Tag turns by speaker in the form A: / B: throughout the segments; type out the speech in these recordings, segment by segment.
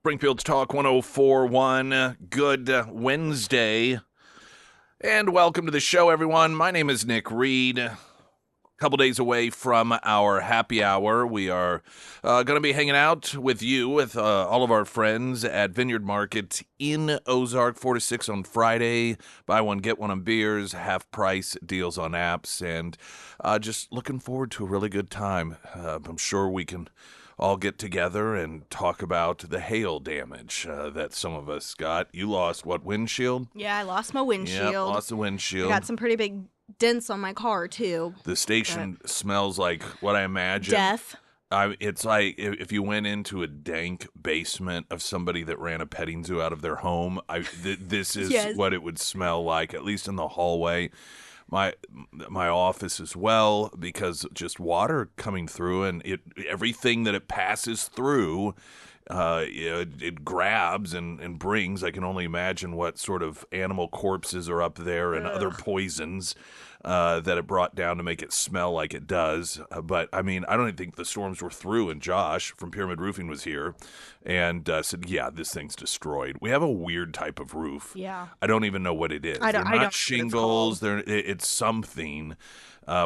A: Springfield's Talk 1041. Good Wednesday. And welcome to the show, everyone. My name is Nick Reed. A couple days away from our happy hour. We are going to be hanging out with you, with all of our friends at Vineyard Market in Ozark, 4 to 6 on Friday. Buy one, get one on beers, half price deals on apps, and just looking forward to a really good time. I'm sure we can all get together and talk about the hail damage that some of us got. You lost, what, windshield?
B: Yeah, I lost my windshield.
A: Yeah, lost the
B: I
A: windshield.
B: got some pretty big dents on my car, too.
A: The station smells like what I imagine.
B: Death.
A: It's like if you went into a dank basement of somebody that ran a petting zoo out of their home. This is
B: Yes.
A: what it would smell like, at least in the hallway. My office as well, because just water coming through, and everything that it passes through, it grabs and brings. I can only imagine what sort of animal corpses are up there and other poisons that it brought down to make it smell like it does. But, I mean, I don't even think the storms were through, and Josh from Pyramid Roofing was here and said, yeah, this thing's destroyed. We have a weird type of roof.
B: Yeah.
A: I don't even know what it is.
B: I don't
A: They're
B: know what
A: not
B: it's
A: shingles. It's something.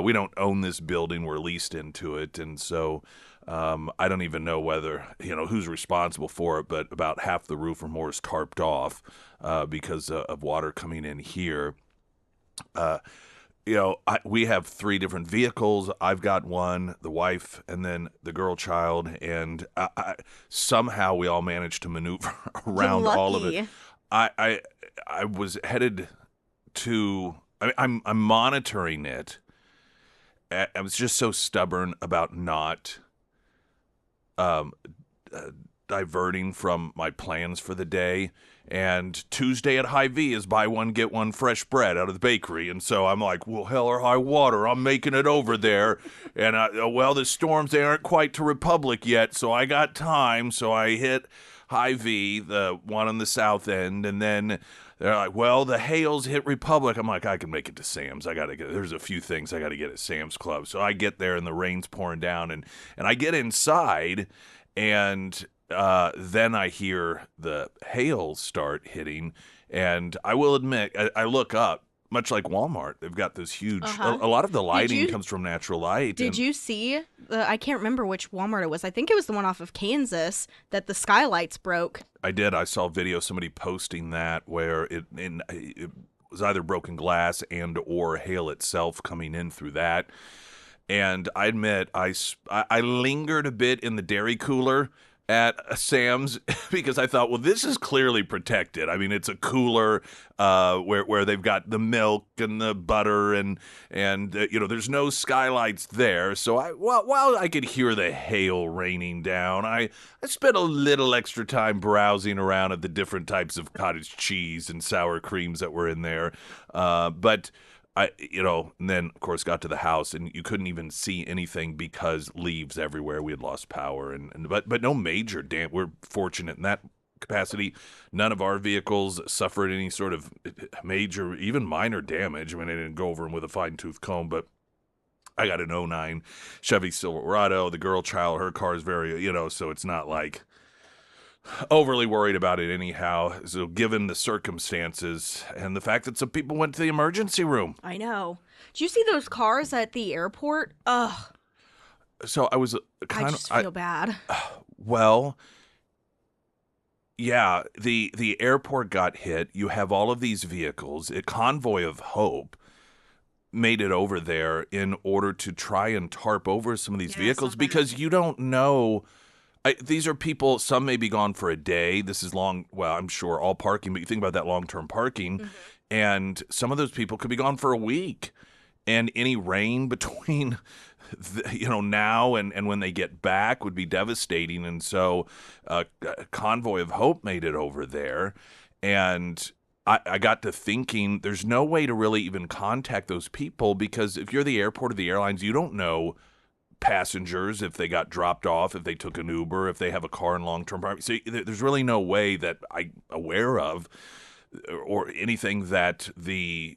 A: We don't own this building. We're leased into it, and so I don't even know whether, who's responsible for it, but about half the roof or more is tarped off because of water coming in here. We have 3 different vehicles. I've got one, the wife, and then the girl child, and somehow we all managed to maneuver around all of it. I was headed to. I'm monitoring it. I was just so stubborn about not diverting from my plans for the day. And Tuesday at Hy-Vee is buy one, get one fresh bread out of the bakery. And so I'm like, well, hell or high water, I'm making it over there. And, the storms, they aren't quite to Republic yet, so I got time. So I hit Hy-Vee, the one on the south end, and then they're like, well, the hail's hit Republic. I'm like, I can make it to Sam's. There's a few things I got to get at Sam's Club. So I get there and the rain's pouring down, and I get inside, and then I hear the hail start hitting, and I will admit, I look up, much like Walmart. They've got this huge, a lot of the lighting comes from natural light.
B: Did you see, I can't remember which Walmart it was. I think it was the one off of Kansas that the skylights broke.
A: I did. I saw a video, somebody posting that where it was either broken glass and or hail itself coming in through that. And I admit, I lingered a bit in the dairy cooler at Sam's because I thought, well, this is clearly protected. I mean, it's a cooler where they've got the milk and the butter and there's no skylights there. So while I could hear the hail raining down, I spent a little extra time browsing around at the different types of cottage cheese and sour creams that were in there. But and then, of course, got to the house, and you couldn't even see anything because leaves everywhere. We had lost power, but no major damage. We're fortunate in that capacity. None of our vehicles suffered any sort of major, even minor damage. I mean, I didn't go over them with a fine-tooth comb, but I got an '09 Chevy Silverado. The girl child, her car is very, so it's not like overly worried about it anyhow. So given the circumstances and the fact that some people went to the emergency room.
B: I know. Did you see those cars at the airport? Ugh.
A: So I was
B: I just feel bad.
A: Well, yeah, the airport got hit. You have all of these vehicles. A convoy of hope made it over there in order to try and tarp over some of these vehicles because you don't know. These are people, some may be gone for a day. This is long, well, I'm sure all parking, but you think about that long-term parking, and some of those people could be gone for a week. And any rain between, now and when they get back would be devastating. And so a convoy of hope made it over there. And I got to thinking, there's no way to really even contact those people because if you're the airport or the airlines, you don't know passengers, if they got dropped off, if they took an Uber, if they have a car in long-term parking. So there's really no way that I'm aware of or anything that the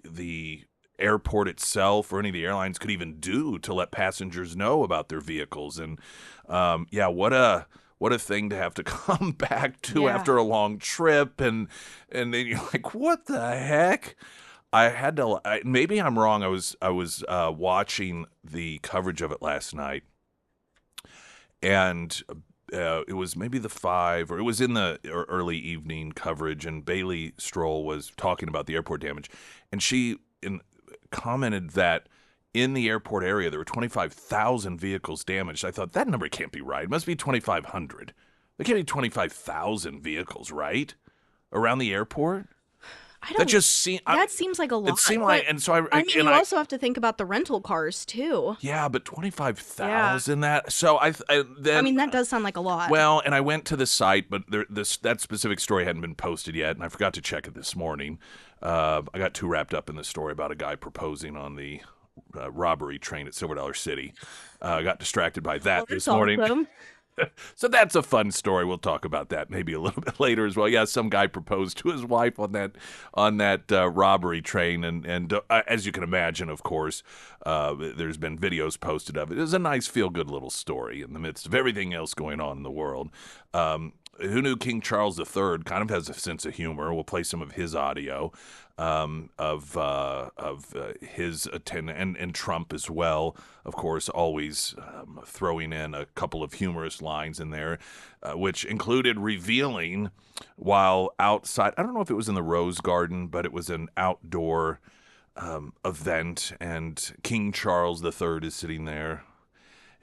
A: airport itself or any of the airlines could even do to let passengers know about their vehicles. And what a what a thing to have to come back to
B: Yeah.
A: after a long trip, and then you're like, what the heck? I had to. Maybe I'm wrong. I was watching the coverage of it last night, and it was maybe the five, or it was in the early evening coverage, and Bailey Stroll was talking about the airport damage, and she commented that in the airport area there were 25,000 vehicles damaged. I thought that number can't be right. It must be 2,500. There can't be 25,000 vehicles, right? Around the airport?
B: I
A: That
B: don't.
A: just seemed.
B: That seems like a lot.
A: It seemed
B: But
A: like, and so I
B: I mean,
A: and
B: you
A: I
B: also have to think about the rental cars too.
A: yeah, but
B: Yeah.
A: 25,000 that. So I
B: I
A: then
B: mean, that does sound like a lot.
A: well, and I went to the site, but that specific story hadn't been posted yet, and I forgot to check it this morning. I got too wrapped up in the story about a guy proposing on the robbery train at Silver Dollar City. I got distracted by that
B: Well,
A: this
B: that's
A: morning.
B: awesome.
A: So that's a fun story. We'll talk about that maybe a little bit later as well. Yeah, some guy proposed to his wife on that robbery train, and as you can imagine, of course, there's been videos posted of it. It was a nice, feel-good little story in the midst of everything else going on in the world. Who knew King Charles III kind of has a sense of humor? We'll play some of his audio of his attendance, and Trump as well, of course, always throwing in a couple of humorous lines in there, which included revealing while outside. I don't know if it was in the Rose Garden, but it was an outdoor event, and King Charles III is sitting there.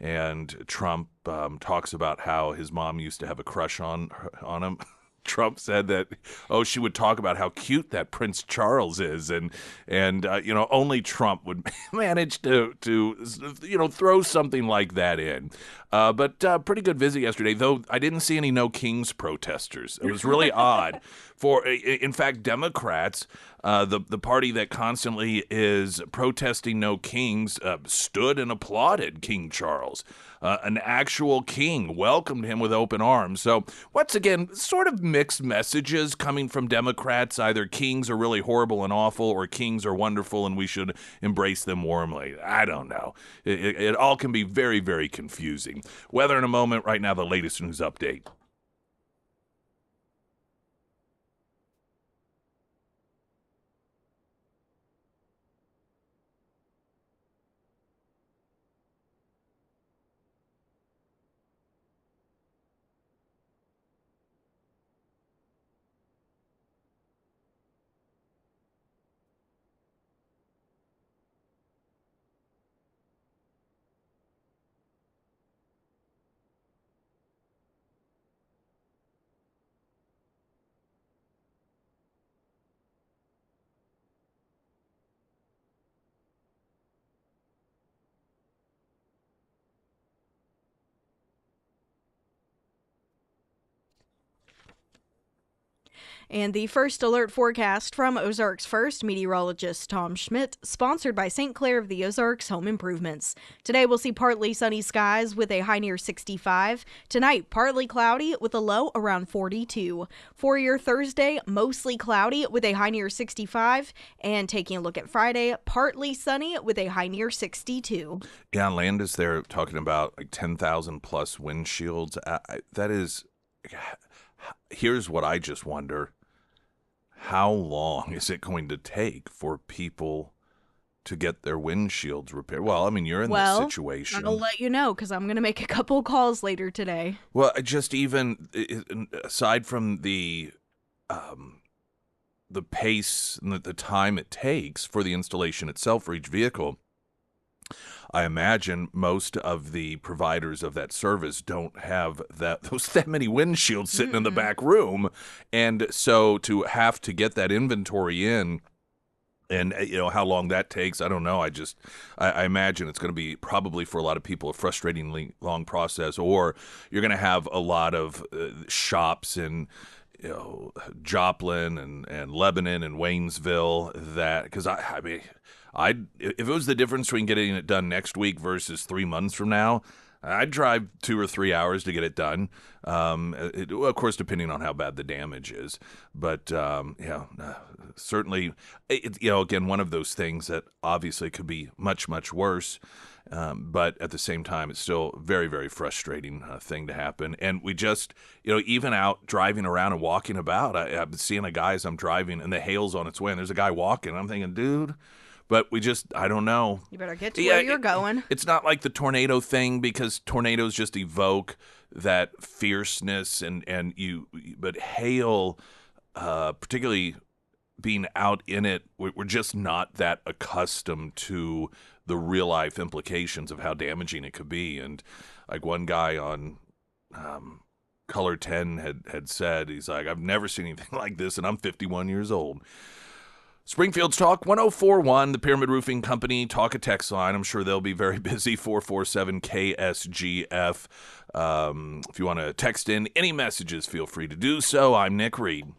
A: And Trump talks about how his mom used to have a crush on him. Trump said that, oh, she would talk about how cute that Prince Charles is, and only Trump would manage to throw something like that in. But pretty good visit yesterday, though I didn't see any No Kings protesters. It was really odd. In fact, Democrats, the party that constantly is protesting No Kings, stood and applauded King Charles. An actual king welcomed him with open arms. So once again, sort of mixed messages coming from Democrats. Either kings are really horrible and awful, or kings are wonderful and we should embrace them warmly. I don't know. It all can be very, very confusing. Weather in a moment. Right now, the latest news update.
B: And the first alert forecast from Ozarks First meteorologist Tom Schmidt, sponsored by St. Clair of the Ozarks Home Improvements. Today we'll see partly sunny skies with a high near 65. Tonight, partly cloudy with a low around 42. For your Thursday, mostly cloudy with a high near 65. And taking a look at Friday, partly sunny with a high near 62.
A: Yeah, on Landis, they're talking about like 10,000 plus windshields. That is, here's what I just wonder. How long is it going to take for people to get their windshields repaired? Well, I mean, you're in this situation.
B: I'll let you know because I'm going to make a couple calls later today.
A: Well, just even aside from the pace and the time it takes for the installation itself for each vehicle, I imagine most of the providers of that service don't have that many windshields sitting in the back room, and so to have to get that inventory in, and how long that takes, I don't know. I imagine it's going to be probably for a lot of people a frustratingly long process, or you're going to have a lot of shops in Joplin and Lebanon and Waynesville because I mean. If it was the difference between getting it done next week versus 3 months from now, I'd drive 2 or 3 hours to get it done. Of course, depending on how bad the damage is. But certainly, again, one of those things that obviously could be much, much worse. But at the same time, it's still a very, very frustrating thing to happen. And we just, even out driving around and walking about, I've been seeing a guy as I'm driving, and the hail's on its way, and there's a guy walking. And I'm thinking, dude. But I don't know.
B: You better get to where you're going.
A: It's not like the tornado thing, because tornadoes just evoke that fierceness but hail, particularly being out in it, we're just not that accustomed to the real life implications of how damaging it could be. And like one guy on Color 10 had said, he's like, I've never seen anything like this, and I'm 51 years old. Springfield's Talk 1041, the Pyramid Roofing Company, talk a text line. I'm sure they'll be very busy, 447 KSGF. If you want to text in any messages, feel free to do so. I'm Nick Reed.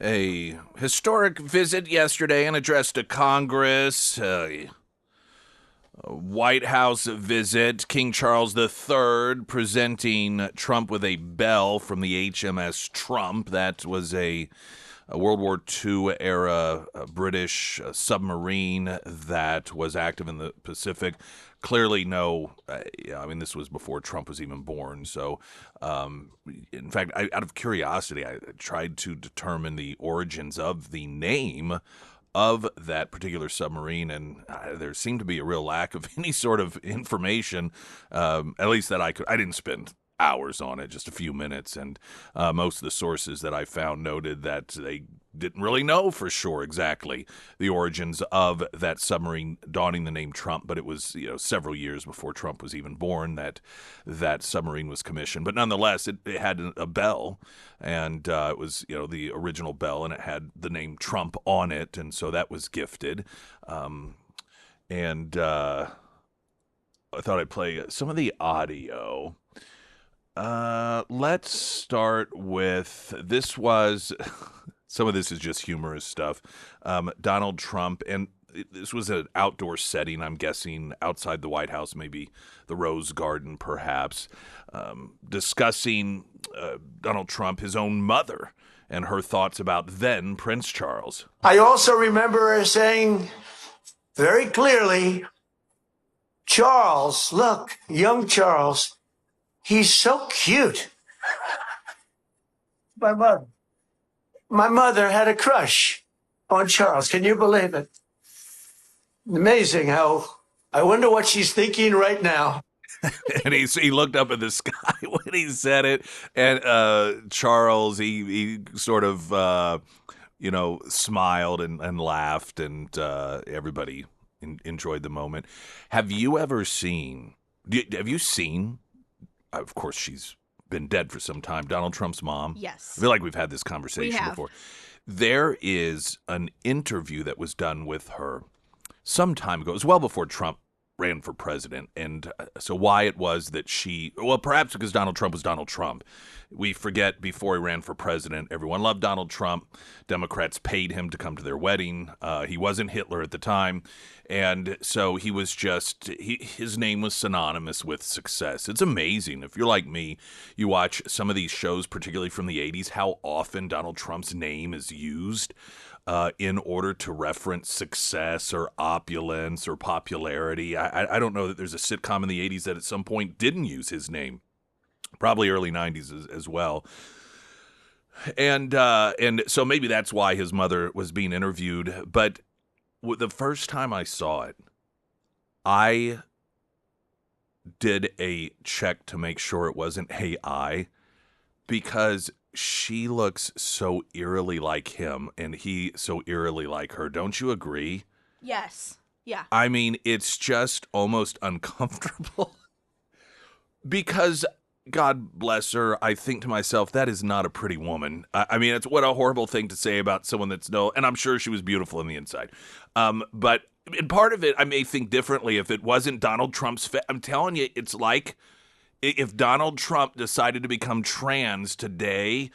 A: A historic visit yesterday, and address to Congress. A White House visit. King Charles III presenting Trump with a bell from the HMS Trump. That was a World War II era British submarine that was active in the Pacific. Clearly, this was before Trump was even born. So, in fact, out of curiosity, I tried to determine the origins of the name of that particular submarine, and there seemed to be a real lack of any sort of information, at least that I didn't spend hours on it, just a few minutes, and most of the sources that I found noted that they didn't really know for sure exactly the origins of that submarine donning the name Trump, but it was several years before Trump was even born that submarine was commissioned. But nonetheless, it had a bell, and it was the original bell, and it had the name Trump on it, and so that was gifted. And I thought I'd play some of the audio. Let's start with this was some of this is just humorous stuff. Donald Trump, and this was an outdoor setting, I'm guessing outside the White House, maybe the Rose Garden, perhaps, discussing Donald Trump, his own mother, and her thoughts about then Prince Charles.
C: I also remember her saying very clearly, Charles, look, young Charles, he's so cute. My mother had a crush on Charles. Can you believe it? Amazing how, I wonder what she's thinking right now.
A: And he looked up at the sky when he said it, and Charles, he sort of smiled and laughed, and everybody enjoyed the moment. Have you seen, of course she's been dead for some time, Donald Trump's mom?
B: Yes.
A: I feel like we've had this conversation before. There is an interview that was done with her some time ago. It was well before Trump ran for president. And so why it was that perhaps because Donald Trump was Donald Trump. We forget before he ran for president, everyone loved Donald Trump. Democrats paid him to come to their wedding. He wasn't Hitler at the time. And so he was his name was synonymous with success. It's amazing. If you're like me, you watch some of these shows, particularly from the 80s, how often Donald Trump's name is used in order to reference success or opulence or popularity. I don't know that there's a sitcom in the 80s that at some point didn't use his name. Probably early 90s as well. And so maybe that's why his mother was being interviewed. But the first time I saw it, I did a check to make sure it wasn't AI, because she looks so eerily like him and he so eerily like her. Don't you agree?
B: Yes. Yeah.
A: I mean, it's just almost uncomfortable because, God bless her, I think to myself, that is not a pretty woman. I mean, it's what a horrible thing to say about someone that's and I'm sure she was beautiful on the inside. But in part of it, I may think differently if it wasn't Donald Trump's I'm telling you, it's like if Donald Trump decided to become trans today,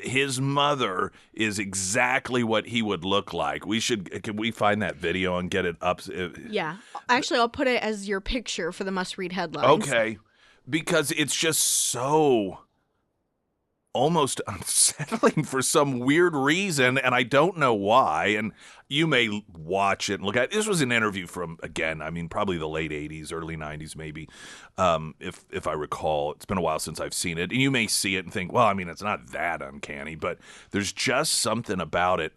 A: his mother is exactly what he would look like. Can we find that video and get it up?
B: Yeah. Actually, I'll put it as your picture for the must-read headlines.
A: Okay. Because it's just so almost unsettling for some weird reason, and I don't know why. And you may watch it and look at it. This was an interview from, again, I mean, probably the late 80s, early 90s maybe, if I recall. It's been a while since I've seen it. And you may see it and think, well, I mean, it's not that uncanny, but there's just something about it,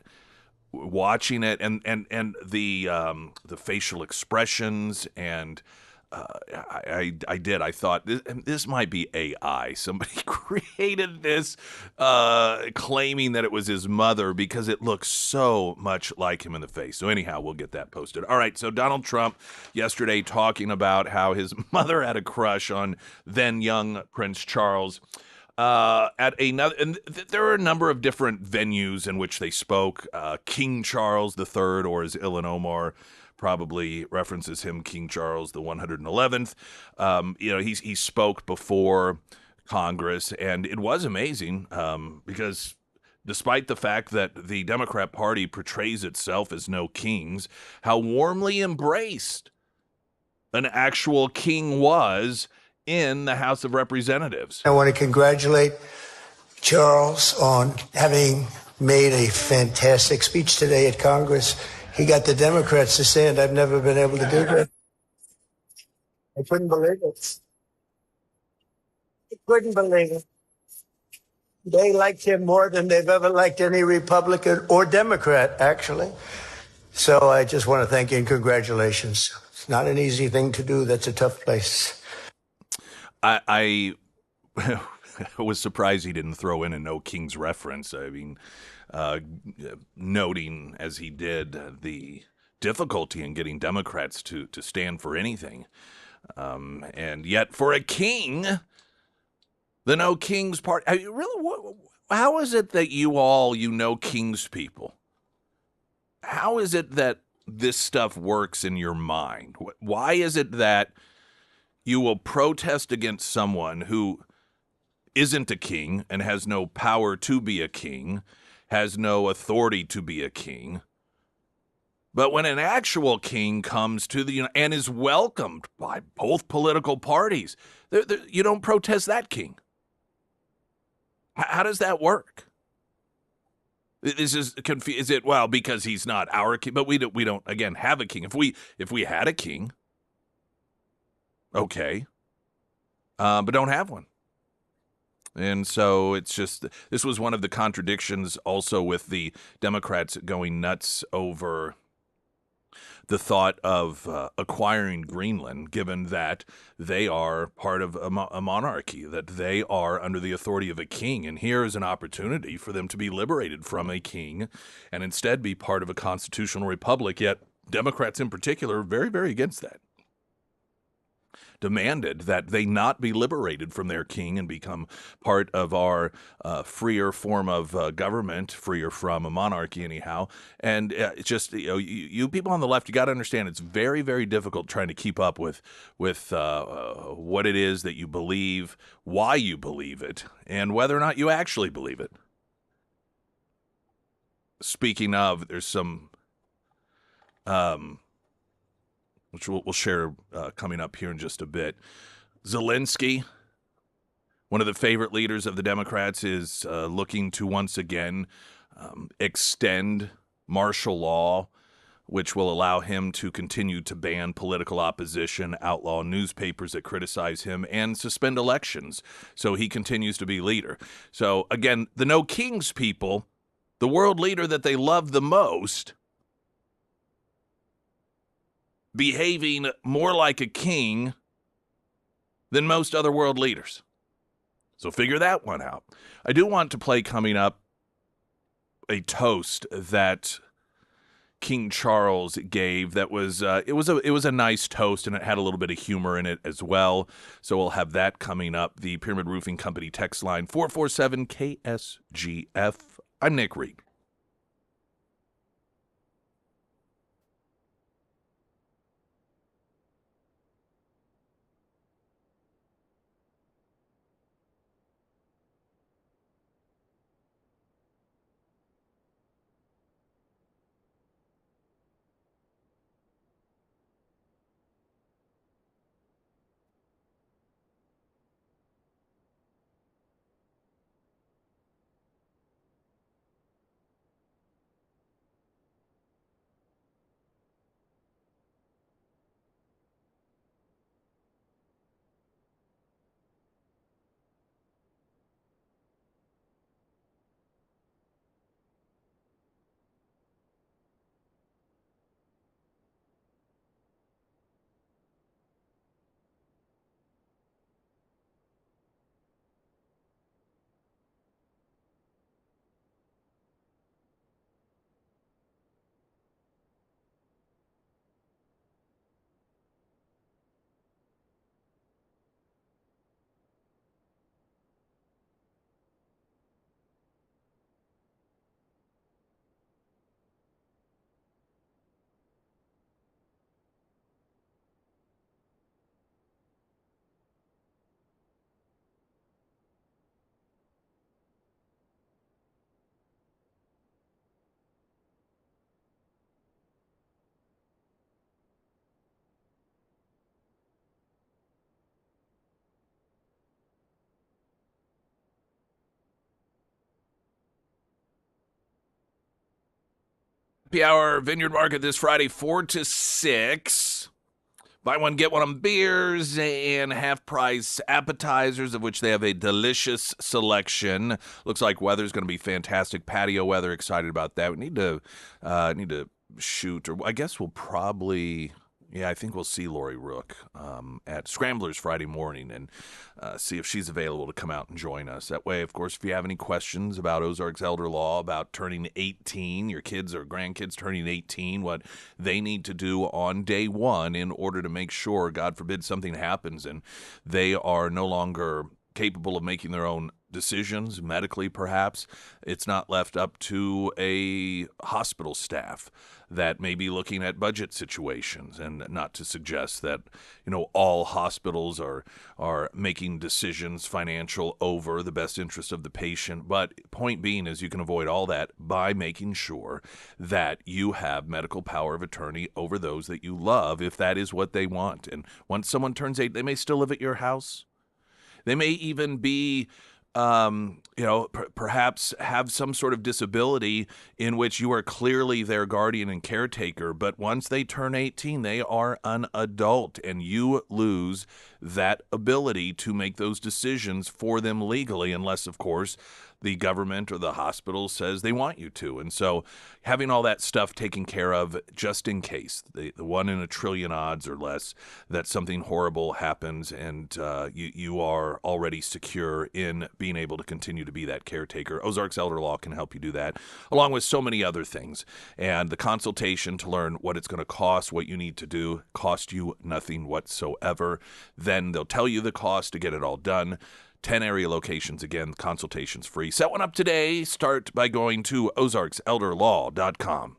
A: watching it, and the facial expressions and I thought this might be AI. Somebody created this claiming that it was his mother because it looks so much like him in the face. So anyhow, we'll get that posted. All right, so Donald Trump yesterday talking about how his mother had a crush on then young Prince Charles. At another, and there are a number of different venues in which they spoke. King Charles III, or as Ilhan Omar probably references him, King Charles the 111th. He spoke before Congress, and it was amazing because despite the fact that the Democrat Party portrays itself as no kings, how warmly embraced an actual king was in the House of Representatives.
C: I want to congratulate Charles on having made a fantastic speech today at Congress. He got the Democrats to stand. I've never been able to do that. I couldn't believe it. I couldn't believe it. They liked him more than they've ever liked any Republican or Democrat, actually. So I just want to thank you and congratulations. It's not an easy thing to do. That's a tough place.
A: I I was surprised he didn't throw in a no kings reference. I mean, uh, noting as he did the difficulty in getting Democrats to stand for anything. And yet, for a king, the no kings part. I mean, really, how is it that you know kings people? How is it that this stuff works in your mind? Why is it that you will protest against someone who isn't a king and has no power to be a king, has no authority to be a king? But when an actual king comes to the and is welcomed by both political parties, you don't protest that king. How does that work? This is is it because he's not our king, but we don't again have a king. If we had a king, okay, but don't have one. And so it's just, this was one of the contradictions also with the Democrats going nuts over the thought of acquiring Greenland, given that they are part of a monarchy, that they are under the authority of a king. And here is an opportunity for them to be liberated from a king and instead be part of a constitutional republic. Yet Democrats in particular are very, very against that. Demanded that they not be liberated from their king and become part of our freer form of government, freer from a monarchy anyhow. And it's just, you people on the left, you got to understand it's very, very difficult trying to keep up with what it is that you believe, why you believe it, and whether or not you actually believe it. Speaking of, there's some which we'll share coming up here in just a bit. Zelensky, one of the favorite leaders of the Democrats, is looking to once again extend martial law, which will allow him to continue to ban political opposition, outlaw newspapers that criticize him, and suspend elections. So he continues to be leader. So again, the No Kings people, the world leader that they love the most, behaving more like a king than most other world leaders. So figure that one out. I do want to play coming up a toast that King Charles gave. That was it was a nice toast, and it had a little bit of humor in it as well. So we'll have that coming up. The Pyramid Roofing Company text line 447 KSGF. I'm Nick Reed. Happy Hour Vineyard Market this Friday, 4 to 6. Buy one, get one on beers and half-price appetizers, of which they have a delicious selection. Looks like weather's going to be fantastic. Patio weather, excited about that. We need to shoot, or I guess we'll probably Yeah, I think we'll see Lori Rook at Scramblers Friday morning and see if she's available to come out and join us. That way, of course, if you have any questions about Ozarks elder law, about turning 18, your kids or grandkids turning 18, what they need to do on day one in order to make sure, God forbid, something happens and they are no longer capable of making their own decisions, medically perhaps, it's not left up to a hospital staff that may be looking at budget situations, and not to suggest that all hospitals are making decisions financial over the best interest of the patient, but point being is you can avoid all that by making sure that you have medical power of attorney over those that you love if that is what they want. And once someone turns 8, they may still live at your house. They may even be, perhaps have some sort of disability in which you are clearly their guardian and caretaker. But once they turn 18, they are an adult, and you lose that ability to make those decisions for them legally, unless, of course, the government or the hospital says they want you to. And so having all that stuff taken care of just in case, the 1 in a trillion odds or less that something horrible happens, and you are already secure in being able to continue to be that caretaker. Ozarks Elder Law can help you do that, along with so many other things. And the consultation to learn what it's going to cost, what you need to do, cost you nothing whatsoever. Then they'll tell you the cost to get it all done. 10 area locations. Again, consultations free. Set one up today. Start by going to ozarkselderlaw.com.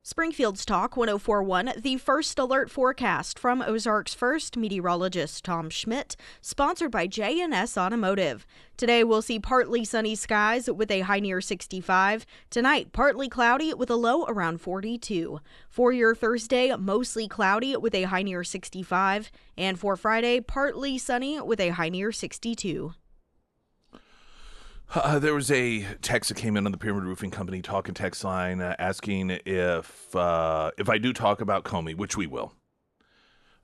B: Springfield's Talk 1041, the first alert forecast from Ozarks First meteorologist Tom Schmidt, sponsored by J&S Automotive. Today we'll see partly sunny skies with a high near 65. Tonight, partly cloudy with a low around 42. For your Thursday, mostly cloudy with a high near 65. And for Friday, partly sunny with a high near 62.
A: There was a text that came in on the Pyramid Roofing Company talk and text line asking if I do talk about Comey, which we will.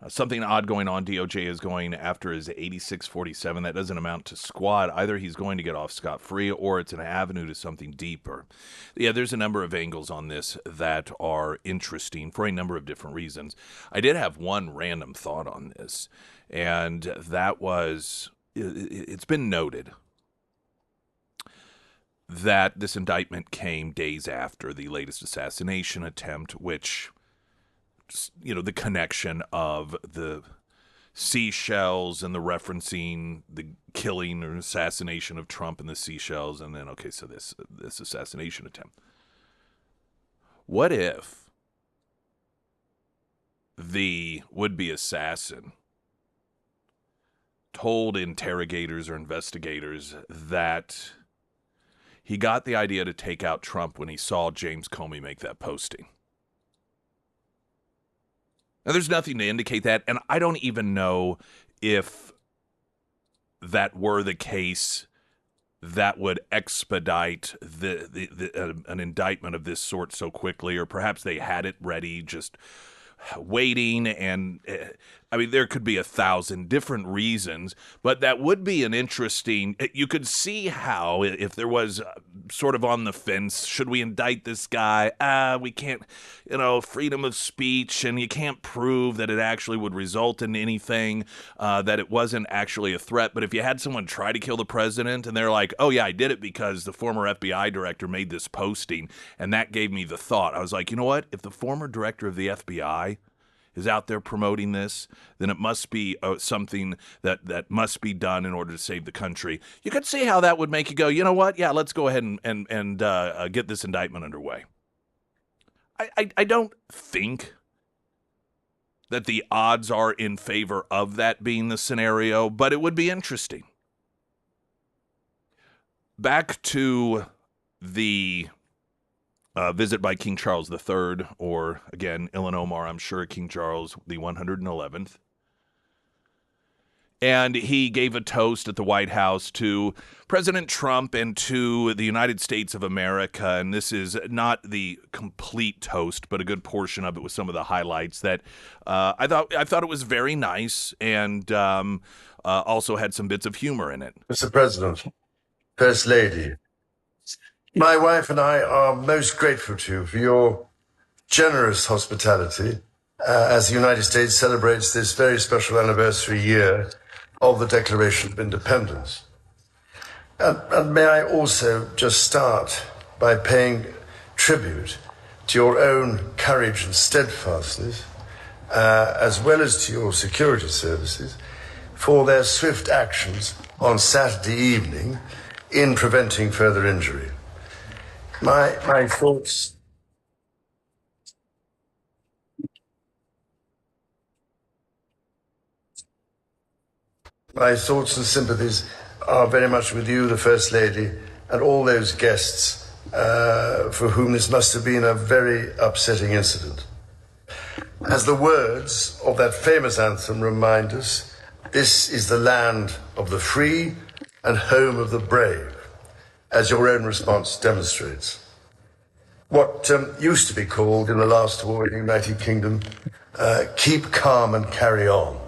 A: Something odd going on. DOJ is going after his 8647. That doesn't amount to squat. Either he's going to get off scot-free or it's an avenue to something deeper. Yeah, there's a number of angles on this that are interesting for a number of different reasons. I did have one random thought on this, and that was it's been noted that this indictment came days after the latest assassination attempt, which, the connection of the seashells and the referencing the killing or assassination of Trump and the seashells, and then, so this assassination attempt. What if the would-be assassin told interrogators or investigators that he got the idea to take out Trump when he saw James Comey make that posting? Now, there's nothing to indicate that, and I don't even know if that were the case that would expedite an indictment of this sort so quickly, or perhaps they had it ready, just waiting, and there could be 1,000 different reasons, but that would be an interesting, you could see how, if there was sort of on the fence, should we indict this guy? We can't, freedom of speech, and you can't prove that it actually would result in anything, that it wasn't actually a threat. But if you had someone try to kill the president and they're like, oh yeah, I did it because the former FBI director made this posting, and that gave me the thought. I was like, you know what? If the former director of the FBI is out there promoting this, then it must be something that must be done in order to save the country. You could see how that would make you go, you know what? Yeah, let's go ahead and get this indictment underway. I don't think that the odds are in favor of that being the scenario, but it would be interesting. Back to the visit by King Charles III, or again, Ilan Omar, I'm sure King Charles the 111th. And he gave a toast at the White House to President Trump and to the United States of America. And this is not the complete toast, but a good portion of it with some of the highlights that I thought it was very nice, and also had some bits of humor in it.
D: Mr. President, First Lady, my wife and I are most grateful to you for your generous hospitality as the United States celebrates this very special anniversary year of the Declaration of Independence. And may I also just start by paying tribute to your own courage and steadfastness, as well as to your security services, for their swift actions on Saturday evening in preventing further injury. My thoughts and sympathies are very much with you, the First Lady, and all those guests for whom this must have been a very upsetting incident. As the words of that famous anthem remind us, this is the land of the free and home of the brave, as your own response demonstrates. What used to be called in the last war in the United Kingdom, keep calm and carry on.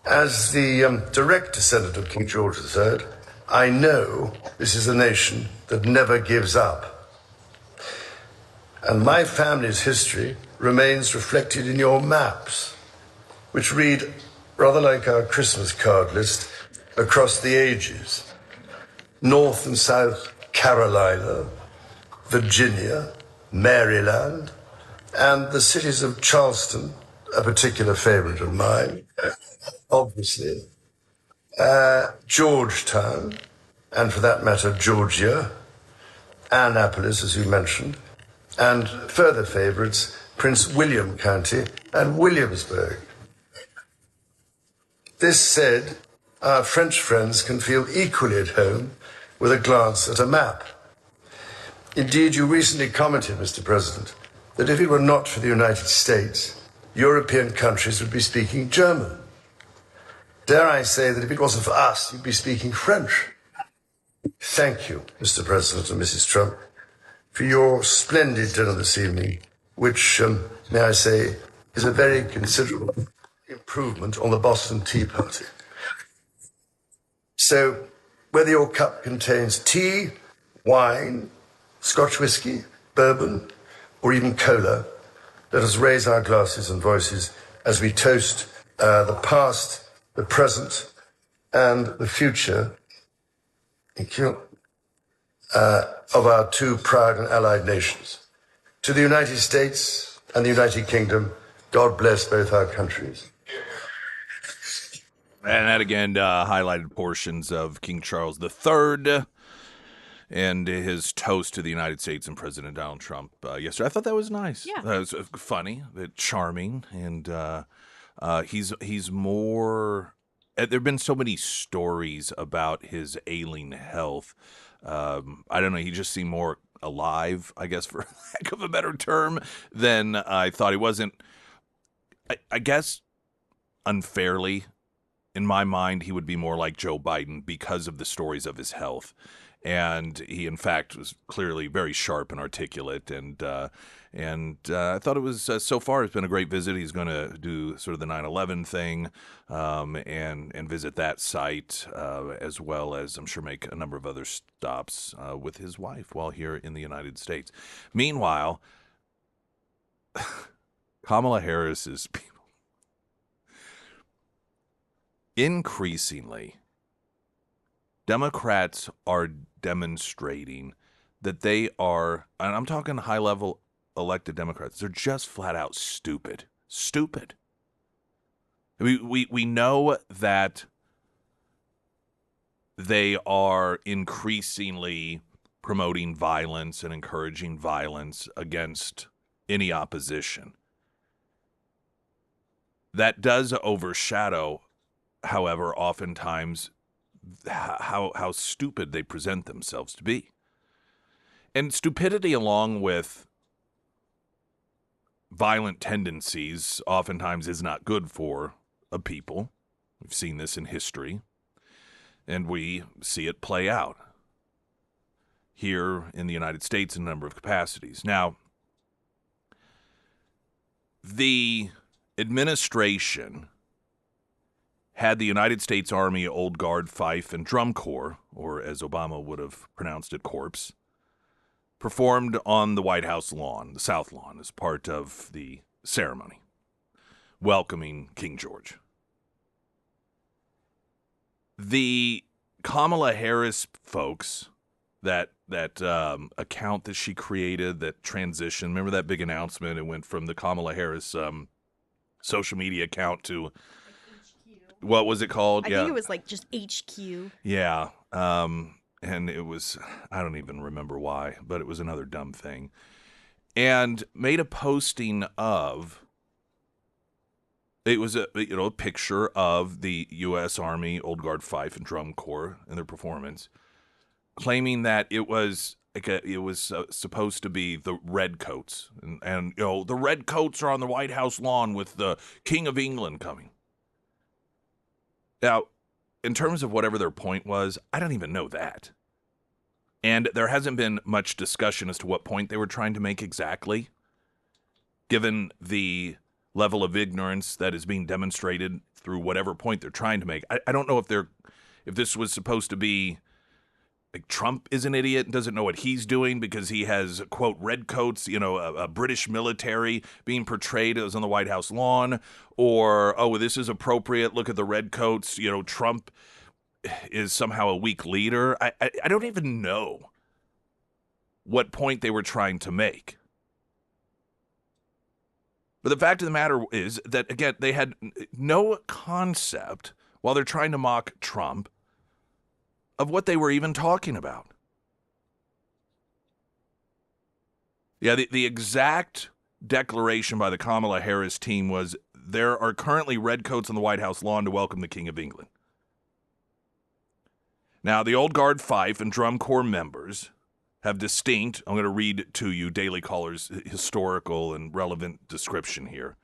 D: As the direct descendant of King George III, I know this is a nation that never gives up. And my family's history remains reflected in your maps, which read rather like our Christmas card list across the ages. North and South Carolina, Virginia, Maryland, and the cities of Charleston, a particular favorite of mine, obviously, Georgetown, and for that matter, Georgia, Annapolis, as you mentioned, and further favorites, Prince William County and Williamsburg. This said, our French friends can feel equally at home with a glance at a map. Indeed, you recently commented, Mr. President, that if it were not for the United States, European countries would be speaking German. Dare I say that if it wasn't for us, you'd be speaking French. Thank you, Mr. President and Mrs. Trump, for your splendid dinner this evening, which, may I say, is a very considerable improvement on the Boston Tea Party. So, whether your cup contains tea, wine, Scotch whiskey, bourbon, or even cola, let us raise our glasses and voices as we toast the past, the present, and the future, thank you, of our two proud and allied nations. To the United States and the United Kingdom, God bless both our countries.
A: And that again highlighted portions of King Charles III and his toast to the United States and President Donald Trump yesterday. I thought that was nice.
B: Yeah.
A: That was funny, charming, and he's more. There have been so many stories about his ailing health. I don't know. He just seemed more alive, I guess, for lack of a better term, than I thought. He wasn't. I guess unfairly, in my mind, he would be more like Joe Biden because of the stories of his health. And he, in fact, was clearly very sharp and articulate. And I thought it was, so far, it's been a great visit. He's going to do sort of the 9/11 thing and visit that site, as well as, I'm sure, make a number of other stops with his wife while here in the United States. Meanwhile, Kamala Harris's people, increasingly, Democrats are demonstrating that they are, and I'm talking high-level elected Democrats, they're just flat out stupid. Stupid. We know that they are increasingly promoting violence and encouraging violence against any opposition. That does overshadow, however, oftentimes how stupid they present themselves to be. And stupidity, along with violent tendencies, oftentimes is not good for a people. We've seen this in history, and we see it play out here in the United States in a number of capacities. Now, the administration had the United States Army Old Guard Fife and Drum Corps, or as Obama would have pronounced it, Corps, performed on the White House lawn, the South Lawn, as part of the ceremony welcoming King George. The Kamala Harris folks, that account that she created, that transition, remember that big announcement? It went from the Kamala Harris social media account to, what was it called?
B: I think it was like just HQ.
A: Yeah. And it was, I don't even remember why, but it was another dumb thing. And made a posting of, it was a picture of the U.S. Army Old Guard Fife and Drum Corps and their performance, claiming that it was supposed to be the Redcoats, and the Redcoats are on the White House lawn with the King of England coming. Now, in terms of whatever their point was, I don't even know that. And there hasn't been much discussion as to what point they were trying to make exactly, given the level of ignorance that is being demonstrated through whatever point they're trying to make. I don't know if this was supposed to be like Trump is an idiot and doesn't know what he's doing because he has, quote, redcoats, a British military being portrayed as on the White House lawn, or, oh, this is appropriate, look at the redcoats, Trump is somehow a weak leader. I don't even know what point they were trying to make. But the fact of the matter is that, again, they had no concept, while they're trying to mock Trump, of what they were even talking about. Yeah, the exact declaration by the Kamala Harris team was, there are currently redcoats on the White House lawn to welcome the King of England. Now, the Old Guard fife and drum corps members have distinct, I'm going to read to you Daily Caller's historical and relevant description here,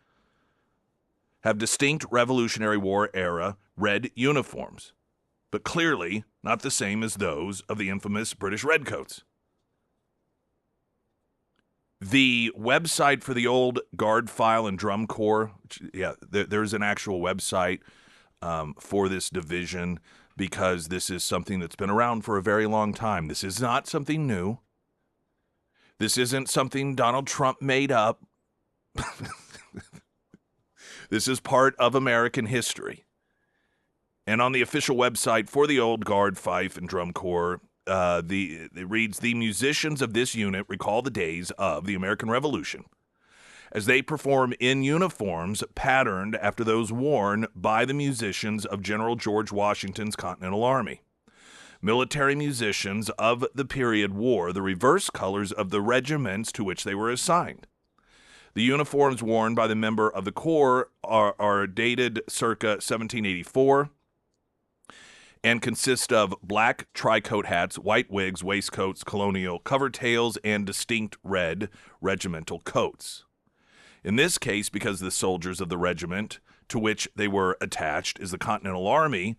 A: have distinct Revolutionary War era red uniforms, but clearly not the same as those of the infamous British redcoats. The website for the Old Guard file and drum corps, there's an actual website for this division, because this is something that's been around for a very long time. This is not something new. This isn't something Donald Trump made up. This is part of American history. And on the official website for the Old Guard fife and drum corps, it reads, the musicians of this unit recall the days of the American Revolution as they perform in uniforms patterned after those worn by the musicians of General George Washington's Continental Army. Military musicians of the period wore the reverse colors of the regiments to which they were assigned. The uniforms worn by the member of the Corps are dated circa 1784 and consist of black tricoat hats, white wigs, waistcoats, colonial cover tails, and distinct red regimental coats. In this case, because the soldiers of the regiment to which they were attached is the Continental Army,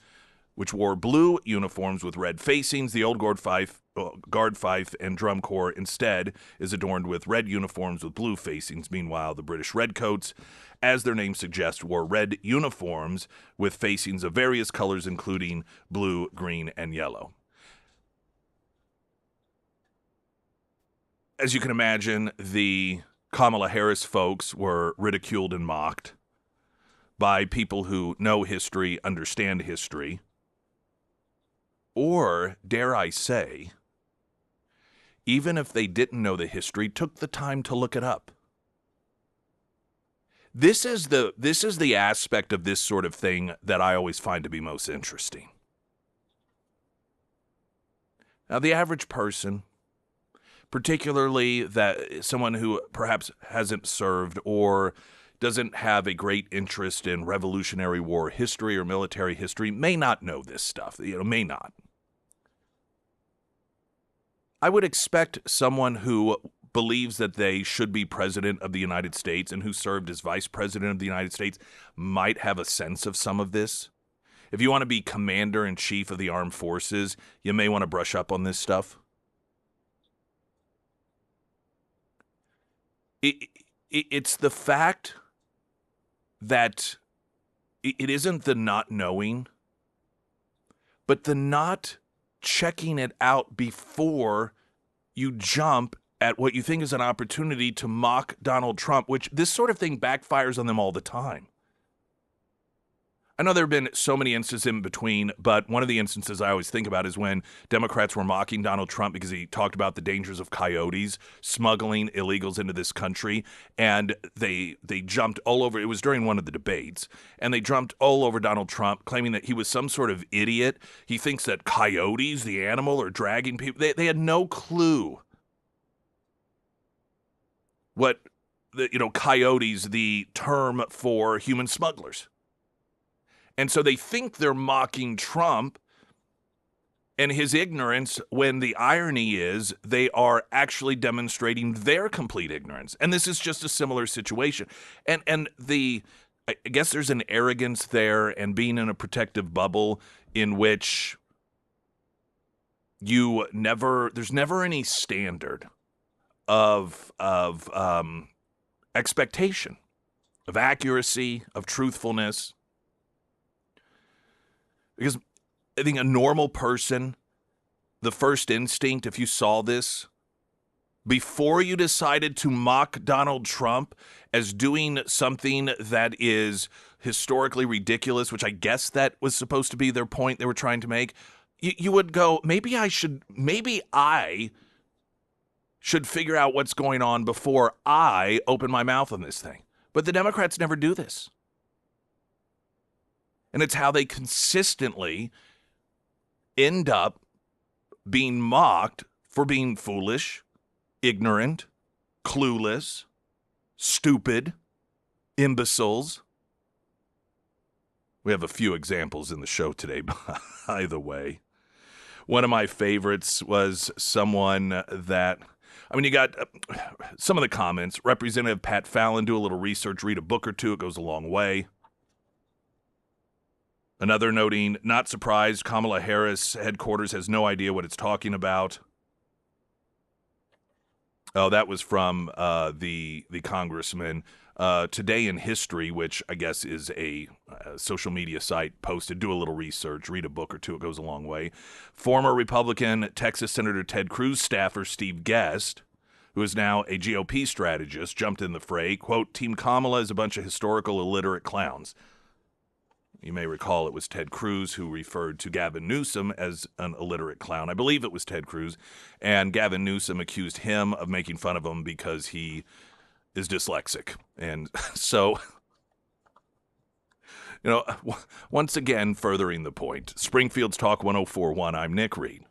A: which wore blue uniforms with red facings, the Old Guard fife and drum corps instead is adorned with red uniforms with blue facings. Meanwhile, the British redcoats, as their name suggests, wore red uniforms with facings of various colors, including blue, green, and yellow. As you can imagine, the Kamala Harris folks were ridiculed and mocked by people who know history, understand history, or, dare I say, even if they didn't know the history, took the time to look it up. This is the aspect of this sort of thing that I always find to be most interesting. Now, the average person, particularly that someone who perhaps hasn't served or doesn't have a great interest in Revolutionary War history or military history, may not know this stuff, may not. I would expect someone who believes that they should be president of the United States and who served as vice president of the United States might have a sense of some of this. If you want to be commander-in-chief of the armed forces, you may want to brush up on this stuff. It's the fact that it isn't the not knowing, but the not checking it out before you jump at what you think is an opportunity to mock Donald Trump, which this sort of thing backfires on them all the time. I know there have been so many instances in between, but one of the instances I always think about is when Democrats were mocking Donald Trump because he talked about the dangers of coyotes smuggling illegals into this country, and they jumped all over. It was during one of the debates, and they jumped all over Donald Trump, claiming that he was some sort of idiot. He thinks that coyotes, the animal, are dragging people. They had no clue what coyotes, the term for human smugglers. And so they think they're mocking Trump and his ignorance, when the irony is they are actually demonstrating their complete ignorance. And this is just a similar situation. And I guess there's an arrogance there and being in a protective bubble in which there's never any standard of expectation, of accuracy, of truthfulness. Because I think a normal person, the first instinct, if you saw this, before you decided to mock Donald Trump as doing something that is historically ridiculous, which I guess that was supposed to be their point they were trying to make, you would go, maybe I should figure out what's going on before I open my mouth on this thing. But the Democrats never do this. And it's how they consistently end up being mocked for being foolish, ignorant, clueless, stupid, imbeciles. We have a few examples in the show today, by the way. One of my favorites was someone that, you got some of the comments. Representative Pat Fallon, do a little research, read a book or two. It goes a long way. Another noting, not surprised, Kamala Harris headquarters has no idea what it's talking about. Oh, that was from the congressman. Today in History, which I guess is a social media site, posted, do a little research, read a book or two. It goes a long way. Former Republican Texas Senator Ted Cruz staffer Steve Guest, who is now a GOP strategist, jumped in the fray. Quote, Team Kamala is a bunch of historical illiterate clowns. You may recall it was Ted Cruz who referred to Gavin Newsom as an illiterate clown. I believe it was Ted Cruz. And Gavin Newsom accused him of making fun of him because he is dyslexic. And so, once again, furthering the point. Springfield's Talk 104.1. I'm Nick Reed.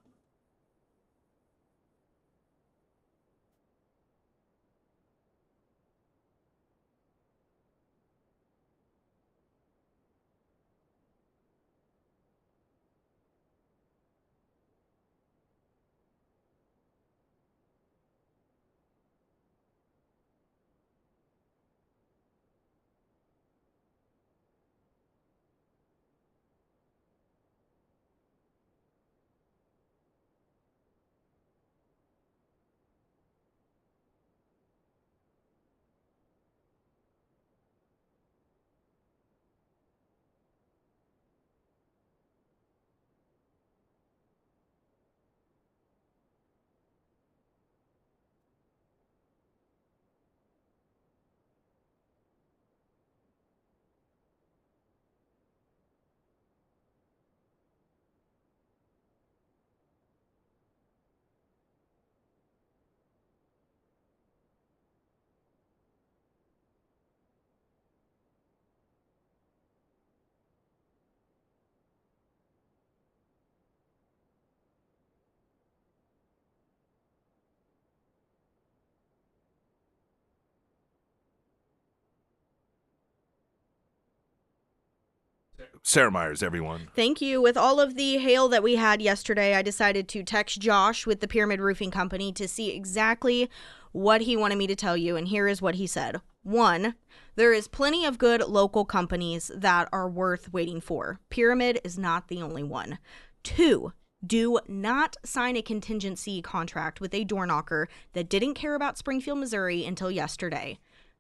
A: Sarah Myers, everyone.
B: Thank you. With all of the hail that we had yesterday, I decided to text Josh with the Pyramid Roofing Company to see exactly what he wanted me to tell you, and here is what he said. 1, there is plenty of good local companies that are worth waiting for. Pyramid is not the only one. 2, do not sign a contingency contract with a door knocker that didn't care about Springfield, Missouri until yesterday.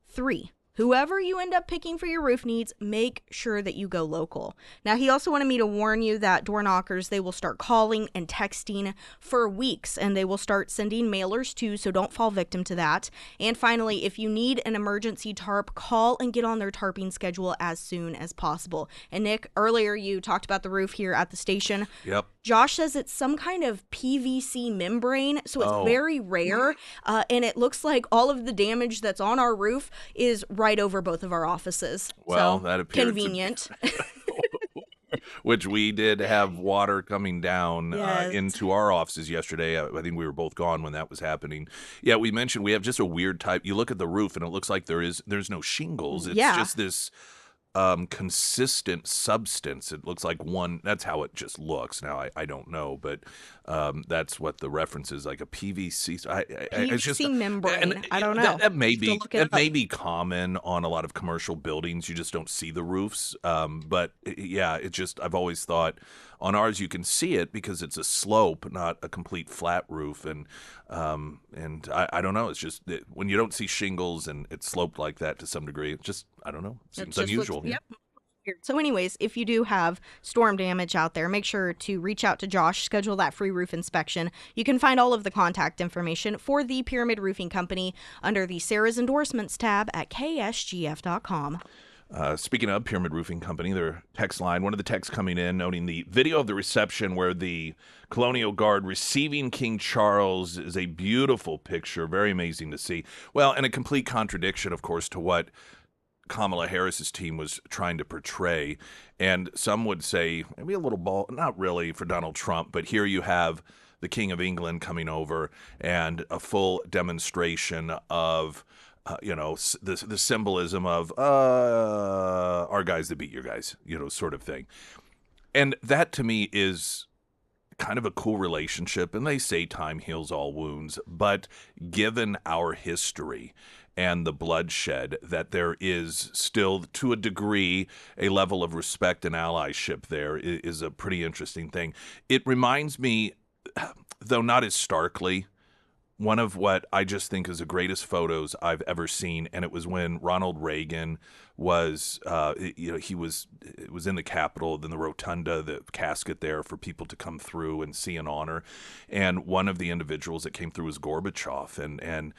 B: 3, whoever you end up picking for your roof needs, make sure that you go local. Now, he also wanted me to warn you that door knockers, they will start calling and texting for weeks, and they will start sending mailers too, so don't fall victim to that. And finally, if you need an emergency tarp, call and get on their tarping schedule as soon as possible. And Nick, earlier you talked about the roof here at the station.
A: Yep.
B: Josh says it's some kind of PVC membrane, so it's very rare, and it looks like all of the damage that's on our roof is right over both of our offices.
A: Well,
B: so,
A: that appears
B: convenient.
A: Which we did have water coming down into our offices yesterday. I think we were both gone when that was happening. Yeah, we mentioned we have just a weird type. You look at the roof and it looks like there's no shingles. It's just this consistent substance. It looks like one. That's how it just looks. Now I don't know, but that's what the reference is, like a PVC. It's just
B: membrane. I don't know.
A: That may be common on a lot of commercial buildings. You just don't see the roofs. But yeah, it just, I've always thought on ours you can see it because it's a slope, not a complete flat roof. And I don't know. It's just when you don't see shingles and it's sloped like that to some degree, it just, I don't know. It seems unusual.
B: Yep. So anyways, if you do have storm damage out there, make sure to reach out to Josh, schedule that free roof inspection. You can find all of the contact information for the Pyramid Roofing Company under the Sarah's Endorsements tab at ksgf.com.
A: Speaking of Pyramid Roofing Company, their text line, one of the texts coming in noting the video of the reception where the Colonial Guard receiving King Charles is a beautiful picture, very amazing to see. Well, and a complete contradiction, of course, to what Kamala Harris's team was trying to portray. And some would say maybe a little ball, not really for Donald Trump, but here you have the King of England coming over and a full demonstration of the symbolism of our guys that beat your guys, sort of thing. And that to me is kind of a cool relationship. And they say time heals all wounds, but given our history and the bloodshed, that there is still, to a degree, a level of respect and allyship there is a pretty interesting thing. It reminds me, though not as starkly, one of what I just think is the greatest photos I've ever seen, and it was when Ronald Reagan was, he was, it was in the Capitol, in the rotunda, the casket there for people to come through and see and honor, and one of the individuals that came through was Gorbachev, and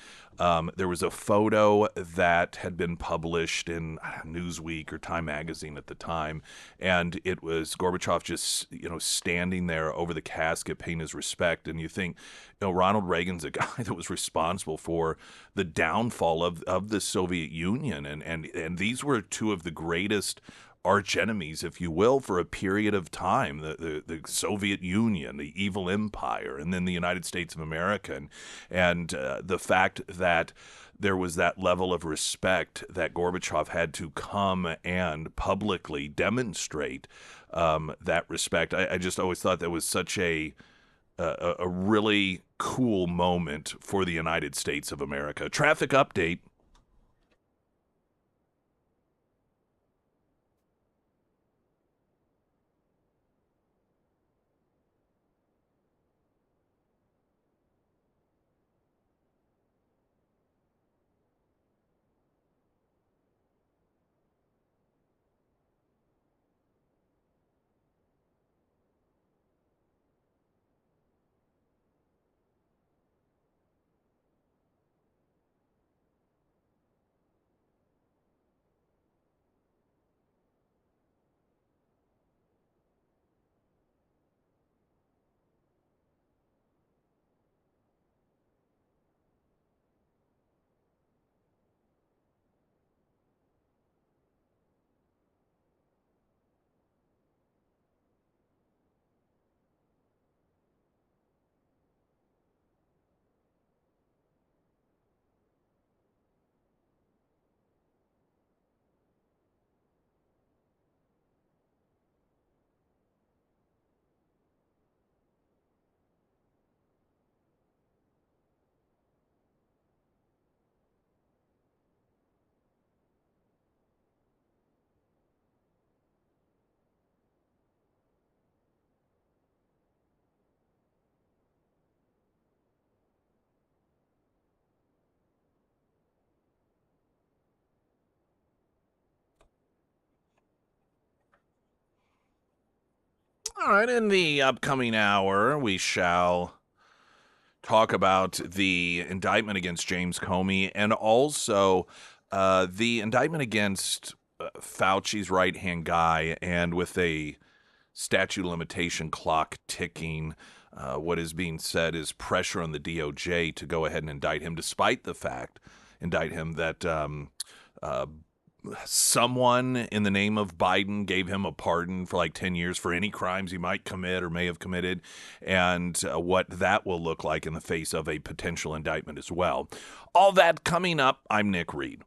A: there was a photo that had been published in Newsweek or Time Magazine at the time, and it was Gorbachev just, standing there over the casket, paying his respect, and you think, Ronald Reagan's a guy that was responsible for the downfall of the Soviet Union, and these were two of the greatest arch enemies, if you will, for a period of time. The Soviet Union, the evil empire, and then the United States of America, and the fact that there was that level of respect that Gorbachev had to come and publicly demonstrate that respect. I just always thought that was such a really cool moment for the United States of America. Traffic update. All right, in the upcoming hour, we shall talk about the indictment against James Comey and also the indictment against Fauci's right hand guy. And with a statute of limitation clock ticking, what is being said is pressure on the DOJ to go ahead and indict him, despite the fact, that uh, someone in the name of Biden gave him a pardon for like 10 years for any crimes he might commit or may have committed, and what that will look like in the face of a potential indictment as well. All that coming up. I'm Nick Reed.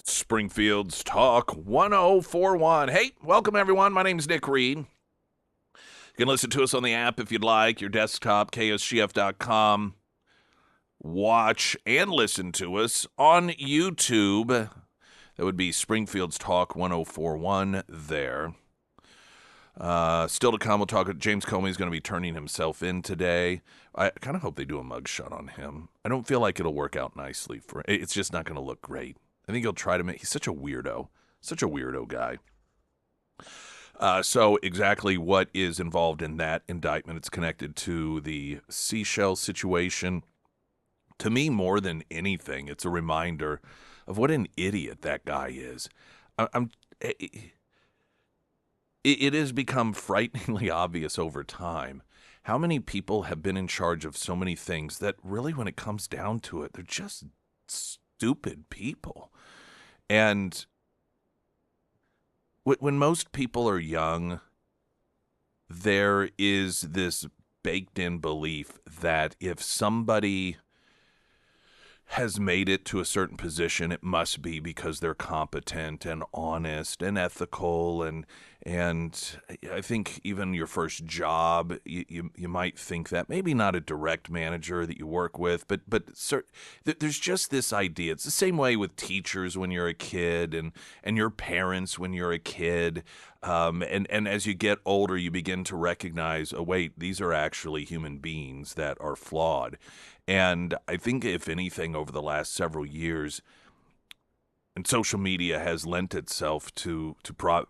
A: Springfield's Talk 1041. Hey, welcome everyone. My name's Nick Reed. You can listen to us on the app if you'd like, your desktop, ksgf.com. Watch and listen to us on YouTube. That would be Springfield's Talk 1041 there. Still to come, we'll talk. James Comey is going to be turning himself in today. I kind of hope they do a mugshot on him. I don't feel like it'll work out nicely for. It's just not going to look great. I think he'll try to make. He's such a weirdo guy. So exactly what is involved in that indictment? It's connected to the seashell situation. To me, more than anything, it's a reminder of what an idiot that guy is. It has become frighteningly obvious over time how many people have been in charge of so many things that really, when it comes down to it, they're just stupid people. And when most people are young, there is this baked-in belief that if somebody has made it to a certain position, it must be because they're competent and honest and ethical, and I think even your first job, you might think that. Maybe not a direct manager that you work with, but there's just this idea. It's the same way with teachers when you're a kid, and your parents when you're a kid, and as you get older, you begin to recognize, oh wait, these are actually human beings that are flawed. And I think, if anything, over the last several years, and social media has lent itself to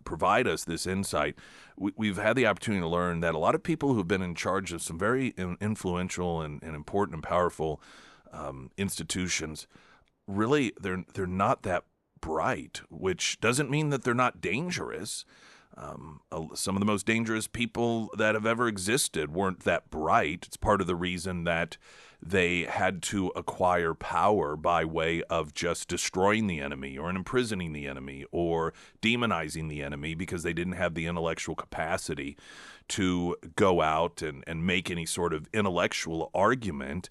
A: provide us this insight, we've had the opportunity to learn that a lot of people who've been in charge of some very influential and important and powerful institutions, really, they're not that bright, which doesn't mean that they're not dangerous. Some of the most dangerous people that have ever existed weren't that bright. It's part of the reason that they had to acquire power by way of just destroying the enemy or imprisoning the enemy or demonizing the enemy, because they didn't have the intellectual capacity to go out and make any sort of intellectual argument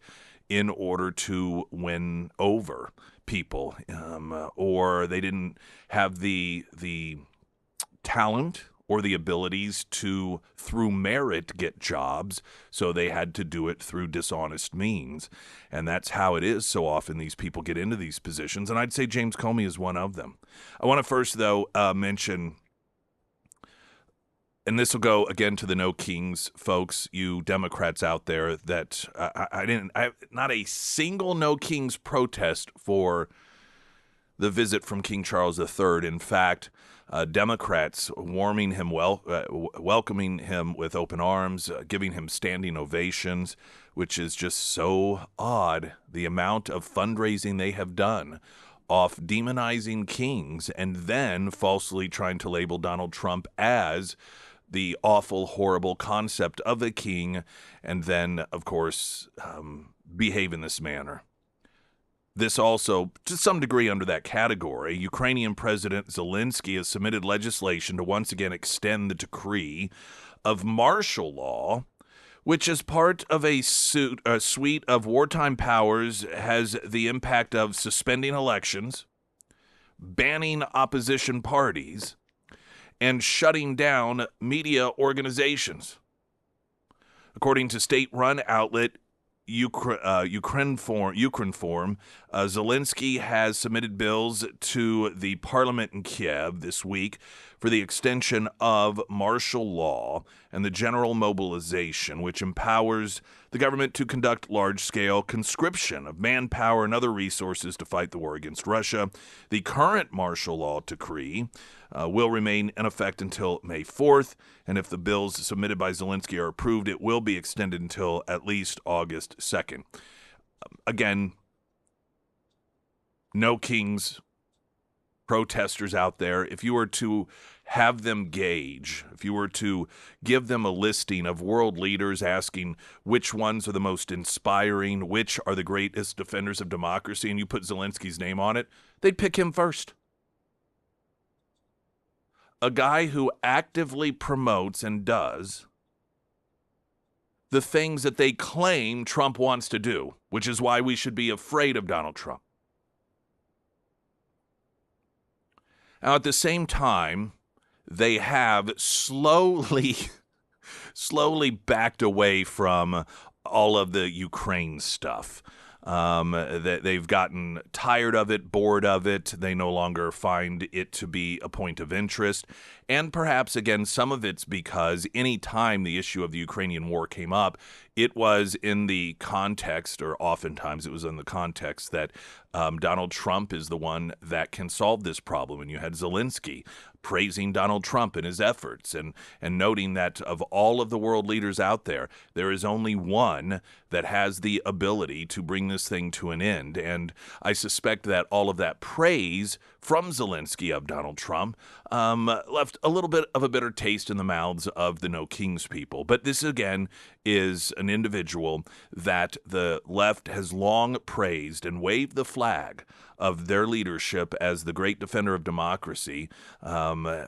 A: in order to win over people, or they didn't have the talent or the abilities to, through merit, get jobs, so they had to do it through dishonest means. And that's how it is so often these people get into these positions, and I'd say James Comey is one of them. I want to first, though, mention, and this will go again to the No Kings folks, you Democrats out there, that I not a single No Kings protest for the visit from King Charles III. In fact, Democrats welcoming him with open arms, giving him standing ovations, which is just so odd, the amount of fundraising they have done off demonizing kings and then falsely trying to label Donald Trump as the awful, horrible concept of a king, and then, of course, behave in this manner. This also, to some degree, under that category, Ukrainian President Zelensky has submitted legislation to once again extend the decree of martial law, which, as part of a suite of wartime powers, has the impact of suspending elections, banning opposition parties, and shutting down media organizations. According to state-run outlet Ukrinform, Zelensky has submitted bills to the parliament in Kiev this week for the extension of martial law and the general mobilization, which empowers the government to conduct large-scale conscription of manpower and other resources to fight the war against Russia. The current martial law decree will remain in effect until May 4th, and if the bills submitted by Zelensky are approved, it will be extended until at least August 2nd. Again, No Kings protesters out there, if you were to have them gauge, if you were to give them a listing of world leaders asking which ones are the most inspiring, which are the greatest defenders of democracy, and you put Zelensky's name on it, they'd pick him first. A guy who actively promotes and does the things that they claim Trump wants to do, which is why we should be afraid of Donald Trump. Now, at the same time, they have slowly backed away from all of the Ukraine stuff. They've gotten tired of it, bored of it. They no longer find it to be a point of interest. And perhaps, again, some of it's because any time the issue of the Ukrainian war came up, it was in the context, or oftentimes it was in the context, that Donald Trump is the one that can solve this problem. And you had Zelensky praising Donald Trump and his efforts and noting that of all of the world leaders out there, there is only one that has the ability to bring this thing to an end. And I suspect that all of that praise from Zelensky of Donald Trump left a little bit of a bitter taste in the mouths of the No Kings people. But this, again, is an individual that the left has long praised and waved the flag of their leadership as the great defender of democracy,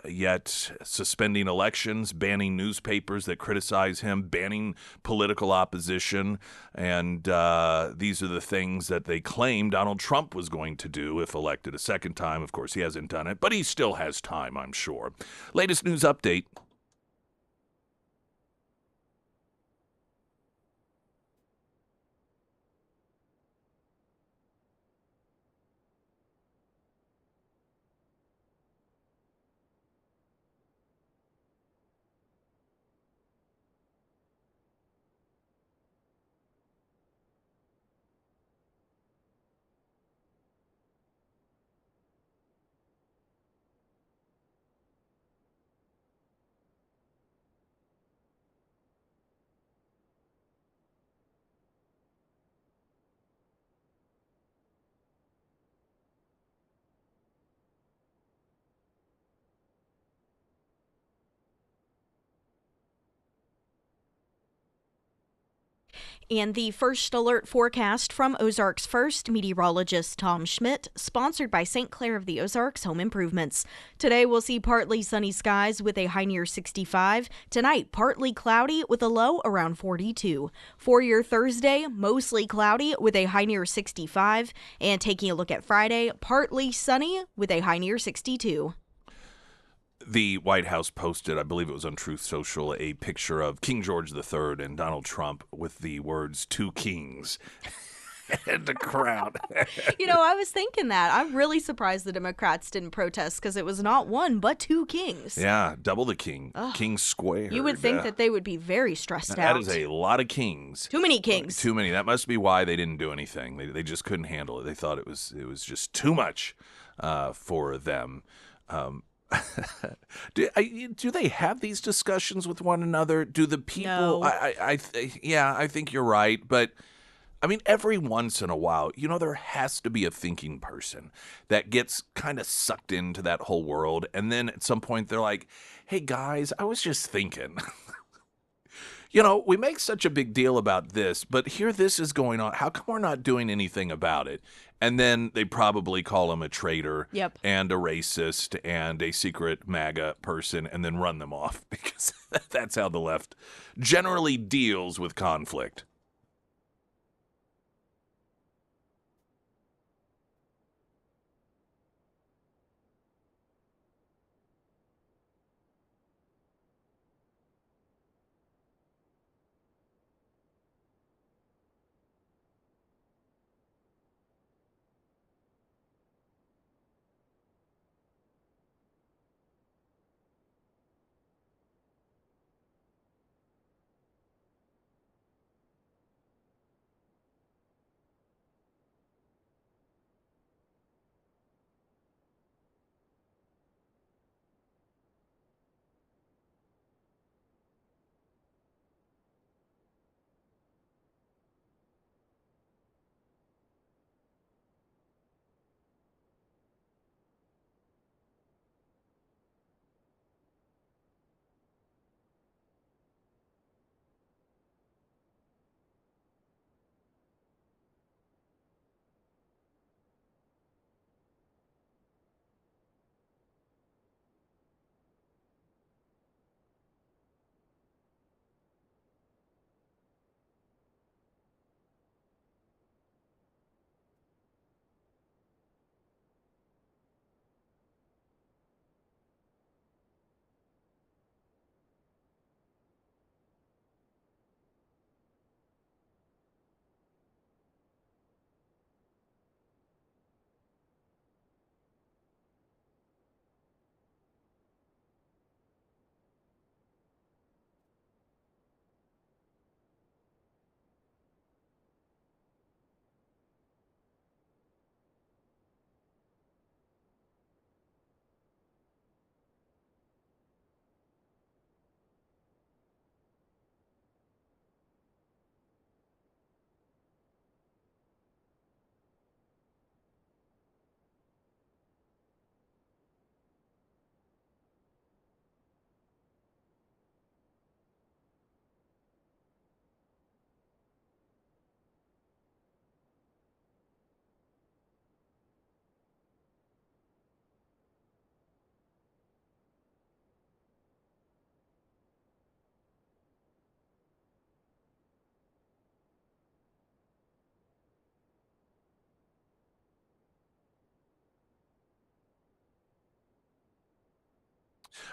A: yet suspending elections, banning newspapers that criticize him, banning political opposition. And these are the things that they claim Donald Trump was going to do if elected a second time. Of course, he hasn't done it, but he still has time, I'm sure. Latest news update.
B: And the first alert forecast from Ozarks First meteorologist Tom Schmidt, sponsored by St. Clair of the Ozarks Home Improvements. Today we'll see partly sunny skies with a high near 65. Tonight, partly cloudy with a low around 42. For your Thursday, mostly cloudy with a high near 65. And taking a look at Friday, partly sunny with a high near 62.
A: The White House posted, I believe it was on Truth Social, a picture of King George III and Donald Trump with the words "two kings" and a crown.
B: I was thinking that. I'm really surprised the Democrats didn't protest because it was not one, but two kings.
A: Yeah, double the king. King squared.
B: You would think that they would be very stressed out.
A: That is a lot of kings.
B: Too many kings.
A: Too many. That must be why they didn't do anything. They just couldn't handle it. They thought it was just too much for them. Do they have these discussions with one another? Do the people?
B: No.
A: I think you're right, but I mean, every once in a while, there has to be a thinking person that gets kind of sucked into that whole world, and then at some point they're like, "Hey guys, I was just thinking." We make such a big deal about this, but here this is going on. How come we're not doing anything about it? And then they probably call him a traitor and a racist and a secret MAGA person and then run them off because that's how the left generally deals with conflict.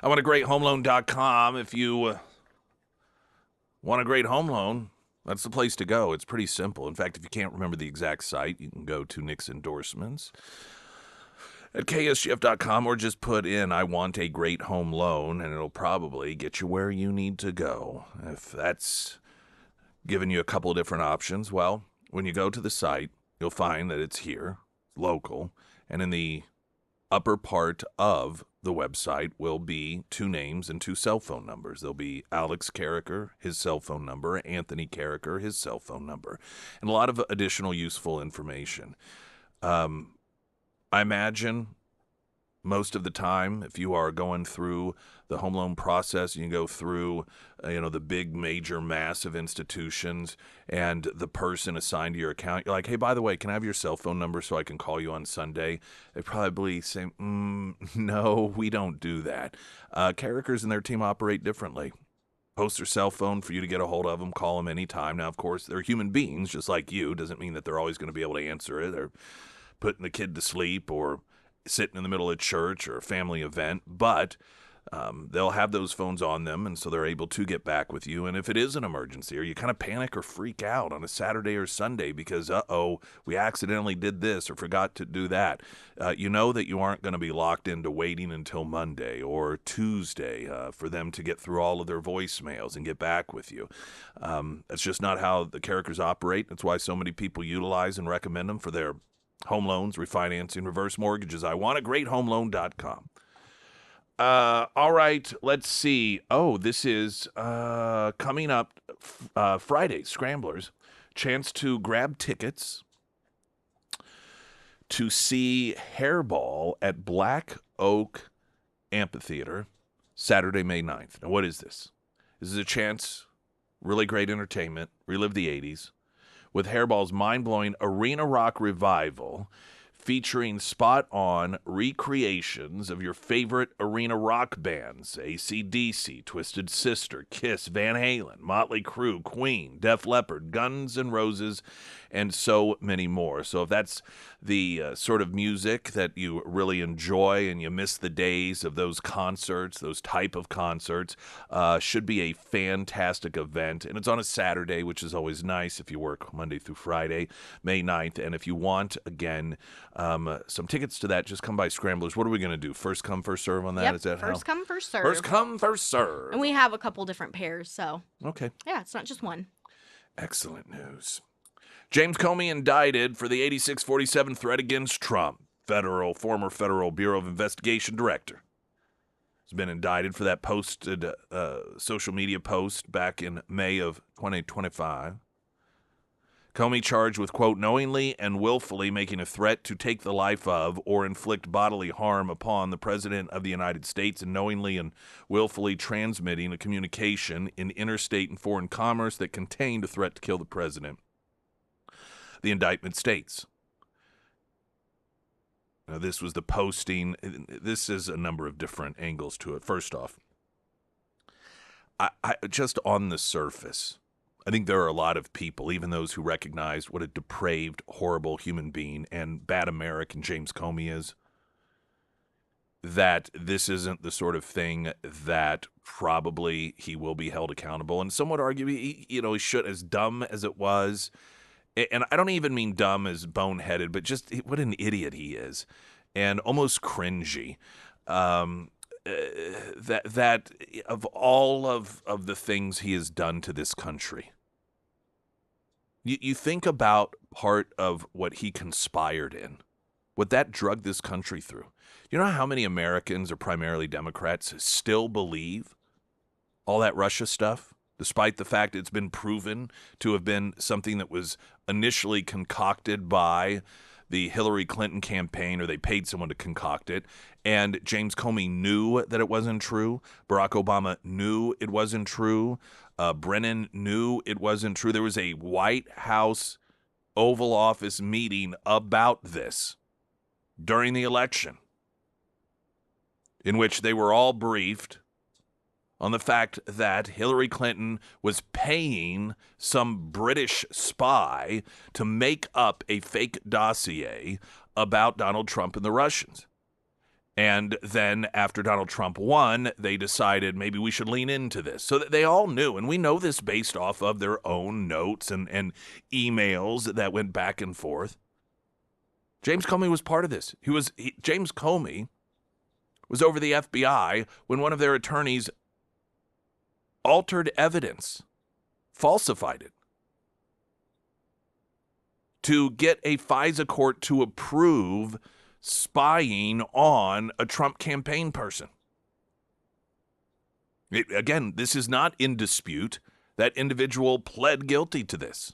A: I want a great homeloan.com. If you want a great home loan, that's the place to go. It's pretty simple. In fact, if you can't remember the exact site, you can go to Nick's endorsements at ksgf.com or just put in I want a great home loan, and it'll probably get you where you need to go. If that's giving you a couple of different options, well, when you go to the site, you'll find that it's here, local, and in the upper part of the website will be 2 names and 2 cell phone numbers. There'll be Alex Carricker, his cell phone number, Anthony Carricker, his cell phone number, and a lot of additional useful information. I imagine most of the time, if you are going through the home loan process, you go through, the big, major, massive institutions, and the person assigned to your account, you're like, hey, by the way, can I have your cell phone number so I can call you on Sunday? They probably say, no, we don't do that. Carrickers and their team operate differently. Post their cell phone for you to get a hold of them, call them anytime. Now, of course, they're human beings just like you. Doesn't mean that they're always going to be able to answer it. They're putting the kid to sleep or sitting in the middle of church or a family event, but they'll have those phones on them, and so they're able to get back with you. And if it is an emergency or you kind of panic or freak out on a Saturday or Sunday because, we accidentally did this or forgot to do that, you know that you aren't going to be locked into waiting until Monday or Tuesday for them to get through all of their voicemails and get back with you. That's just not how the Carrickers operate. That's why so many people utilize and recommend them for their home loans, refinancing, reverse mortgages. I want a great homeloan.com. All right, let's see. Oh, this is coming up Friday, Scramblers. Chance to grab tickets to see Hairball at Black Oak Amphitheater Saturday, May 9th. Now, what is this? This is a chance, really great entertainment, relive the 80s, with Hairball's mind-blowing arena rock revival featuring spot-on recreations of your favorite arena rock bands, AC/DC, Twisted Sister, Kiss, Van Halen, Motley Crue, Queen, Def Leppard, Guns N' Roses, and so many more. So if that's the sort of music that you really enjoy and you miss the days of those concerts, those type of concerts, should be a fantastic event. And it's on a Saturday, which is always nice if you work Monday through Friday, May 9th. And if you want, again, some tickets to that, just come by Scramblers. What are we going to do? First come, first serve on that?
B: Yep,
A: Is that
B: first come, first serve.
A: First come, first serve.
B: And we have a couple different pairs, so.
A: Okay.
B: Yeah, it's not just one.
A: Excellent news. James Comey indicted for the 8647 threat against Trump. Former Federal Bureau of Investigation director has been indicted for that posted social media post back in May of 2025. Comey charged with, quote, knowingly and willfully making a threat to take the life of or inflict bodily harm upon the President of the United States and knowingly and willfully transmitting a communication in interstate and foreign commerce that contained a threat to kill the President. The indictment states. Now, this was the posting. This is a number of different angles to it. First off, I just on the surface, I think there are a lot of people, even those who recognize what a depraved, horrible human being and bad American James Comey is, that this isn't the sort of thing that probably he will be held accountable. And some would argue, he should, as dumb as it was, and I don't even mean dumb as boneheaded, but just what an idiot he is, and almost cringy. That of all of the things he has done to this country, you think about part of what he conspired in, what that drugged this country through. You know how many Americans, or primarily Democrats, still believe all that Russia stuff, despite the fact it's been proven to have been something that was initially concocted by the Hillary Clinton campaign, or they paid someone to concoct it, and James Comey knew that it wasn't true. Barack Obama knew it wasn't true. Brennan knew it wasn't true. There was a White House Oval Office meeting about this during the election, in which they were all briefed on the fact that Hillary Clinton was paying some British spy to make up a fake dossier about Donald Trump and the Russians. And then after Donald Trump won, they decided maybe we should lean into this. So that they all knew, and we know this based off of their own notes and emails that went back and forth. James Comey was part of this. James Comey was over the FBI when one of their attorneys altered evidence, falsified it, to get a FISA court to approve spying on a Trump campaign person. Again, this is not in dispute. That individual pled guilty to this.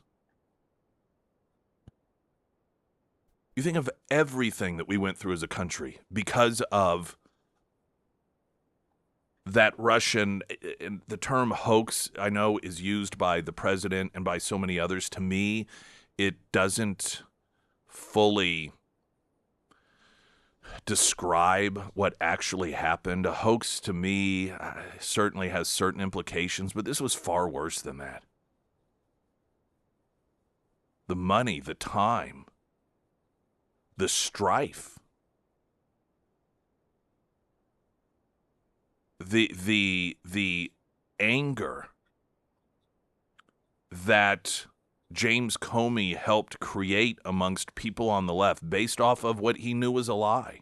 A: You think of everything that we went through as a country because of that Russian, and the term hoax, I know, is used by the president and by so many others. To me, it doesn't fully describe what actually happened. A hoax, to me, certainly has certain implications, but this was far worse than that. The money, the time, the strife, the anger that James Comey helped create amongst people on the left based off of what he knew was a lie.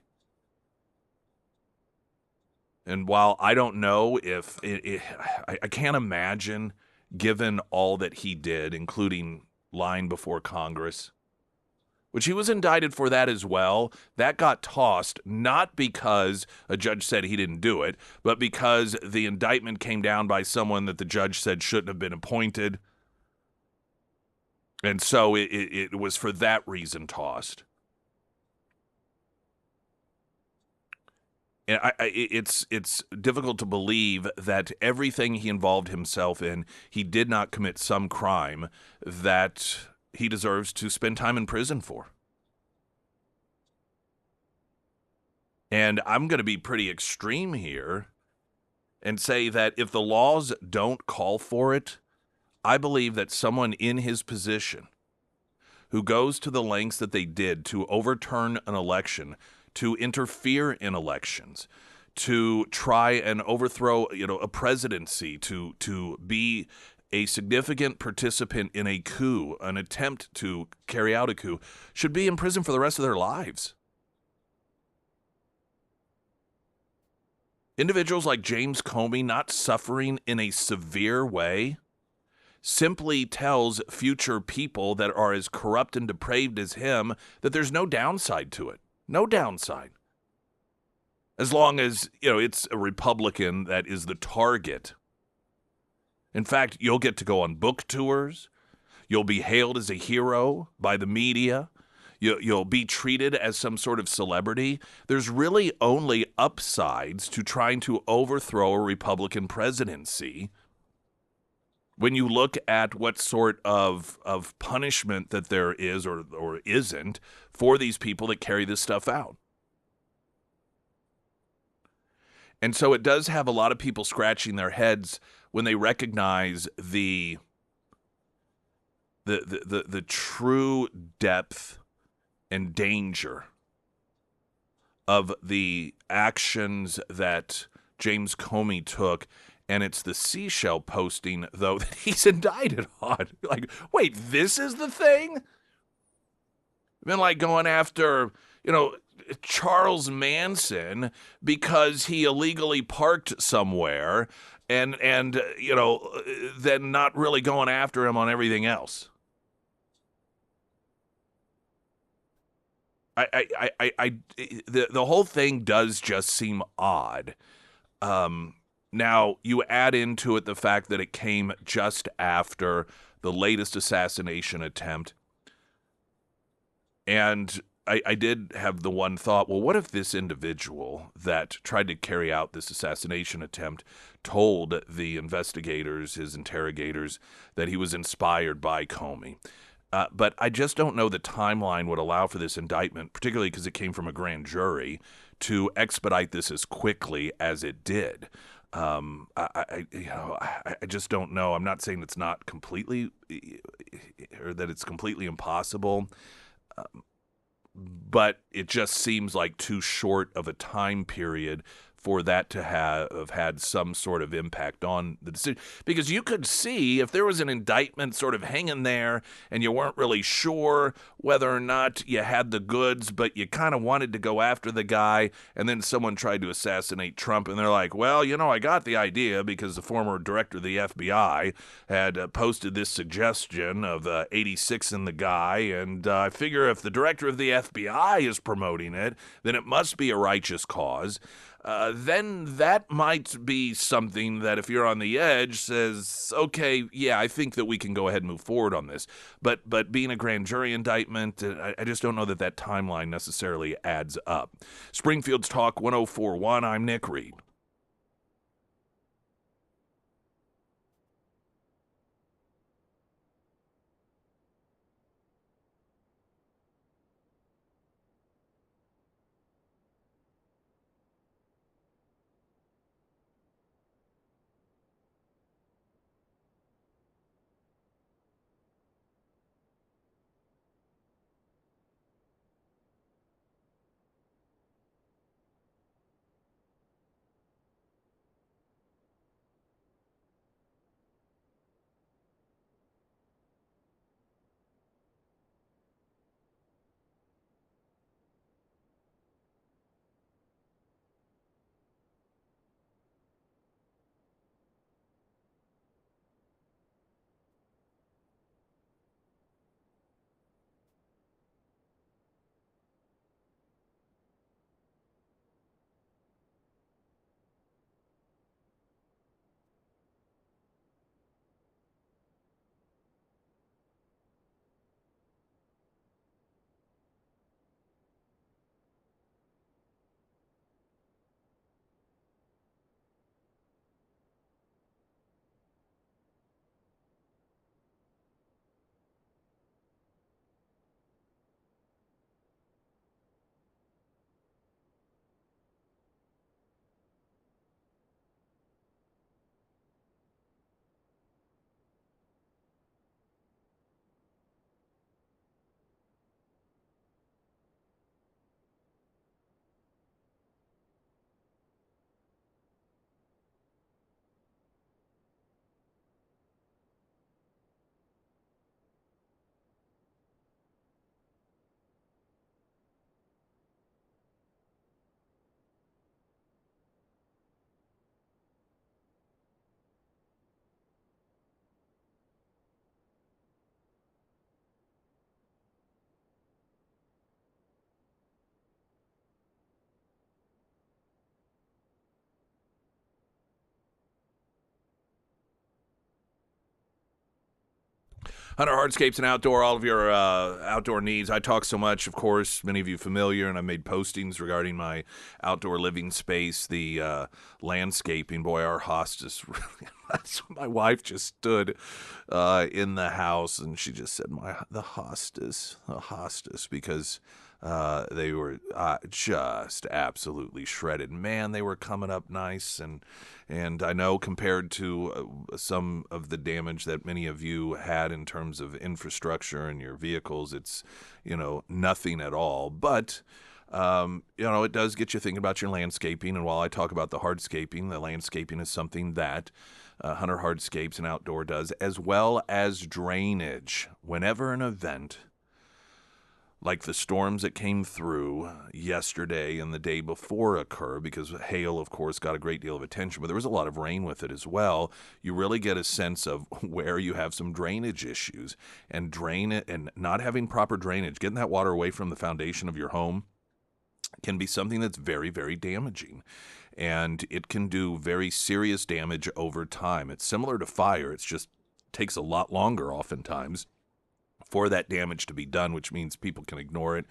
A: And while I don't know if I can't imagine, given all that he did, including lying before Congress, which he was indicted for that as well, that got tossed, not because a judge said he didn't do it, but because the indictment came down by someone that the judge said shouldn't have been appointed. And so it was for that reason tossed. And it's difficult to believe that everything he involved himself in, he did not commit some crime that he deserves to spend time in prison for. And I'm going to be pretty extreme here and say that if the laws don't call for it, I believe that someone in his position who goes to the lengths that they did to overturn an election, to interfere in elections, to try and overthrow, a presidency, to be a significant participant in a coup, an attempt to carry out a coup, should be in prison for the rest of their lives. Individuals like James Comey not suffering in a severe way simply tells future people that are as corrupt and depraved as him that there's no downside to it. No downside. As long as, it's a Republican that is the target. In fact, you'll get to go on book tours. You'll be hailed as a hero by the media. You'll be treated as some sort of celebrity. There's really only upsides to trying to overthrow a Republican presidency when you look at what sort of punishment that there is or isn't for these people that carry this stuff out. And so it does have a lot of people scratching their heads when they recognize the true depth and danger of the actions that James Comey took. And it's the seashell posting, though, that he's indicted on. Like, wait, this is the thing? Been like going after, Charles Manson because he illegally parked somewhere and then not really going after him on everything else. The whole thing does just seem odd. Now, you add into it the fact that it came just after the latest assassination attempt. And I did have the one thought, well, what if this individual that tried to carry out this assassination attempt told the investigators, his interrogators, that he was inspired by Comey? But I just don't know the timeline would allow for this indictment, particularly because it came from a grand jury, to expedite this as quickly as it did. I just don't know. I'm not saying it's not completely, or that it's completely impossible. but it just seems like too short of a time period for that to have had some sort of impact on the decision. Because you could see if there was an indictment sort of hanging there and you weren't really sure whether or not you had the goods, but you kind of wanted to go after the guy, and then someone tried to assassinate Trump, and they're like, well, I got the idea because the former director of the FBI had posted this suggestion of 86 in the guy, and I figure if the director of the FBI is promoting it, then it must be a righteous cause. Then that might be something that if you're on the edge says, okay, yeah, I think that we can go ahead and move forward on this. But being a grand jury indictment, I just don't know that timeline necessarily adds up. Springfield's Talk 1041, I'm Nick Reed. Hunter Hardscapes and Outdoor, all of your outdoor needs. I talk so much, of course, many of you familiar, and I made postings regarding my outdoor living space, the landscaping. Boy, our hostess really, my wife just stood in the house, and she just said, the hostess, because they were just absolutely shredded. Man, they were coming up nice, and I know compared to some of the damage that many of you had in terms of infrastructure and your vehicles, it's, nothing at all. But, it does get you thinking about your landscaping. And while I talk about the hardscaping, the landscaping is something that Hunter Hardscapes and Outdoor does, as well as drainage. Whenever an event like the storms that came through yesterday and the day before occur, because hail, of course, got a great deal of attention, but there was a lot of rain with it as well. You really get a sense of where you have some drainage issues, and drain it, and not having proper drainage, getting that water away from the foundation of your home can be something that's very, very damaging. And it can do very serious damage over time. It's similar to fire. It's just takes a lot longer oftentimes for that damage to be done, which means people can ignore it.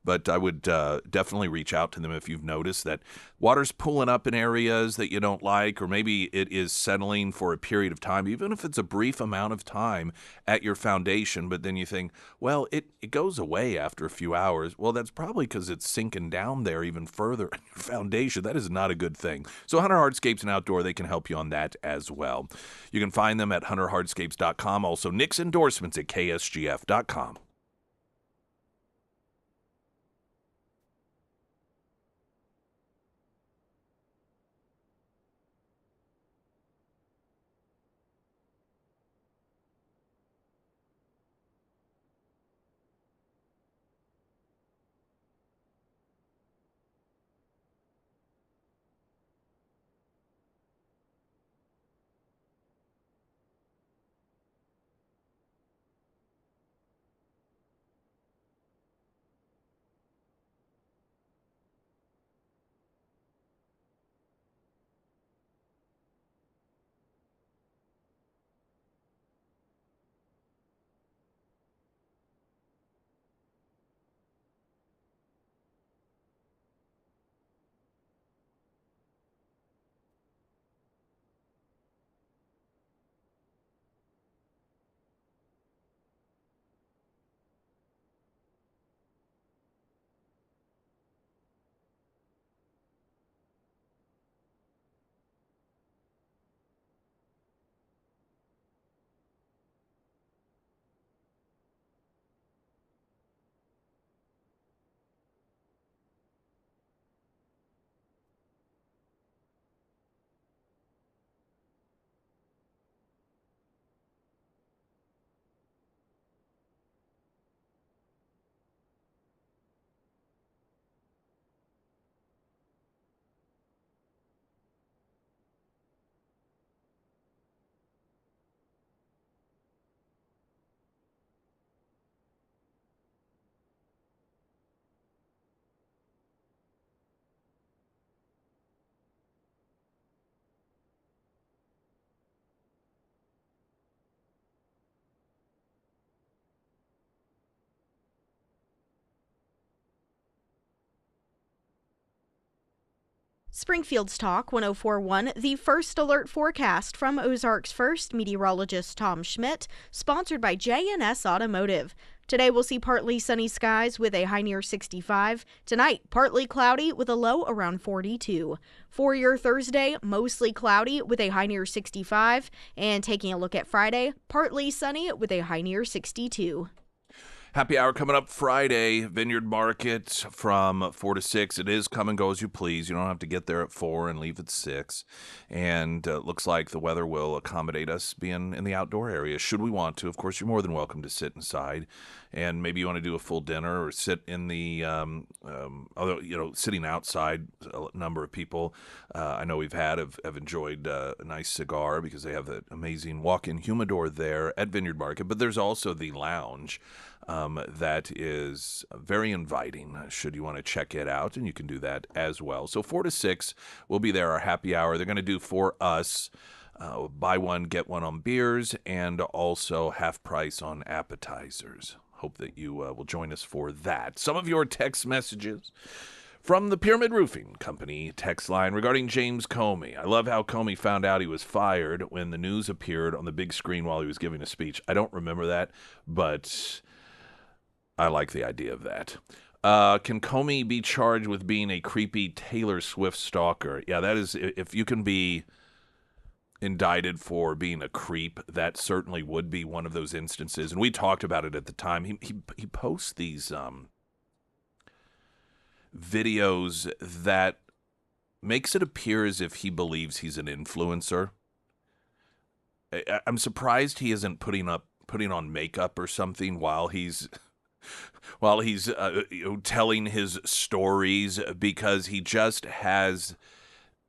A: But I would definitely reach out to them if you've noticed that water's pooling up in areas that you don't like, or maybe it is settling for a period of time, even if it's a brief amount of time at your foundation, but then you think, well, it goes away after a few hours. Well, that's probably because it's sinking down there even further in your foundation. That is not a good thing. So Hunter Hardscapes and Outdoor, they can help you on that as well. You can find them at hunterhardscapes.com. Also, Nick's endorsements at KSGF.com.
B: Springfield's Talk 1041, the first alert forecast from Ozarks First meteorologist Tom Schmidt, sponsored by J&S Automotive. Today we'll see partly sunny skies with a high near 65. Tonight, partly cloudy with a low around 42. For your Thursday, mostly cloudy with a high near 65. And taking a look at Friday, partly sunny with a high near 62.
A: Happy hour coming up Friday, Vineyard Market from 4 to 6. It is come and go as you please. You don't have to get there at 4 and leave at 6. And looks like the weather will accommodate us being in the outdoor area. Should we want to, of course, you're more than welcome to sit inside. And maybe you want to do a full dinner or sit in the, although, sitting outside, a number of people I know we've have enjoyed a nice cigar because they have that amazing walk-in humidor there at Vineyard Market. But there's also the lounge. That is very inviting should you want to check it out, and you can do that as well. So 4 to 6 will be there, our happy hour. They're going to do for us buy one, get one on beers, and also half price on appetizers. Hope that you will join us for that. Some of your text messages from the Pyramid Roofing Company text line regarding James Comey. I love how Comey found out he was fired when the news appeared on the big screen while he was giving a speech. I don't remember that, but I like the idea of that. Can Comey be charged with being a creepy Taylor Swift stalker? Yeah, that is, if you can be indicted for being a creep, that certainly would be one of those instances. And we talked about it at the time. He posts these videos that makes it appear as if he believes he's an influencer. I'm surprised he isn't putting on makeup or something while he's telling his stories, because he just has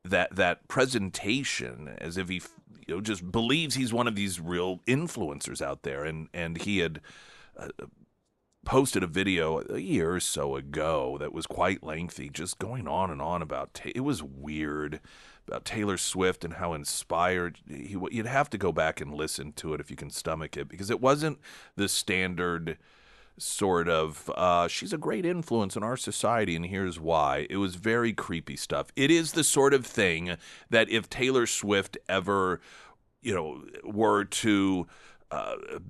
A: that presentation as if he just believes he's one of these real influencers out there. And he had posted a video a year or so ago that was quite lengthy, just going on and on about it was weird, about Taylor Swift and how inspired you'd have to go back and listen to it if you can stomach it, because it wasn't the standard sort of, she's a great influence in our society, and here's why. It was very creepy stuff. It is the sort of thing that if Taylor Swift ever, were to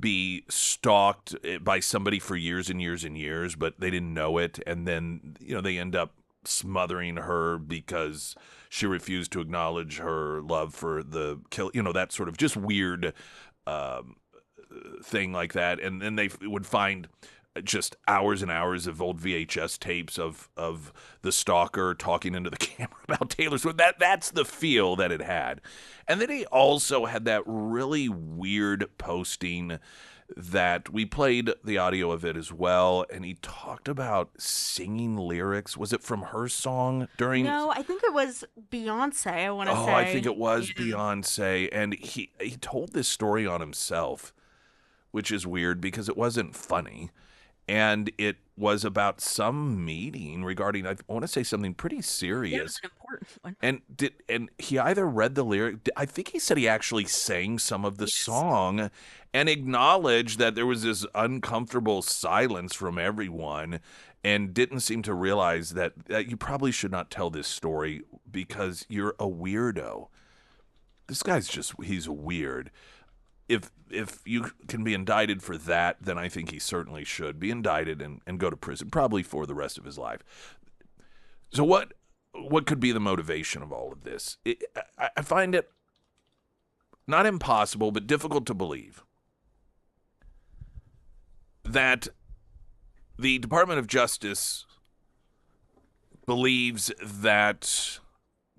A: be stalked by somebody for years and years and years, but they didn't know it, and then, they end up smothering her because she refused to acknowledge her love for the kill, that sort of just weird thing like that. And then they would find just hours and hours of old VHS tapes of the stalker talking into the camera about Taylor Swift. That's the feel that it had. And then he also had that really weird posting that we played the audio of it as well, and he talked about singing lyrics. Was it from her song during?
B: No, I think it was Beyonce, I want to say.
A: Oh, I think it was Beyonce. And he told this story on himself, which is weird because it wasn't funny. And it was about some meeting regarding, I want to say something pretty serious.
B: Yeah, it's an important one.
A: And he either read the lyric, I think he said he actually sang some of the song and acknowledged that there was this uncomfortable silence from everyone, and didn't seem to realize that you probably should not tell this story because you're a weirdo. This guy's he's weird. If you can be indicted for that, then I think he certainly should be indicted and go to prison, probably for the rest of his life. So what could be the motivation of all of this? I find it not impossible, but difficult to believe that the Department of Justice believes that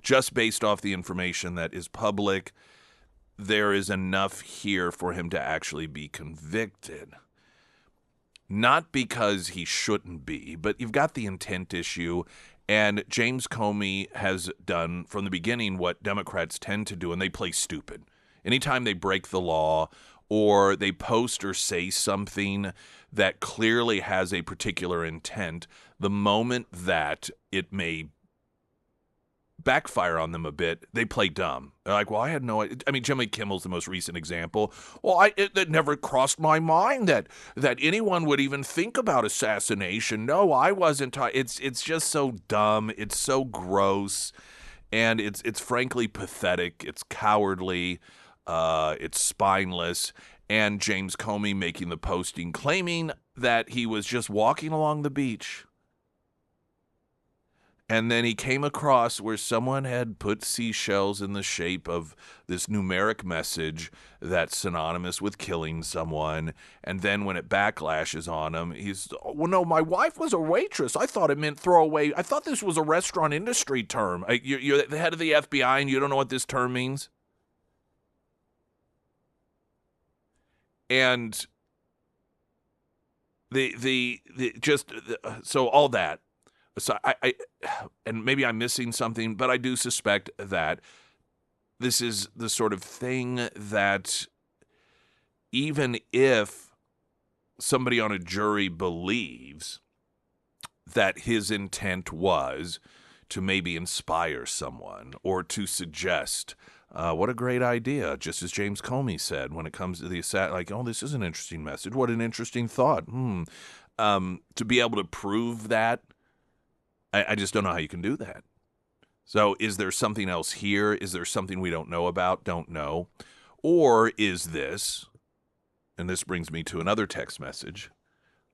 A: just based off the information that is public, there is enough here for him to actually be convicted. Not because he shouldn't be, but you've got the intent issue, and James Comey has done from the beginning what Democrats tend to do, and they play stupid. Anytime they break the law or they post or say something that clearly has a particular intent, the moment that it may backfire on them a bit, they play dumb. They're like, well, I had no idea. I mean, Jimmy Kimmel's the most recent example. Well, it never crossed my mind that anyone would even think about assassination. No, I wasn't. It's just so dumb. It's so gross. And it's frankly pathetic. It's cowardly. It's spineless. And James Comey making the posting, claiming that he was just walking along the beach. And then he came across where someone had put seashells in the shape of this numeric message that's synonymous with killing someone. And then when it backlashes on him, he's, well, no, my wife was a waitress. I thought it meant throw away. I thought this was a restaurant industry term. You're the head of the FBI and you don't know what this term means? And so all that. So and maybe I'm missing something, but I do suspect that this is the sort of thing that even if somebody on a jury believes that his intent was to maybe inspire someone or to suggest what a great idea, just as James Comey said when it comes to the like, oh, this is an interesting message. What an interesting thought. To be able to prove that, I just don't know how you can do that. So is there something else here? Is there something we don't know about? Don't know. Or is this, and this brings me to another text message,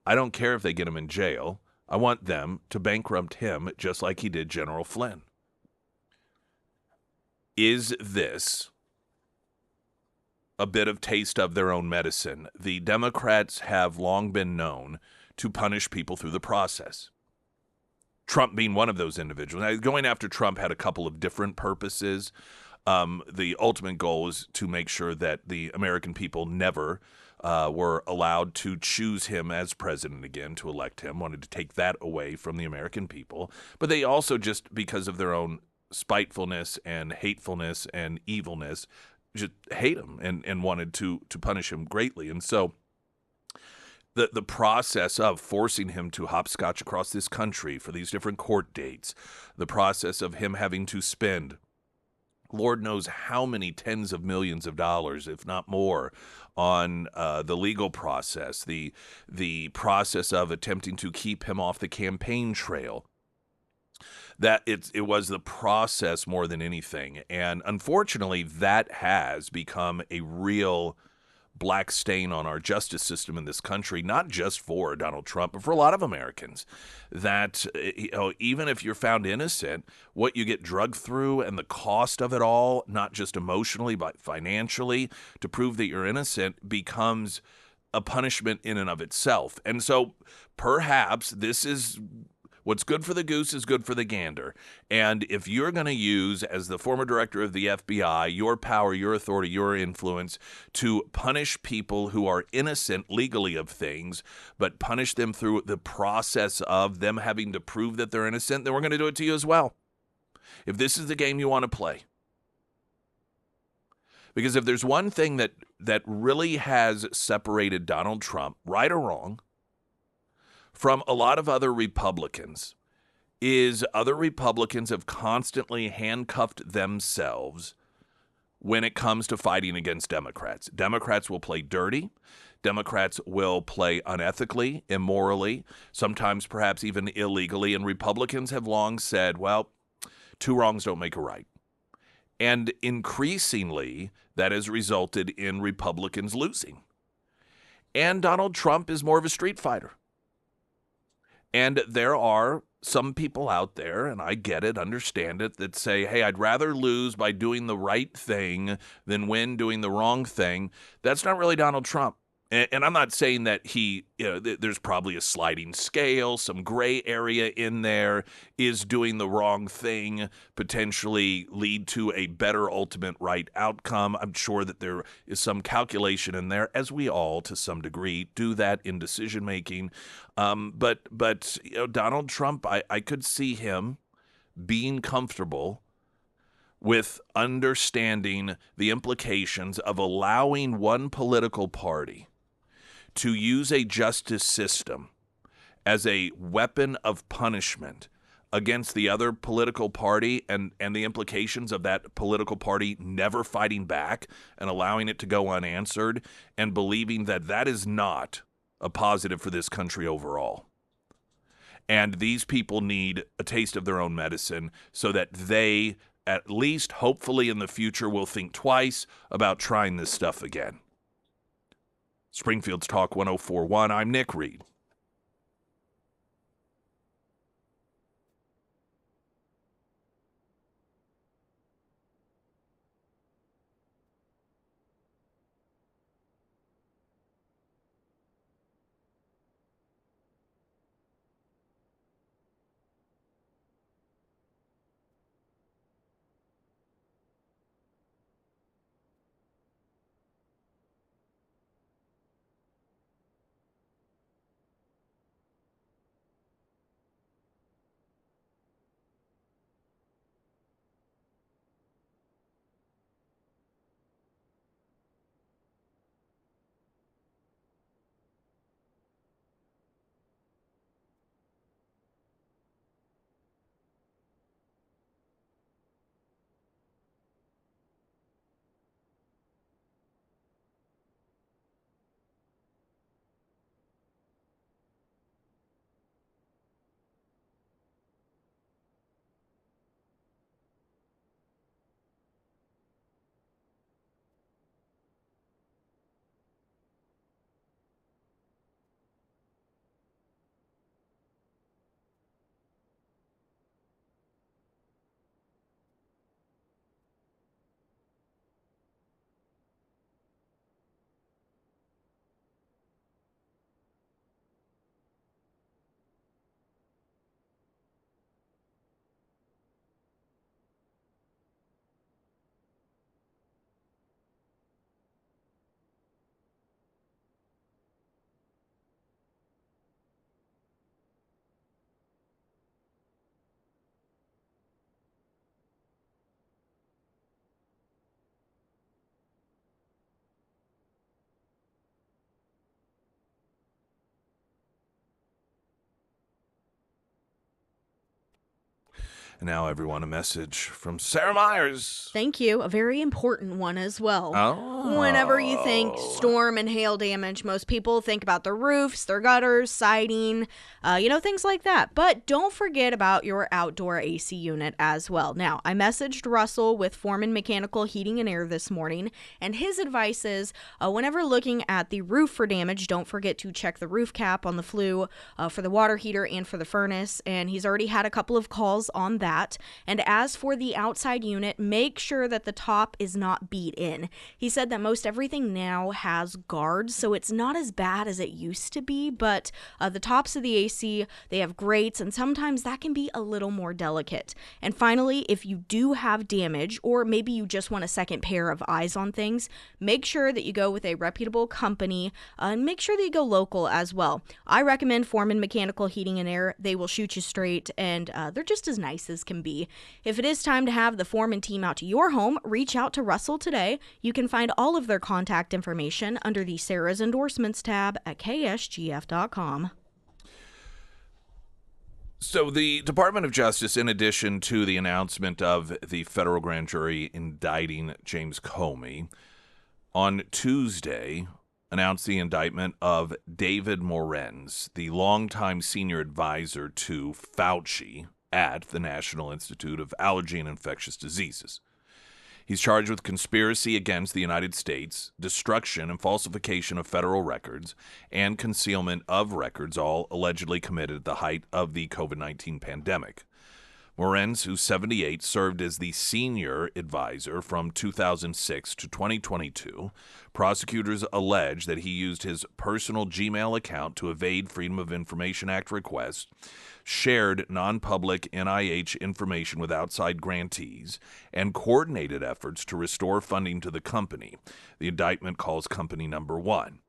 A: I don't care if they get him in jail. I want them to bankrupt him just like he did General Flynn. Is this a bit of taste of their own medicine? The Democrats have long been known to punish people through the process. Trump being one of those individuals. Now, going after Trump had a couple of different purposes. The ultimate goal was to make sure that the American people never were allowed to choose him as president again, to elect him, wanted to take that away from the American people. But they also, just because of their own spitefulness and hatefulness and evilness, just hate him and wanted to punish him greatly. And so the process of forcing him to hopscotch across this country for these different court dates, the process of him having to spend Lord knows how many tens of millions of dollars, if not more, on the legal process, the process of attempting to keep him off the campaign trail, that it was the process more than anything. And unfortunately, that has become a real black stain on our justice system in this country, not just for Donald Trump, but for a lot of Americans, that even if you're found innocent, what you get drugged through and the cost of it all, not just emotionally, but financially, to prove that you're innocent becomes a punishment in and of itself. And so perhaps this is what's good for the goose is good for the gander. And if you're going to use, as the former director of the FBI, your power, your authority, your influence to punish people who are innocent legally of things, but punish them through the process of them having to prove that they're innocent, then we're going to do it to you as well. If this is the game you want to play. Because if there's one thing that really has separated Donald Trump, right or wrong, from a lot of other Republicans, is other Republicans have constantly handcuffed themselves when it comes to fighting against Democrats. Democrats will play dirty. Democrats will play unethically, immorally, sometimes perhaps even illegally. And Republicans have long said, well, two wrongs don't make a right. And increasingly, that has resulted in Republicans losing. And Donald Trump is more of a street fighter. And there are some people out there, and I get it, understand it, that say, hey, I'd rather lose by doing the right thing than win doing the wrong thing. That's not really Donald Trump. And I'm not saying that there's probably a sliding scale, some gray area in there. Is doing the wrong thing potentially lead to a better ultimate right outcome? I'm sure that there is some calculation in there, as we all, to some degree, do that in decision making. But Donald Trump, I could see him being comfortable with understanding the implications of allowing one political party to use a justice system as a weapon of punishment against the other political party, and the implications of that political party never fighting back and allowing it to go unanswered, and believing that that is not a positive for this country overall. And these people need a taste of their own medicine so that they at least, hopefully, in the future, will think twice about trying this stuff again. Springfield's Talk 104.1, I'm Nick Reed. And now, everyone, a message from Sarah Myers.
B: Thank you. A very important one as well.
A: Oh.
B: Whenever you think storm and hail damage, most people think about their roofs, their gutters, siding, things like that. But don't forget about your outdoor AC unit as well. Now, I messaged Russell with Foreman Mechanical Heating and Air this morning, and his advice is whenever looking at the roof for damage, don't forget to check the roof cap on the flue for the water heater and for the furnace. And he's already had a couple of calls on that. And as for the outside unit, make sure that the top is not beat in. He said that most everything now has guards, so it's not as bad as it used to be, but the tops of the AC, they have grates, and sometimes that can be a little more delicate. And finally, if you do have damage, or maybe you just want a second pair of eyes on things, make sure that you go with a reputable company, and make sure that you go local as well. I recommend Foreman Mechanical Heating and Air. They will shoot you straight, and they're just as nice as can be. If it is time to have the Foreman team out to your home, reach out to Russell today. You can find all of their contact information under the Sarah's Endorsements tab at ksgf.com.
A: So the Department of Justice, in addition to the announcement of the federal grand jury indicting James Comey, on Tuesday announced the indictment of David Morenz, the longtime senior advisor to Fauci at the National Institute of Allergy and Infectious Diseases. He's charged with conspiracy against the United States, destruction and falsification of federal records, and concealment of records, all allegedly committed at the height of the COVID-19 pandemic. Morenz, who's 78, served as the senior advisor from 2006 to 2022. Prosecutors allege that he used his personal Gmail account to evade Freedom of Information Act requests, shared non-public NIH information with outside grantees, and coordinated efforts to restore funding to the company. The indictment calls company number one.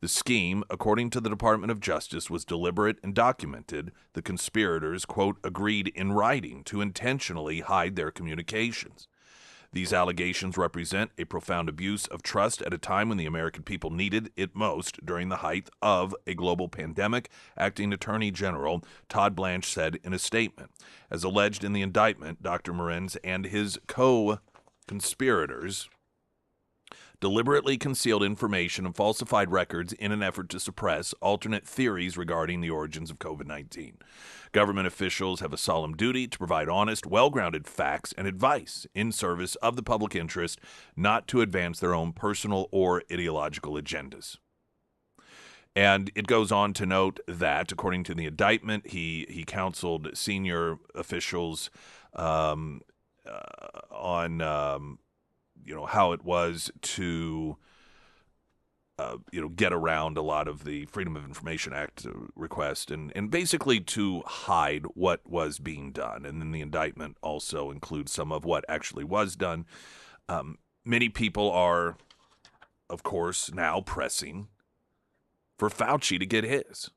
A: The scheme, according to the Department of Justice, was deliberate and documented. The conspirators, quote, agreed in writing to intentionally hide their communications. These allegations represent a profound abuse of trust at a time when the American people needed it most during the height of a global pandemic, Acting Attorney General Todd Blanche said in a statement. As alleged in the indictment, Dr. Morenz and his co-conspirators deliberately concealed information and falsified records in an effort to suppress alternate theories regarding the origins of COVID-19. Government officials have a solemn duty to provide honest, well-grounded facts and advice in service of the public interest, not to advance their own personal or ideological agendas. And it goes on to note that, according to the indictment, he counseled senior officials on how it was to get around a lot of the Freedom of Information Act request and basically to hide what was being done. And then the indictment also includes some of what actually was done. Many people are, of course, now pressing for Fauci to get his.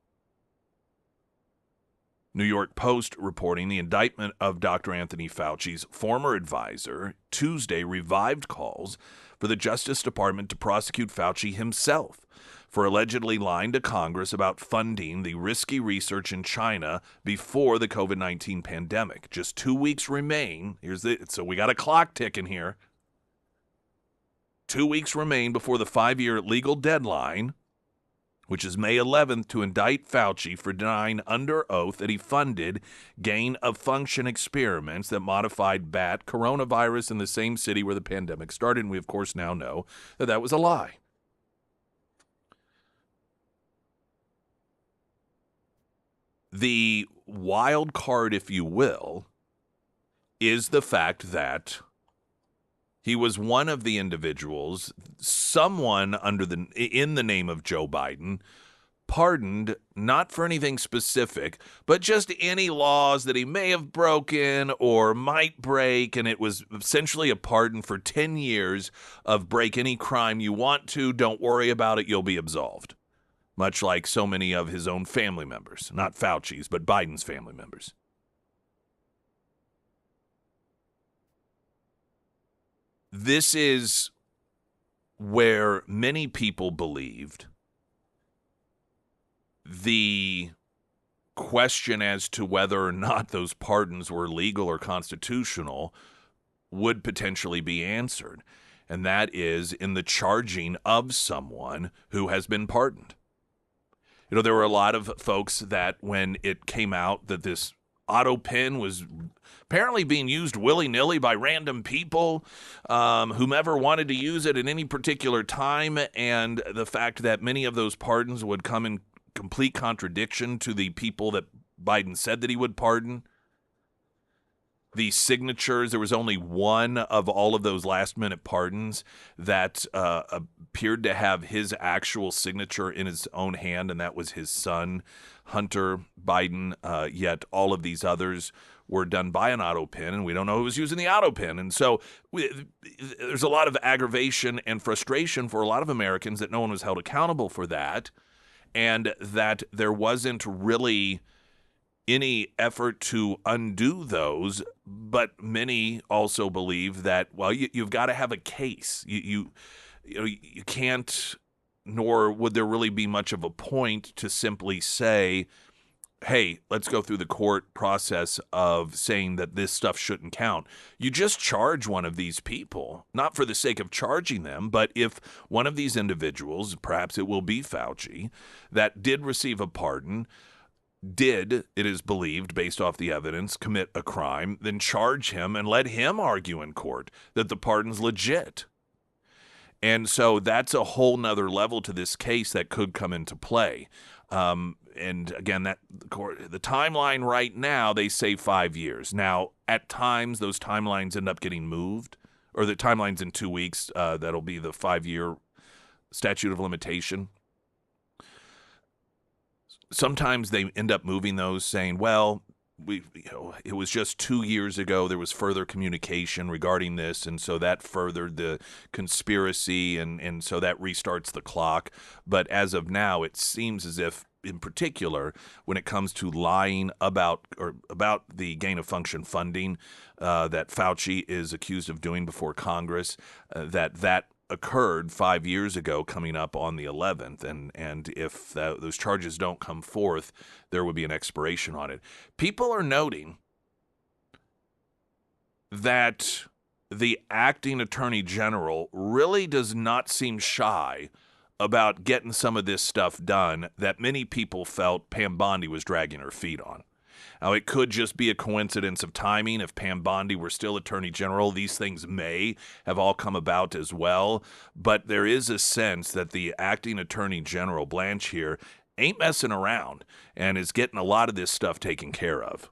A: New York Post reporting the indictment of Dr. Anthony Fauci's former advisor Tuesday revived calls for the Justice Department to prosecute Fauci himself for allegedly lying to Congress about funding the risky research in China before the COVID-19 pandemic. Just 2 weeks remain. So we got a clock ticking here. 2 weeks remain before the 5-year legal deadline, which is May 11th, to indict Fauci for denying under oath that he funded gain-of-function experiments that modified bat coronavirus in the same city where the pandemic started. And we, of course, now know that that was a lie. The wild card, if you will, is the fact that he was one of the individuals, someone in the name of Joe Biden, pardoned, not for anything specific, but just any laws that he may have broken or might break, and it was essentially a pardon for 10 years of break any crime you want to, don't worry about it, you'll be absolved. Much like so many of his own family members, not Fauci's, but Biden's family members. This is where many people believed the question as to whether or not those pardons were legal or constitutional would potentially be answered. And that is in the charging of someone who has been pardoned. There were a lot of folks that when it came out that this auto pen was apparently being used willy-nilly by random people, whomever wanted to use it at any particular time, and the fact that many of those pardons would come in complete contradiction to the people that Biden said that he would pardon. The signatures, there was only one of all of those last-minute pardons that appeared to have his actual signature in his own hand, and that was his son, Hunter Biden, yet all of these others were done by an auto pen, and we don't know who was using the auto pen. And so there's a lot of aggravation and frustration for a lot of Americans that no one was held accountable for that, and that there wasn't really any effort to undo those. But many also believe that, well, you've got to have a case. You can't, nor would there really be much of a point to simply say, hey, let's go through the court process of saying that this stuff shouldn't count. You just charge one of these people, not for the sake of charging them, but if one of these individuals, perhaps it will be Fauci, that did receive a pardon, did, it is believed, based off the evidence, commit a crime, then charge him and let him argue in court that the pardon's legit. And so that's a whole nother level to this case that could come into play. And again, the timeline right now, they say 5 years. Now, at times, those timelines end up getting moved, or the timeline's in 2 weeks. That'll be the 5-year statute of limitation. Sometimes they end up moving those, saying, well, it was just 2 years ago. There was further communication regarding this, and so that furthered the conspiracy, and so that restarts the clock. But as of now, it seems as if, in particular, when it comes to lying about the gain-of-function funding that Fauci is accused of doing before Congress, that occurred 5 years ago, coming up on the 11th, and if those charges don't come forth, there would be an expiration on it. People are noting that the acting attorney general really does not seem shy about getting some of this stuff done that many people felt Pam Bondi was dragging her feet on. Now, it could just be a coincidence of timing. If Pam Bondi were still Attorney General, these things may have all come about as well. But there is a sense that the acting Attorney General, Blanche here, ain't messing around and is getting a lot of this stuff taken care of.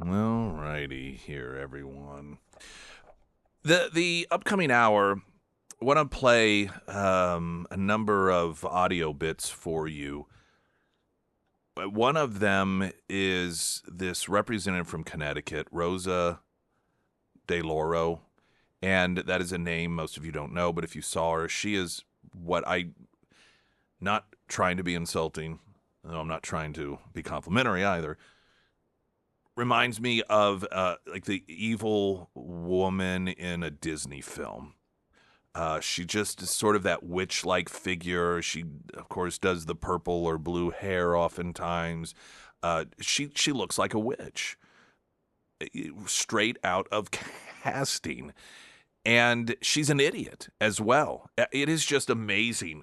A: All righty here, everyone. The upcoming hour, I want to play a number of audio bits for you. One of them is this representative from Connecticut, Rosa DeLauro, and that is a name most of you don't know, but if you saw her, she is not trying to be insulting, no, I'm not trying to be complimentary either, reminds me of like the evil woman in a Disney film. She just is sort of that witch-like figure. She, of course, does the purple or blue hair oftentimes. She looks like a witch, straight out of casting. And she's an idiot as well. It is just amazing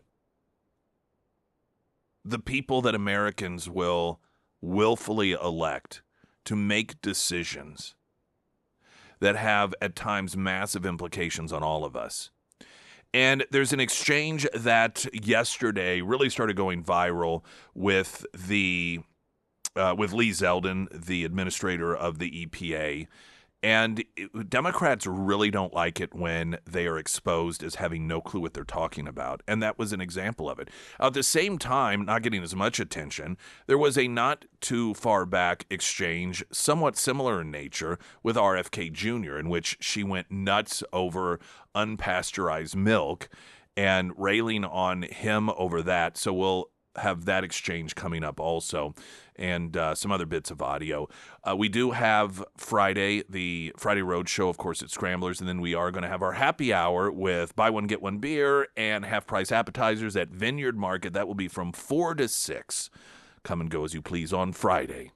A: the people that Americans will willfully elect to make decisions that have at times massive implications on all of us. And there's an exchange that yesterday really started going viral with with Lee Zeldin, the administrator of the EPA. And Democrats really don't like it when they are exposed as having no clue what they're talking about. And that was an example of it. At the same time, not getting as much attention, there was a not too far back exchange, somewhat similar in nature, with RFK Jr., in which she went nuts over unpasteurized milk and railing on him over that. So we'll have that exchange coming up also, and some other bits of audio. We do have Friday, the Friday Road Show, of course, at Scramblers, and then we are going to have our happy hour with buy one, get one beer and half-price appetizers at Vineyard Market. That will be from 4 to 6. Come and go as you please on Friday.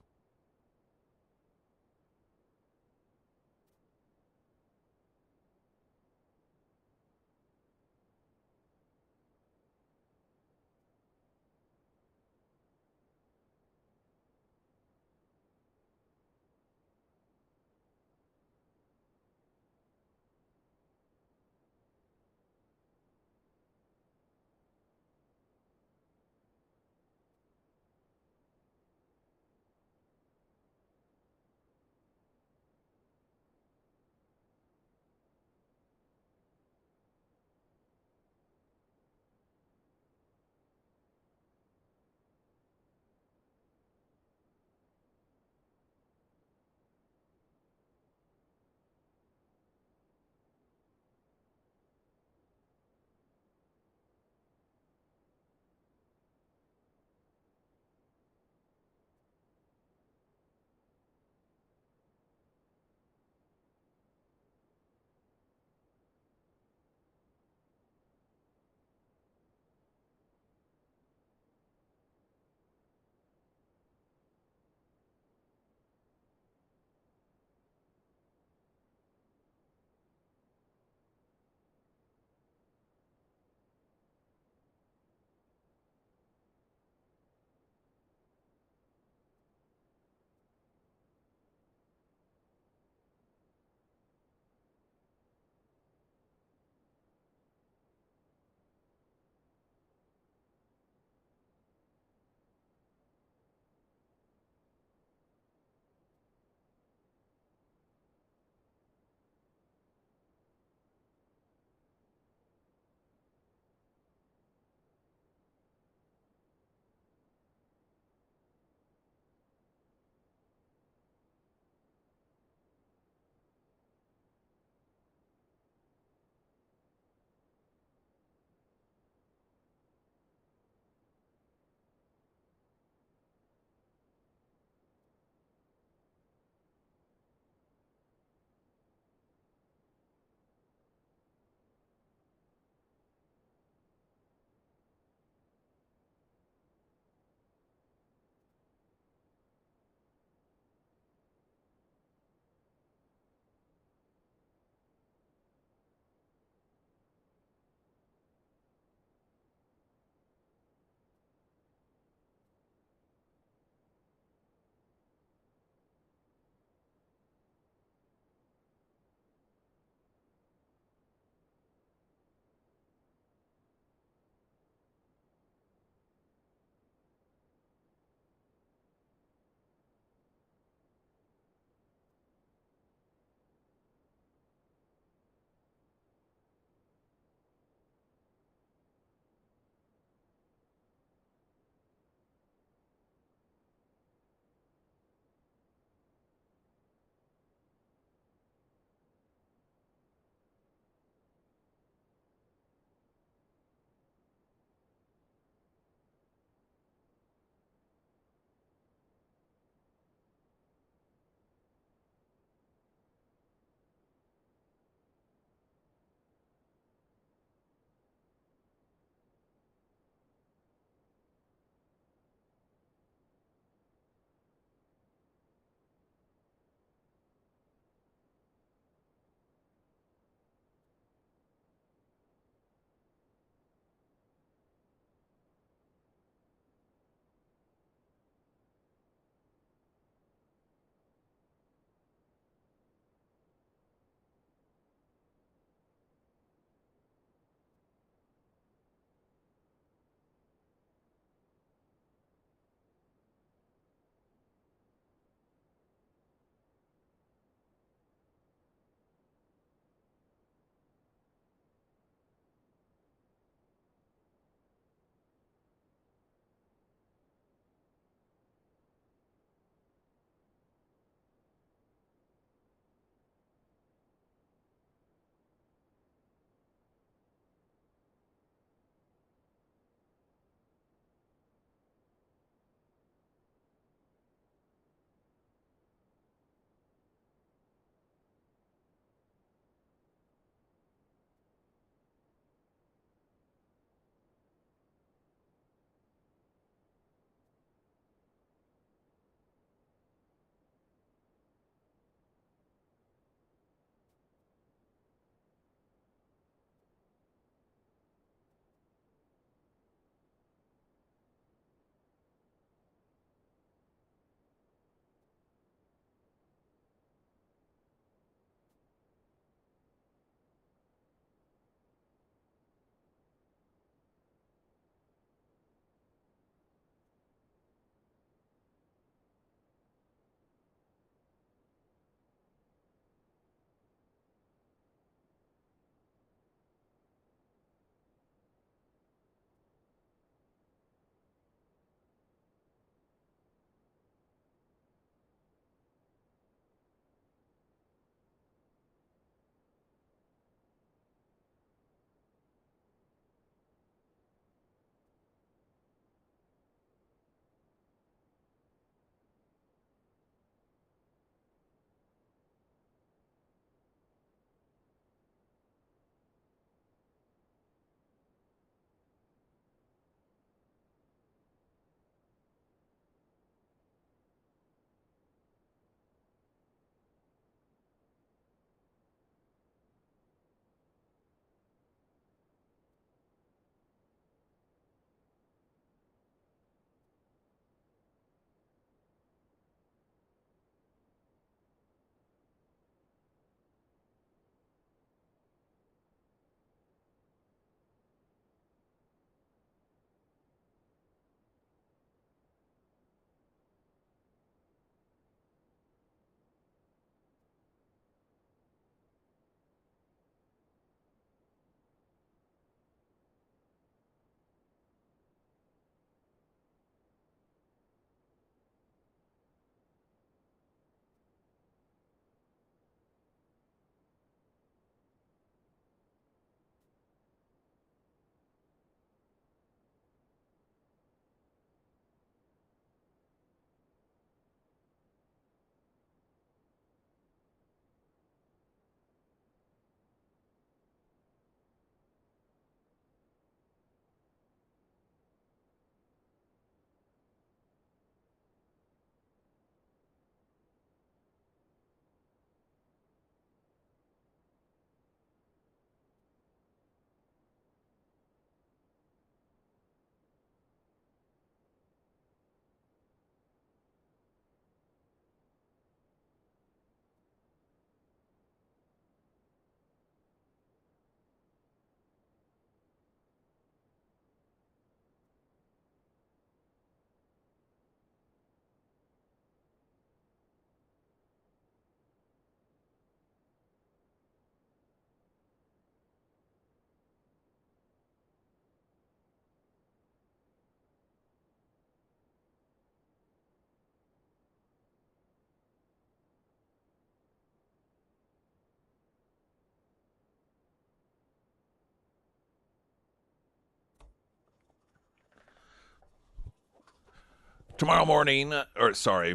A: Tomorrow morning,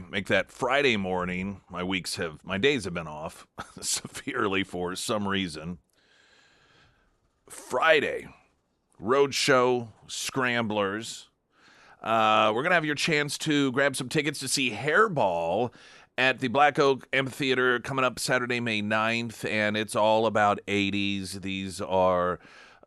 A: make that Friday morning. My days have been off severely for some reason. Friday, Roadshow Scramblers. We're going to have your chance to grab some tickets to see Hairball at the Black Oak Amphitheater coming up Saturday, May 9th, and it's all about 80s. These are,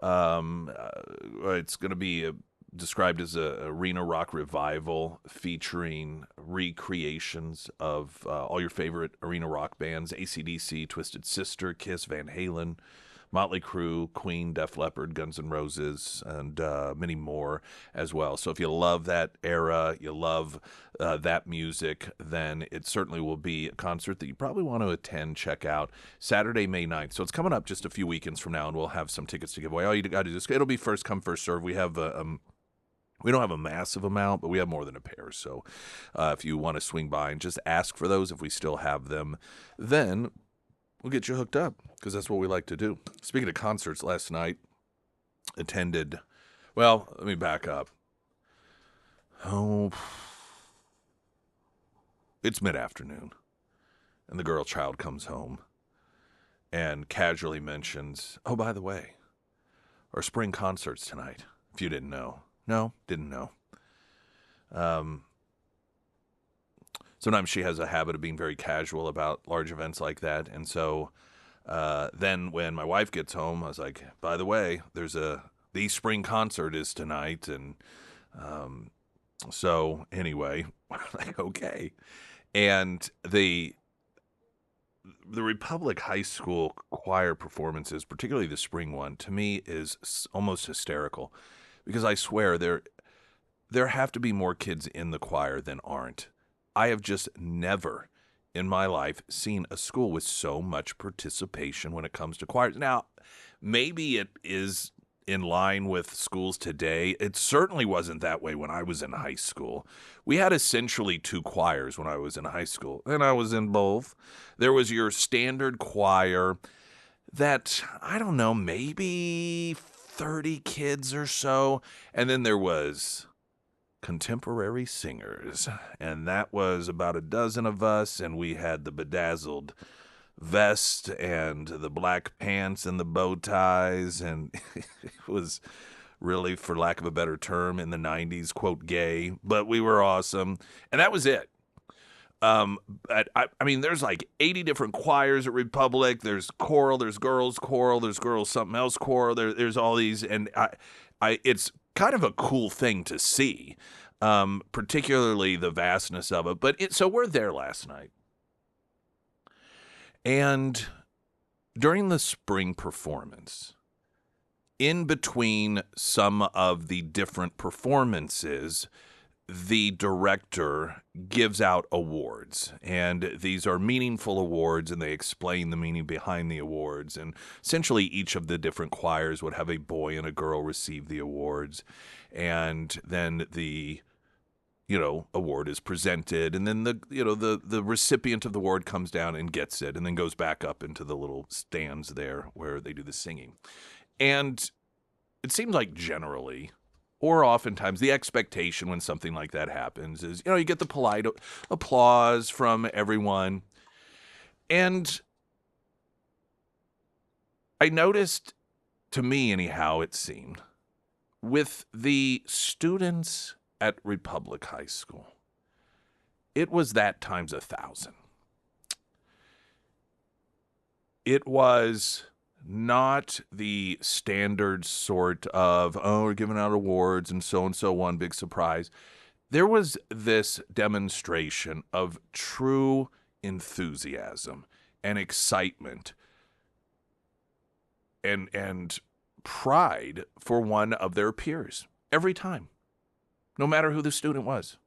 A: it's going to be described as a arena rock revival featuring recreations of all your favorite arena rock bands: AC/DC, Twisted Sister, Kiss, Van Halen, Motley Crue, Queen, Def Leppard, Guns N' Roses, and many more as well. So if you love that era, you love that music, then it certainly will be a concert that you probably want to attend, check out, Saturday, May 9th. So it's coming up just a few weekends from now, and we'll have some tickets to give away. All you got to do is, it'll be first come, first serve. We don't have a massive amount, but we have more than a pair. So if you want to swing by and just ask for those, if we still have them, then we'll get you hooked up, because that's what we like to do. Speaking of concerts, last night attended, well, let me back up. Oh, it's mid-afternoon, and the girl child comes home and casually mentions, oh, by the way, our spring concerts tonight, if you didn't know. No, didn't know. Sometimes she has a habit of being very casual about large events like that. And so then when my wife gets home, I was like, by the way, the spring concert is tonight. And so anyway, like, okay. And the Republic High School choir performances, particularly the spring one, to me is almost hysterical, because I swear there have to be more kids in the choir than aren't. I have just never in my life seen a school with so much participation when it comes to choirs. Now, maybe it is in line with schools today. It certainly wasn't that way when I was in high school. We had essentially two choirs when I was in high school, and I was in both. There was your standard choir that, I don't know, maybe 30 kids or so, and then there was contemporary singers, and that was about a dozen of us, and we had the bedazzled vest and the black pants and the bow ties, and it was really, for lack of a better term, in the 90s, quote, gay, but we were awesome, and that was it. I mean, there's like 80 different choirs at Republic. There's choral, there's girls something else choral. There's all these, and it's kind of a cool thing to see, particularly the vastness of it. But so we're there last night, and during the spring performance, in between some of the different performances, the director gives out awards, and these are meaningful awards, and they explain the meaning behind the awards. And essentially each of the different choirs would have a boy and a girl receive the awards, and then the award is presented, and then the recipient of the award comes down and gets it, and then goes back up into the little stands there where they do the singing. And it seems like generally, or oftentimes, the expectation when something like that happens is, you get the polite applause from everyone. And I noticed, to me anyhow, it seemed, with the students at Republic High School, it was that times 1,000. It was not the standard sort of, oh, we're giving out awards and so one big surprise. There was this demonstration of true enthusiasm and excitement and pride for one of their peers every time, no matter who the student was.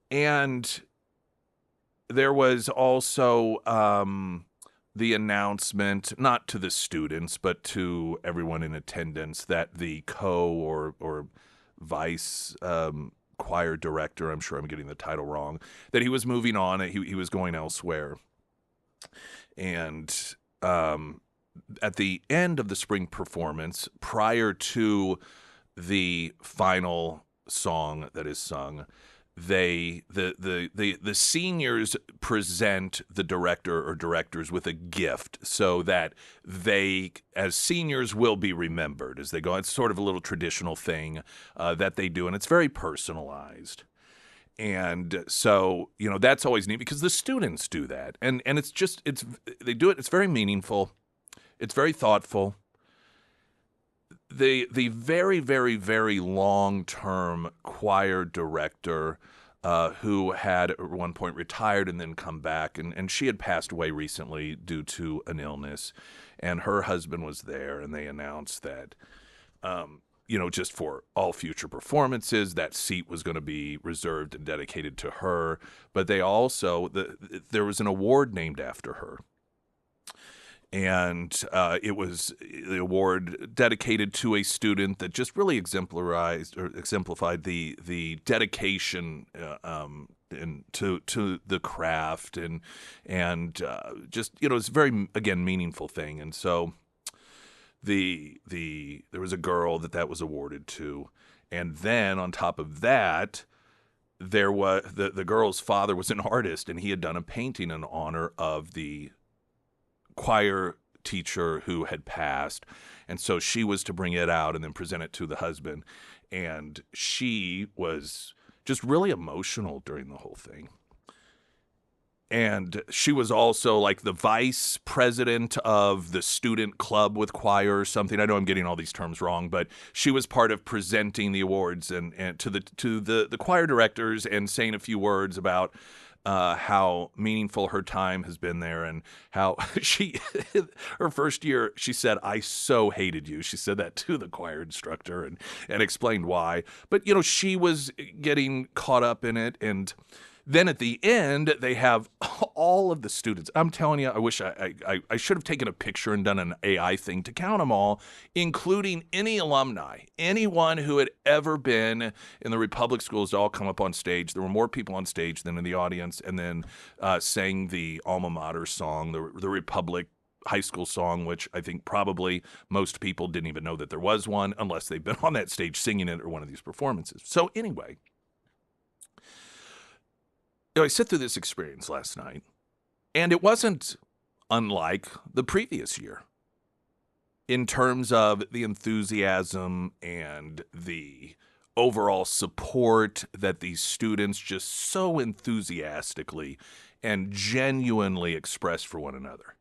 A: And there was also the announcement, not to the students, but to everyone in attendance, that the or vice choir director, I'm sure I'm getting the title wrong, that he was moving on, he was going elsewhere. And at the end of the spring performance, prior to the final song that is sung, the seniors present the director or directors with a gift so that they, as seniors, will be remembered as they go. It's sort of a little traditional thing that they do, and it's very personalized. And so, that's always neat because the students do that. And they do it. It's very meaningful. It's very thoughtful. The very, very, very long-term choir director who had at one point retired and then come back, and she had passed away recently due to an illness, and her husband was there, and they announced that just for all future performances, that seat was going to be reserved and dedicated to her. But they also, there was an award named after her. And it was the award dedicated to a student that just really exemplified the dedication and to the craft and just it's a very, again, meaningful thing. And so there was a girl that was awarded to, and then on top of that, there was the girl's father was an artist, and he had done a painting in honor of the choir teacher who had passed. And so she was to bring it out and then present it to the husband. And she was just really emotional during the whole thing. And she was also like the vice president of the student club with choir or something. I know I'm getting all these terms wrong, but she was part of presenting the awards and to the choir directors and saying a few words about how meaningful her time has been there, and how her first year, she said, "I so hated you." She said that to the choir instructor and explained why. But, she was getting caught up in it. And then at the end, they have all of the students. I'm telling you, I wish I should have taken a picture and done an AI thing to count them all, including any alumni, anyone who had ever been in the Republic schools to all come up on stage. There were more people on stage than in the audience, and then sang the alma mater song, the Republic high school song, which I think probably most people didn't even know that there was one unless they've been on that stage singing it or one of these performances. So anyway, I sit through this experience last night, and it wasn't unlike the previous year in terms of the enthusiasm and the overall support that these students just so enthusiastically and genuinely expressed for one another.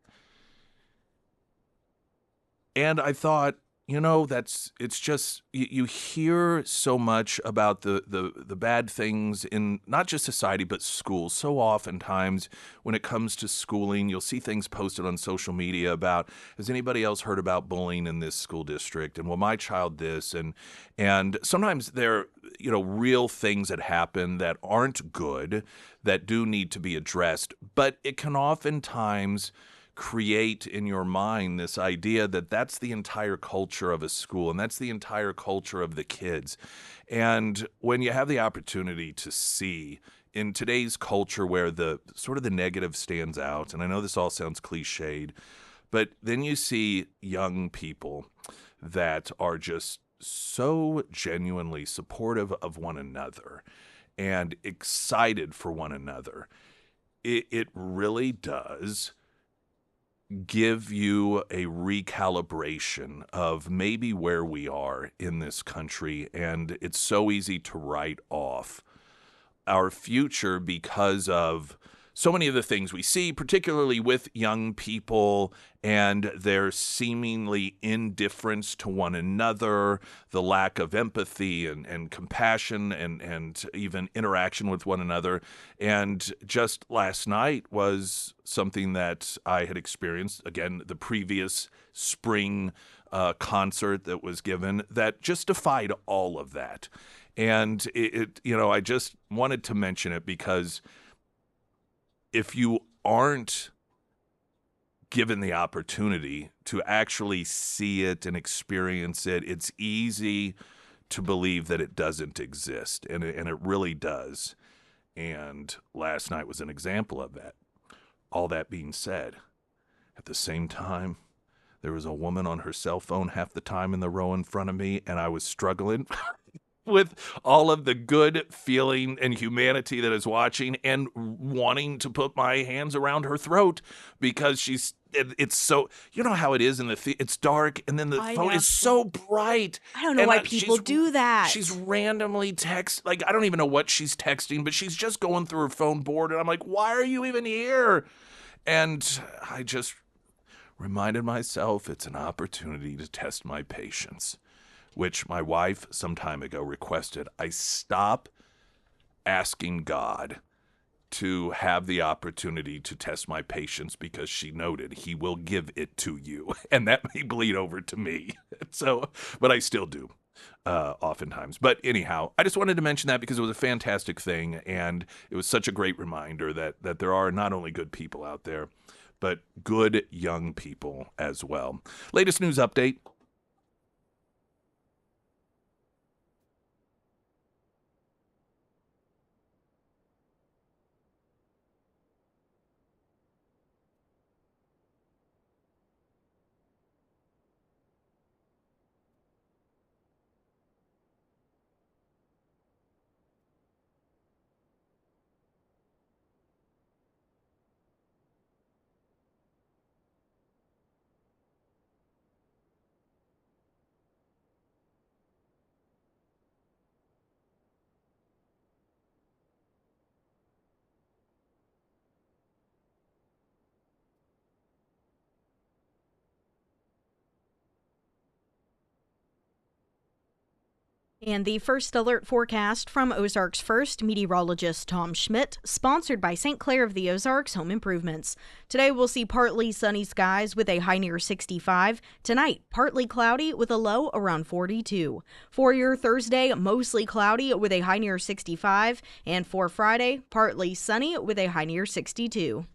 A: And I thought, it's just, you hear so much about the bad things in not just society, but schools. So oftentimes when it comes to schooling, you'll see things posted on social media about, has anybody else heard about bullying in this school district? And well, my child this, and sometimes there, real things that happen that aren't good, that do need to be addressed. But it can oftentimes create in your mind this idea that that's the entire culture of a school, and that's the entire culture of the kids. And when you have the opportunity to see in today's culture where the sort of the negative stands out, and I know this all sounds cliched, but then you see young people that are just so genuinely supportive of one another and excited for one another, it really does give you a recalibration of maybe where we are in this country. And it's so easy to write off our future because of so many of the things we see, particularly with young people and their seemingly indifference to one another, the lack of empathy and compassion and even interaction with one another. And just last night was something that I had experienced, again, the previous spring concert that was given that just defied all of that. And I just wanted to mention it because if you aren't given the opportunity to actually see it and experience it, it's easy to believe that it doesn't exist, and it really does. And last night was an example of that. All that being said, at the same time, there was a woman on her cell phone half the time in the row in front of me, and I was struggling with all of the good feeling and humanity that is watching and wanting to put my hands around her throat because it's so, you know how it is in it's dark and then the
B: I
A: phone
B: know.
A: is so bright.
B: I don't know
A: And
B: why people do that.
A: She's randomly like, I don't even know what she's texting, but she's just going through her phone board. And I'm like, why are you even here? And I just reminded myself it's an opportunity to test my patience, which my wife some time ago requested I stop asking God to have the opportunity to test my patience because she noted he will give it to you. And that may bleed over to me. So, but I still do. Oftentimes. But anyhow, I just wanted to mention that because it was a fantastic thing, and it was such a great reminder that there are not only good people out there, but good young people as well. Latest news update.
B: And the first alert forecast from Ozarks First meteorologist Tom Schmidt, sponsored by St. Clair of the Ozarks Home Improvements. Today we'll see partly sunny skies with a high near 65. Tonight, partly cloudy with a low around 42. For your Thursday, mostly cloudy with a high near 65. And for Friday, partly sunny with a high near 62.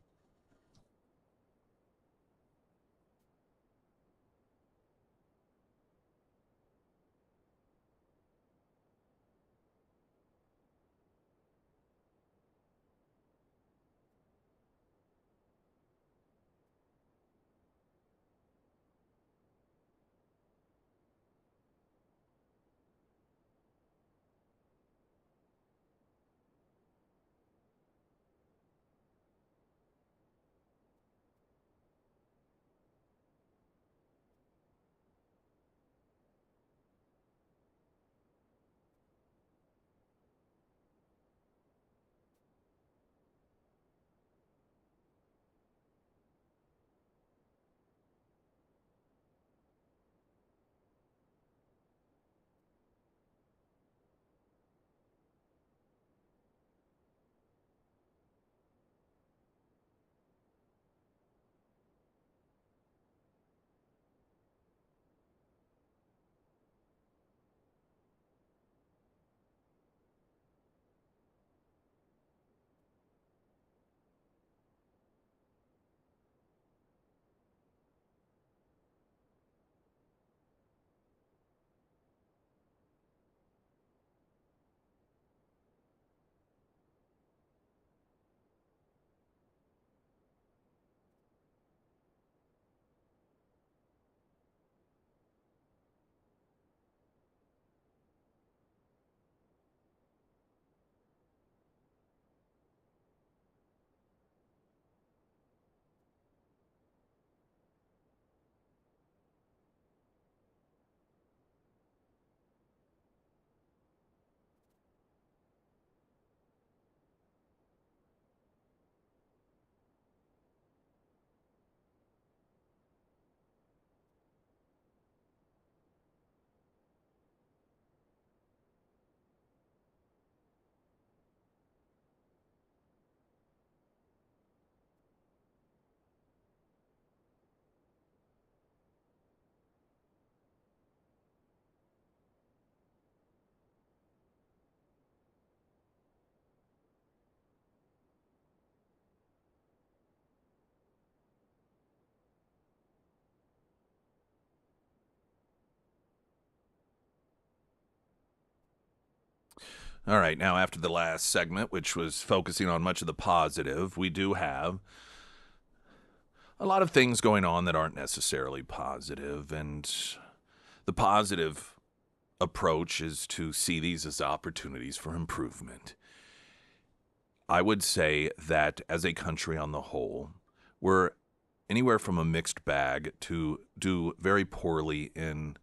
A: All right, now after the last segment, which was focusing on much of the positive, we do have a lot of things going on that aren't necessarily positive, and the positive approach is to see these as opportunities for improvement. I would say that as a country on the whole, we're anywhere from a mixed bag to do very poorly in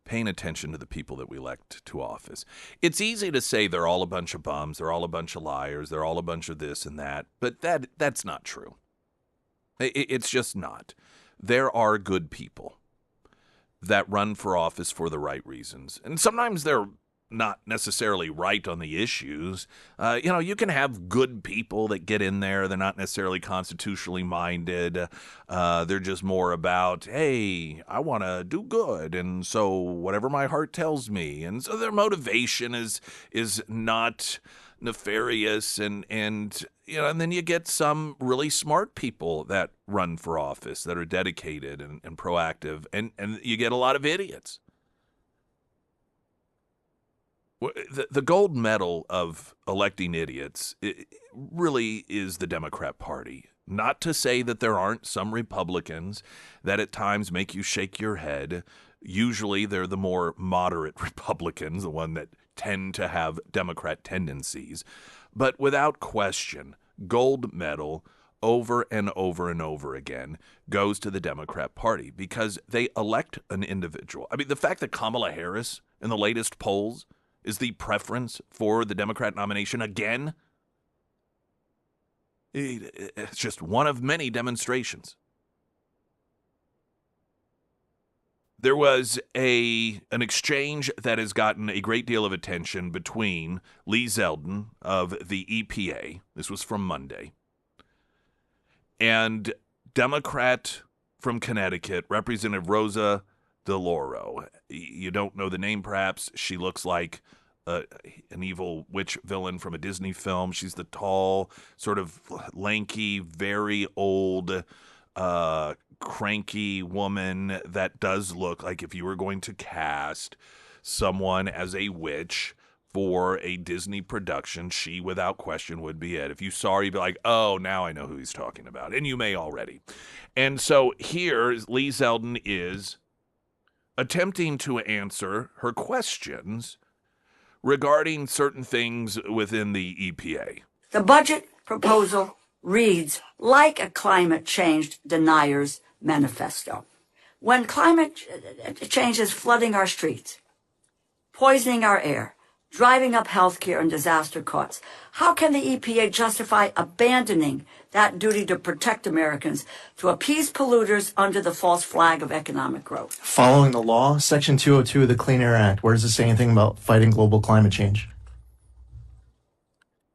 A: paying attention to the people that we elect to office. It's easy to say they're all a bunch of bums, they're all a bunch of liars, they're all a bunch of this and that, but that's not true. It's just not. There are good people that run for office for the right reasons, and sometimes they're not necessarily right on the issues. You can have good people that get in there. They're not necessarily constitutionally minded. They're just more about, hey, I want to do good, and so whatever my heart tells me. And so their motivation is not nefarious, and then you get some really smart people that run for office that are dedicated and proactive, and you get a lot of idiots. The gold medal of electing idiots really is the Democrat Party. Not to say that there aren't some Republicans that at times make you shake your head. Usually they're the more moderate Republicans, the one that tend to have Democrat tendencies. But without question, gold medal over and over and over again goes to the Democrat Party because they elect an individual. I mean, the fact that Kamala Harris in the latest polls is the preference for the Democrat nomination again, it's just one of many demonstrations. There was an exchange that has gotten a great deal of attention between Lee Zeldin of the EPA, this was from Monday, and Democrat from Connecticut, Representative Rosa DeLauro. You don't know the name, perhaps. She looks like an evil witch villain from a Disney film. She's the tall, sort of lanky, very old, cranky woman that does look like if you were going to cast someone as a witch for a Disney production, she without question would be it. If you saw her, you'd be like, oh, now I know who he's talking about. And you may already. And so here, Lee Zeldin is attempting to answer her questions regarding certain things within the EPA.
E: The budget proposal reads like a climate change denier's manifesto. When climate change is flooding our streets, poisoning our air, driving up healthcare and disaster costs, how can the EPA justify abandoning that duty to protect Americans to appease polluters under the false flag of economic growth?
F: Following the law, Section 202 of the Clean Air Act, where does it say anything about fighting global climate change?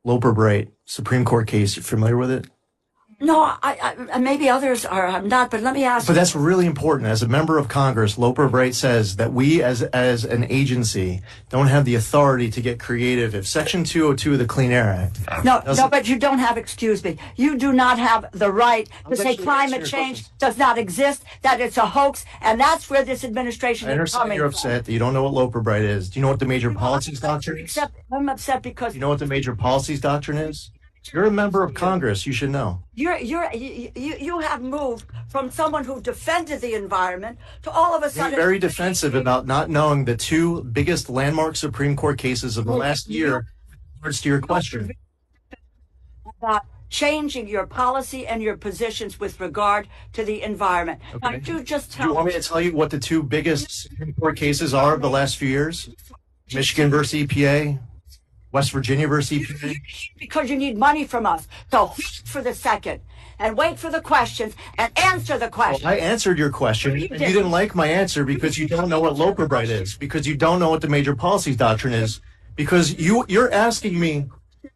F: Loper Bright, Supreme Court case, you're familiar with it?
E: No, I maybe others are not, but let me ask.
F: But that's really important. As a member of Congress, Loper Bright says that we as an agency don't have the authority to get creative if Section 202 of the Clean Air Act.
E: No, but you don't have, excuse me, you do not have the right to say climate change does not exist, that it's a hoax, and that's where this administration
F: I
E: is
F: understand
E: coming
F: you're
E: from.
F: upset that you don't know what Loper Bright is. Do you know what the major policies doctrine is?
E: I'm upset because
F: Do you know what the major policies doctrine is? You're a member of Congress. You should know.
E: you have moved from someone who defended the environment to all of a
F: You're
E: sudden
F: very defensive about not knowing the two biggest landmark Supreme Court cases of the last year. Words to your question.
E: about changing your policy and your positions with regard to the environment. Now,
F: Okay.
E: you just
F: Do
E: tell
F: you want me to tell you what the two biggest Supreme Court cases are of the last few years? Michigan versus EPA, West Virginia versus EPA.
E: because you need money from us. So wait for the second and wait for the questions and answer the
F: Well,
E: question.
F: I answered your question, and you didn't like my answer because you don't know what Loper Bright is, because you don't know what the major policies doctrine is, because you're asking me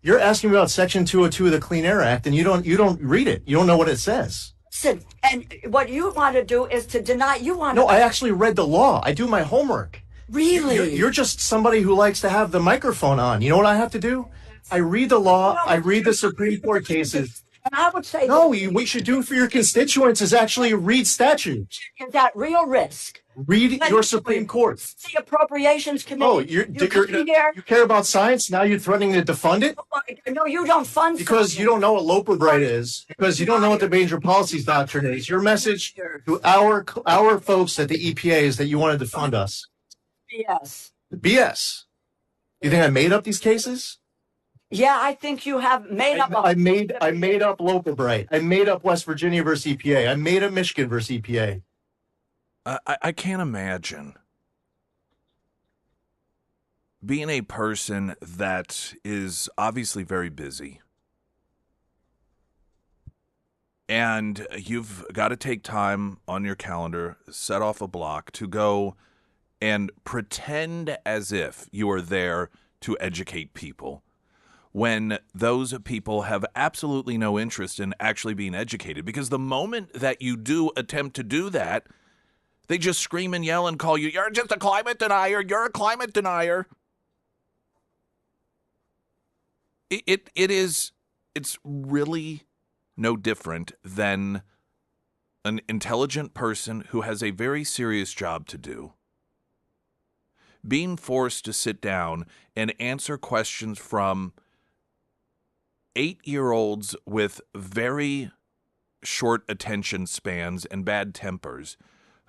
F: about Section 202 of the Clean Air Act, and you don't read it. You don't know what it says.
E: Listen, and what you want to do is to deny. You want
F: No,
E: to
F: I actually read the law. I do my homework.
E: really.
F: You're just somebody who likes to have the microphone on. You know what I have to do? I read the law. I read the Supreme Court cases.
E: And I would say
F: No, what you should do for your constituents is actually read statutes.
E: is that real risk.
F: Read your Supreme Court.
E: The Appropriations Committee.
F: Oh,
E: you come here.
F: you care about science? Now you're threatening to defund it?
E: No, you don't fund
F: Because
E: something.
F: you don't know what Loper Bright is. Because you don't know what the major policies doctrine is. Your message to our folks at the EPA is that you want to defund us.
E: Yes.
F: BS. You think I made up these cases?
E: Yeah, I think you have made up.
F: I made up Loper Bright. I made up West Virginia versus EPA. I made up Michigan versus EPA.
A: I can't imagine being a person that is obviously very busy, and you've got to take time on your calendar, set off a block to go and pretend as if you are there to educate people, when those people have absolutely no interest in actually being educated. Because the moment that you do attempt to do that, they just scream and yell and call you, "You're just a climate denier. You're a climate denier." It's really no different than an intelligent person who has a very serious job to do being forced to sit down and answer questions from 8-year-olds with very short attention spans and bad tempers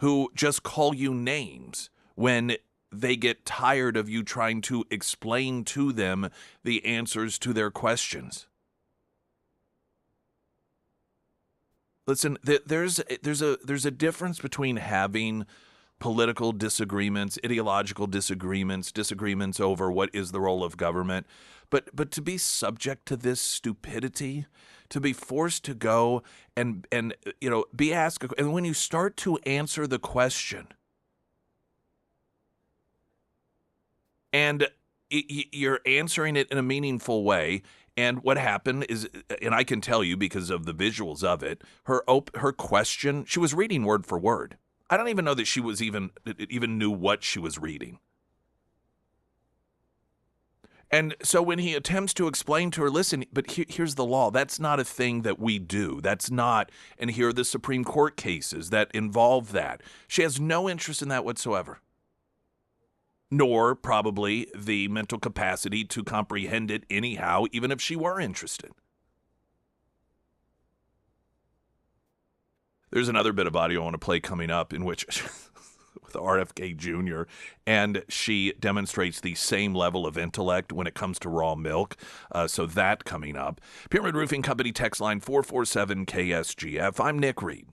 A: who just call you names when they get tired of you trying to explain to them the answers to their questions. Listen, there's a difference between having political disagreements, ideological disagreements over what is the role of government, but to be subject to this stupidity, to be forced to go and be asked, and when you start to answer the question, and you're answering it in a meaningful way. And what happened is, and I can tell you because of the visuals of it, her question, she was reading word for word. I don't even know that she was even knew what she was reading. And so when he attempts to explain to her, listen, but here's the law. That's not a thing that we do. That's not, and here are the Supreme Court cases that involve that. She has no interest in that whatsoever, nor probably the mental capacity to comprehend it anyhow, even if she were interested. There's another bit of audio I want to play coming up in which with RFK Jr., and she demonstrates the same level of intellect when it comes to raw milk. So that coming up. Pyramid Roofing Company text line 447 KSGF. I'm Nick Reed.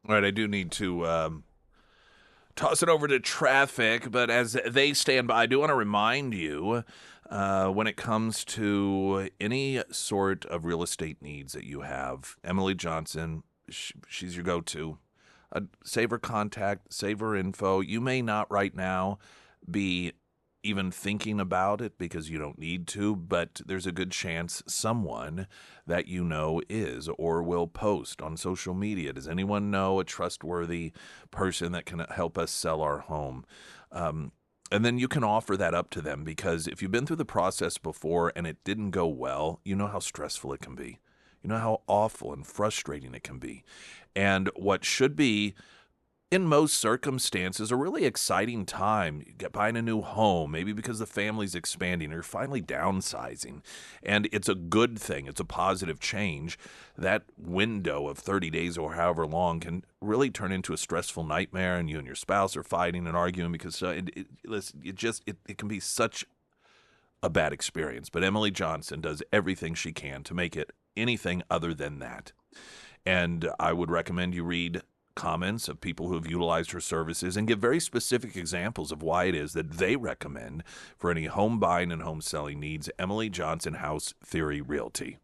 A: All right, I do need to toss it over to traffic, but as they stand by, I do want to remind you when it comes to any sort of real estate needs that you have, Emily Johnson, she's your go-to. Save her contact, save her info. You may not right now be even thinking about it because you don't need to, but there's a good chance someone that you know is or will post on social media. Does anyone know a trustworthy person that can help us sell our home? And then you can offer that up to them, because if you've been through the process before and it didn't go well, you know how stressful it can be. You know how awful and frustrating it can be. And what should be, in most circumstances, a really exciting time. You get buying a new home, maybe because the family's expanding or you're finally downsizing. And it's a good thing. It's a positive change. That window of 30 days or however long can really turn into a stressful nightmare, and you and your spouse are fighting and arguing because listen, it can be such a bad experience. But Emily Johnson does everything she can to make it anything other than that. And I would recommend you read comments of people who have utilized her services and give very specific examples of why it is that they recommend for any home buying and home selling needs. Emily Johnson, House Theory Realty.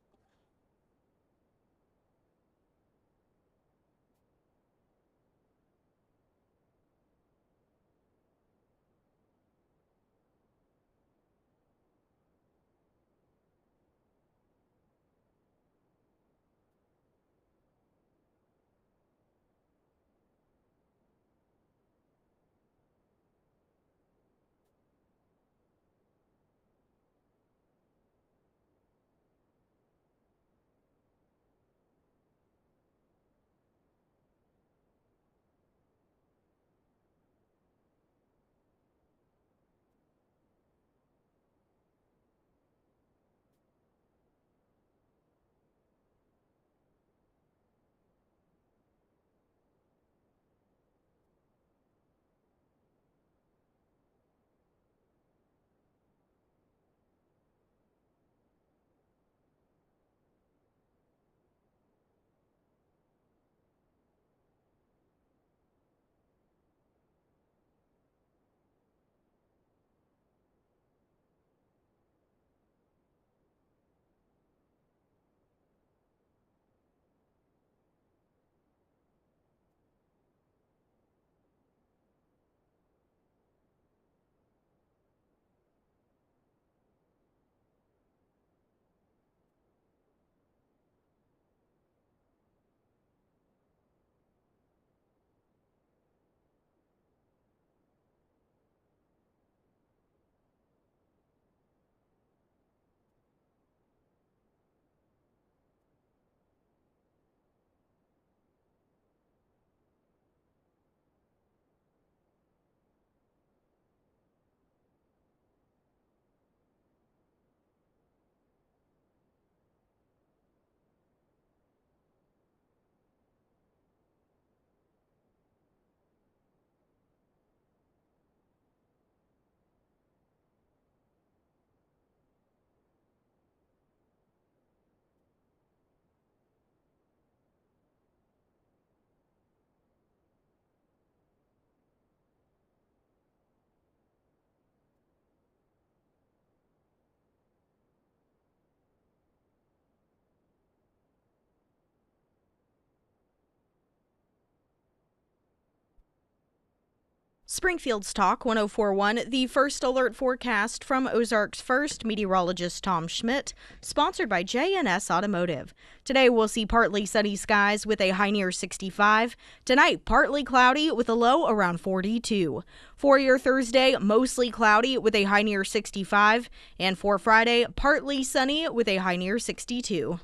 B: Springfield's Talk 1041, the first alert forecast from Ozarks First, meteorologist Tom Schmidt, sponsored by J&S Automotive. Today we'll see partly sunny skies with a high near 65. Tonight, partly cloudy with a low around 42. For your Thursday, mostly cloudy with a high near 65. And for Friday, partly sunny with a high near 62.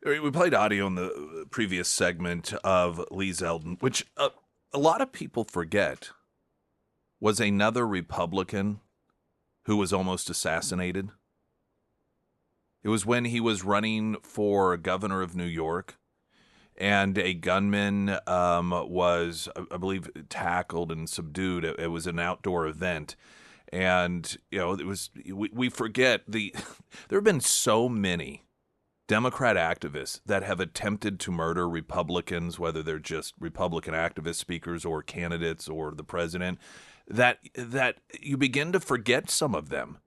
A: We played audio in the previous segment of Lee Zeldin, which a lot of people forget was another Republican who was almost assassinated. It was when he was running for governor of New York, and a gunman was, I believe, tackled and subdued. It was an outdoor event. And, you know, it was, we forget there have been so many Democrat activists that have attempted to murder Republicans, whether they're just Republican activist speakers or candidates or the president, that you begin to forget some of them.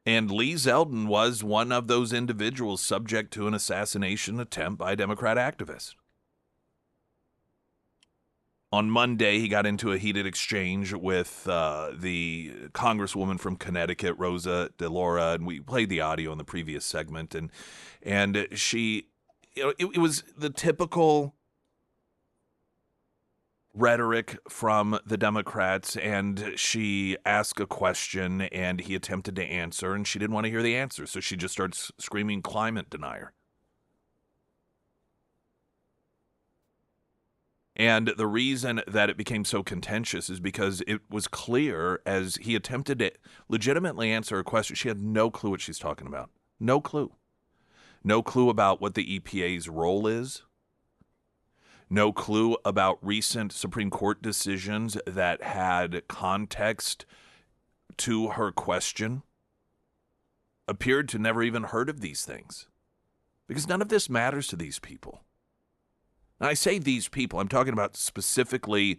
A: And Lee Zeldin was one of those individuals subject to an assassination attempt by a Democrat activist. On Monday, he got into a heated exchange with the congresswoman from Connecticut, Rosa DeLaura, and we played the audio in the previous segment. And she, it was the typical rhetoric from the Democrats, and she asked a question, and he attempted to answer, and she didn't want to hear the answer, so she just starts screaming climate denier. And the reason that it became so contentious is because it was clear as he attempted to legitimately answer a question, she had no clue what she's talking about. No clue. No clue about what the EPA's role is. No clue about recent Supreme Court decisions that had context to her question. Appeared to never even heard of these things. Because none of this matters to these people. And I say these people, I'm talking about specifically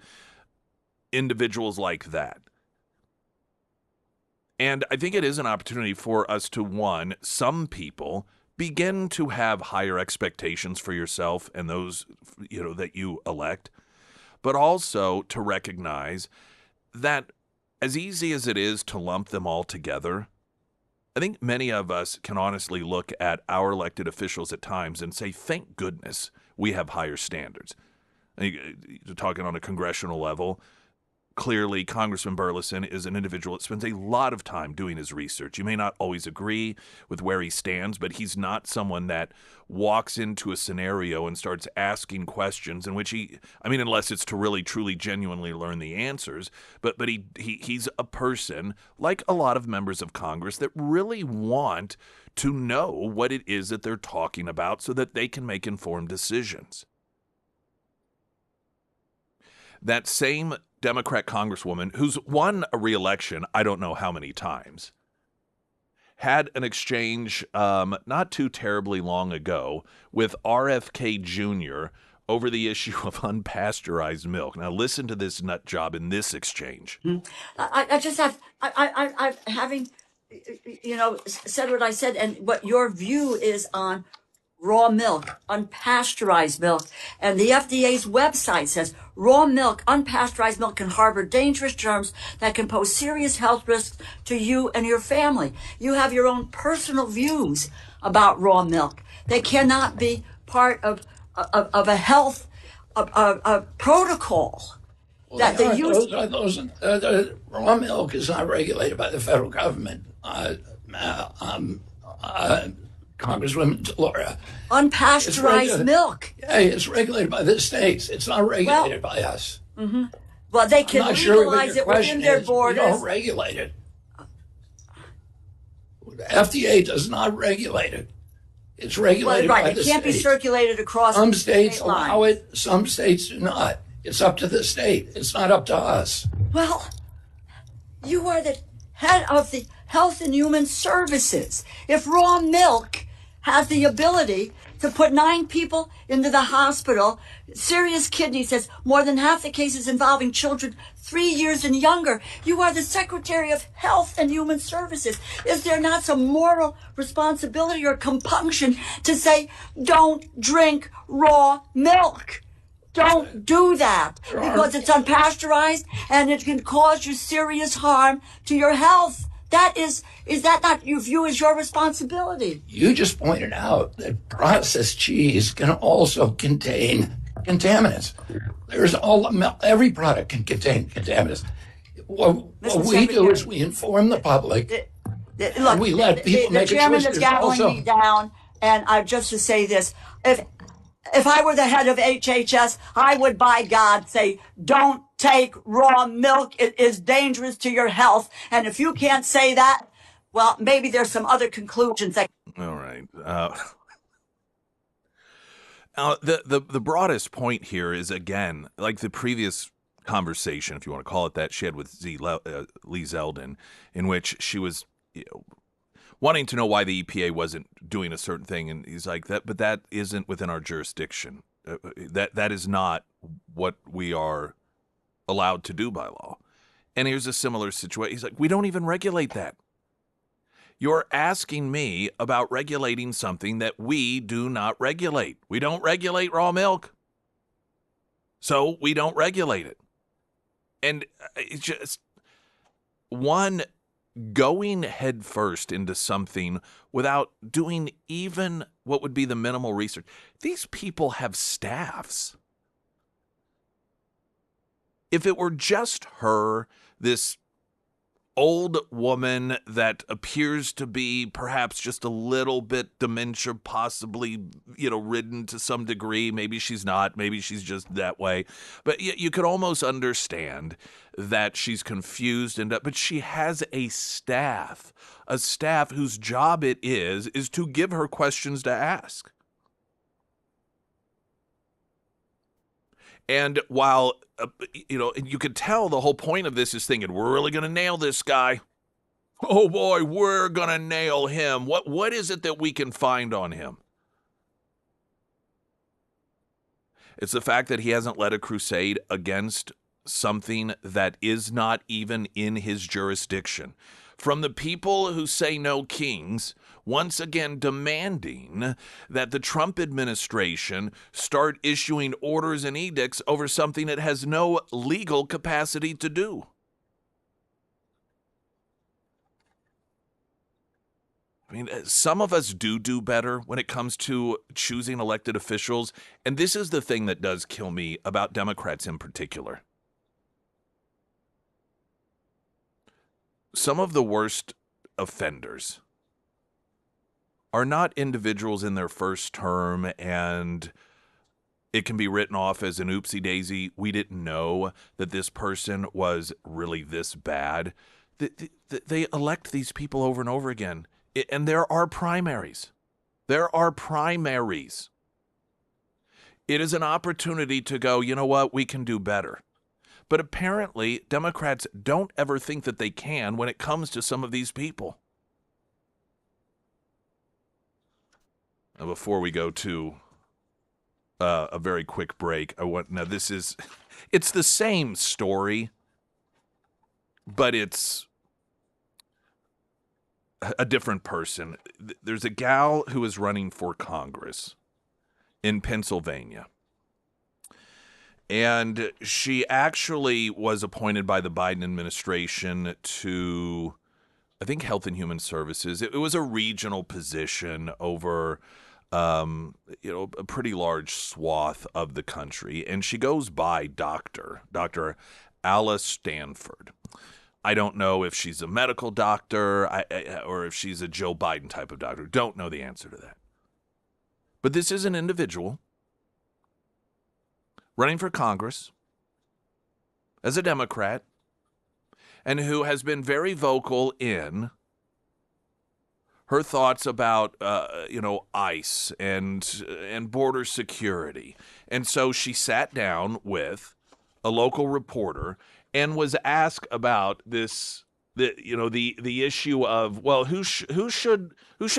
A: individuals like that. And I think it is an opportunity for us to, one, some people begin to have higher expectations for yourself and those, that you elect, but also to recognize that as easy as it is to lump them all together, I think many of us can honestly look at our elected officials at times and say, thank goodness we have higher standards. Talking on a congressional level, clearly Congressman Burleson is an individual that spends a lot of time doing his research. You may not always agree with where he stands, but he's not someone that walks into a scenario and starts asking questions in which unless it's to really, truly, genuinely learn the answers, but he's a person, like a lot of members of Congress, that really want to know what it is that they're talking about so that they can make informed decisions. That same Democrat congresswoman, who's won a re-election, I don't know how many times, had an exchange not too terribly long ago with RFK Jr. over the issue of unpasteurized milk. Now listen to this nut job in this exchange.
E: Having said what I said and what your view is on raw milk, unpasteurized milk. And the FDA's website says raw milk, unpasteurized milk can harbor dangerous germs that can pose serious health risks to you and your family. You have your own personal views about raw milk. They cannot be part of a health protocol.
G: Well, raw milk is not regulated by the federal government. Congresswoman DeLaura.
E: Unpasteurized milk.
G: Yeah, it's regulated by the states. It's not regulated by us.
E: Mm-hmm. Well, they can legalize it within their borders.
G: We don't regulate it. The FDA does not regulate it. It's regulated by the states.
E: It can't be circulated across
G: some states
E: state lines.
G: Allow it, some states do not. It's up to the state. It's not up to us.
E: Well, you are the head of the Health and Human Services. If raw milk has the ability to put 9 people into the hospital, serious kidney disease, more than half the cases involving children 3 years and younger, you are the Secretary of Health and Human Services. Is there not some moral responsibility or compunction to say, don't drink raw milk? Don't do that because it's unpasteurized and it can cause you serious harm to your health. Is that not you view as your responsibility?
G: You just pointed out that processed cheese can also contain contaminants. Every product can contain contaminants. What we do is we inform the public.
E: Look,
G: we let people make
E: the chairman
G: choices.
E: is gaveling me down, and I just to say this: if I were the head of HHS, I would, by God, say, don't take raw milk. It is dangerous to your health. And if you can't say that, well, maybe there's some other conclusions that.
A: All right. The broadest point here is, again, like the previous conversation, if you want to call it that, she had with Lee Zeldin, in which she was wanting to know why the EPA wasn't doing a certain thing, and he's like, but that isn't within our jurisdiction. That is not what we are allowed to do by law. And here's a similar situation. He's like, we don't even regulate that. You're asking me about regulating something that we do not regulate. We don't regulate raw milk. So we don't regulate it. And it's just going headfirst into something without doing even what would be the minimal research. These people have staffs. If it were just her, this old woman that appears to be perhaps just a little bit dementia, possibly, ridden to some degree. Maybe she's not. Maybe she's just that way. But you could almost understand that she's confused. But she has a staff whose job it is to give her questions to ask. And while, you could tell the whole point of this is thinking, we're really going to nail this guy. Oh, boy, we're going to nail him. What is it that we can find on him? It's the fact that he hasn't led a crusade against something that is not even in his jurisdiction. From the people who say no kings, once again demanding that the Trump administration start issuing orders and edicts over something it has no legal capacity to do. I mean, some of us do better when it comes to choosing elected officials, and this is the thing that does kill me about Democrats in particular. Some of the worst offenders are not individuals in their first term, and it can be written off as an oopsie daisy. We didn't know that this person was really this bad. They elect these people over and over again, and there are primaries. There are primaries. It is an opportunity to go, you know what, we can do better. But apparently, Democrats don't ever think that they can when it comes to some of these people. Now, before we go to a very quick break, it's the same story, but it's a different person. There's a gal who is running for Congress in Pennsylvania. And she actually was appointed by the Biden administration to, I think, Health and Human Services. It was a regional position over, a pretty large swath of the country. And she goes by Dr. Alice Stanford. I don't know if she's a medical doctor or if she's a Joe Biden type of doctor. Don't know the answer to that. But this is an individual running for Congress as a Democrat, and who has been very vocal in her thoughts about, ICE and border security. And so she sat down with a local reporter and was asked about this, the issue of, well, who should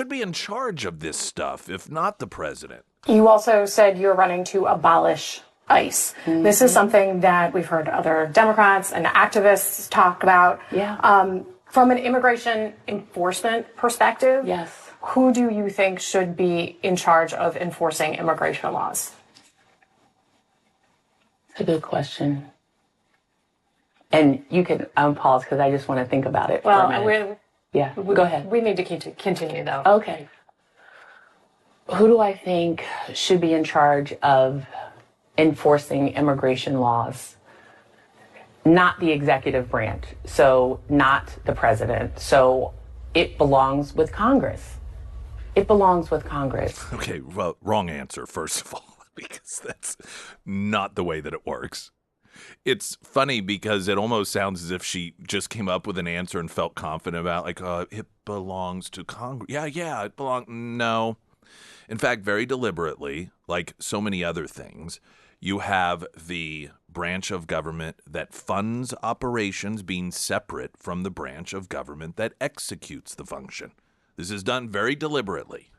A: be in charge of this stuff if not the president?
H: You also said you're running to abolish ICE. Mm-hmm. This is something that we've heard other Democrats and activists talk about.
I: Yeah.
H: From an immigration enforcement perspective,
I: yes.
H: Who do you think should be in charge of enforcing immigration laws?
I: It's a good question. And you can pause because I just want to think about it.
H: Well,
I: go ahead.
H: We need to continue, though.
I: Okay. Who do I think should be in charge of enforcing immigration laws? Not the executive branch, so not the president. So it belongs with Congress. It belongs with Congress.
A: Okay, well, wrong answer, first of all, because that's not the way that it works. It's funny because it almost sounds as if she just came up with an answer and felt confident about, it belongs to Congress. Yeah, it belongs. No. In fact, very deliberately, like so many other things, you have the branch of government that funds operations being separate from the branch of government that executes the function. This is done very deliberately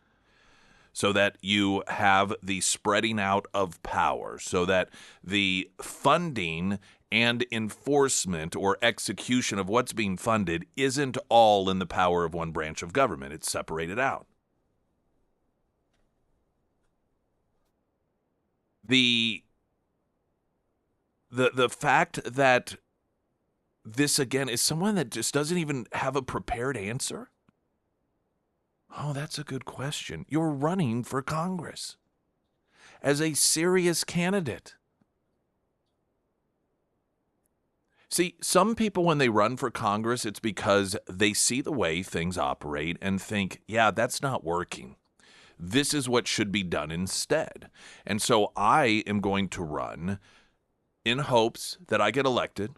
A: so that you have the spreading out of power, so that the funding and enforcement or execution of what's being funded isn't all in the power of one branch of government. It's separated out. The the fact that this, again, is someone that just doesn't even have a prepared answer. Oh, that's a good question. You're running for Congress as a serious candidate. See, some people, when they run for Congress, it's because they see the way things operate and think, yeah, that's not working. This is what should be done instead. And so I am going to run in hopes that I get elected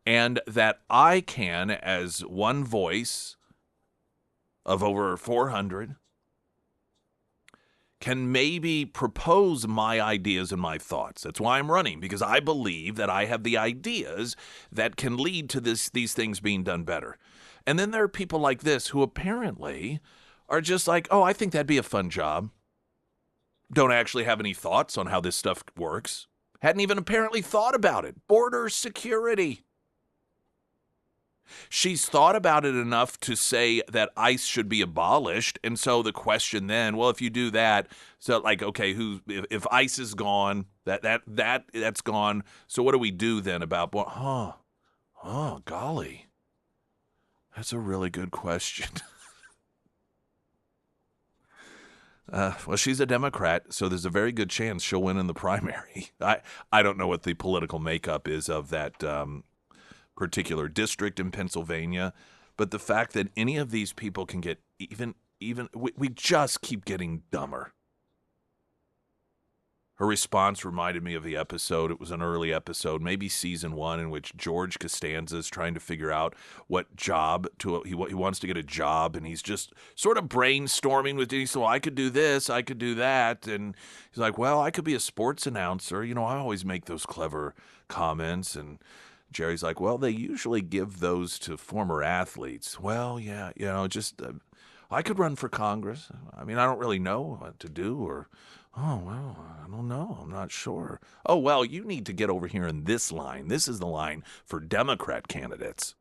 A: and that I can, as one voice of over 400, can maybe propose my ideas and my thoughts. That's why I'm running, because I believe that I have the ideas that can lead to these things being done better. And then there are people like this who apparently are just like, oh, I think that'd be a fun job. Don't actually have any thoughts on how this stuff works. Hadn't even apparently thought about it. Border security. She's thought about it enough to say that ICE should be abolished. And so the question then, well, if you do that, so like, okay, if ICE is gone, that's gone. So what do we do then about, oh, golly, that's a really good question. Well, she's a Democrat, so there's a very good chance she'll win in the primary. I don't know what the political makeup is of that particular district in Pennsylvania, but the fact that any of these people can get we just keep getting dumber. Her response reminded me of the episode. It was an early episode, maybe season 1, in which George Costanza is trying to figure out what job he wants to get a job, and he's just sort of brainstorming with Denise. So I could do this, I could do that, and he's like, well, I could be a sports announcer. I always make those clever comments, and Jerry's like, well, they usually give those to former athletes. Well, yeah, I could run for Congress. I mean, I don't really know what to do, or, oh, well, I don't know. I'm not sure. Oh, well, you need to get over here in this line. This is the line for Democrat candidates.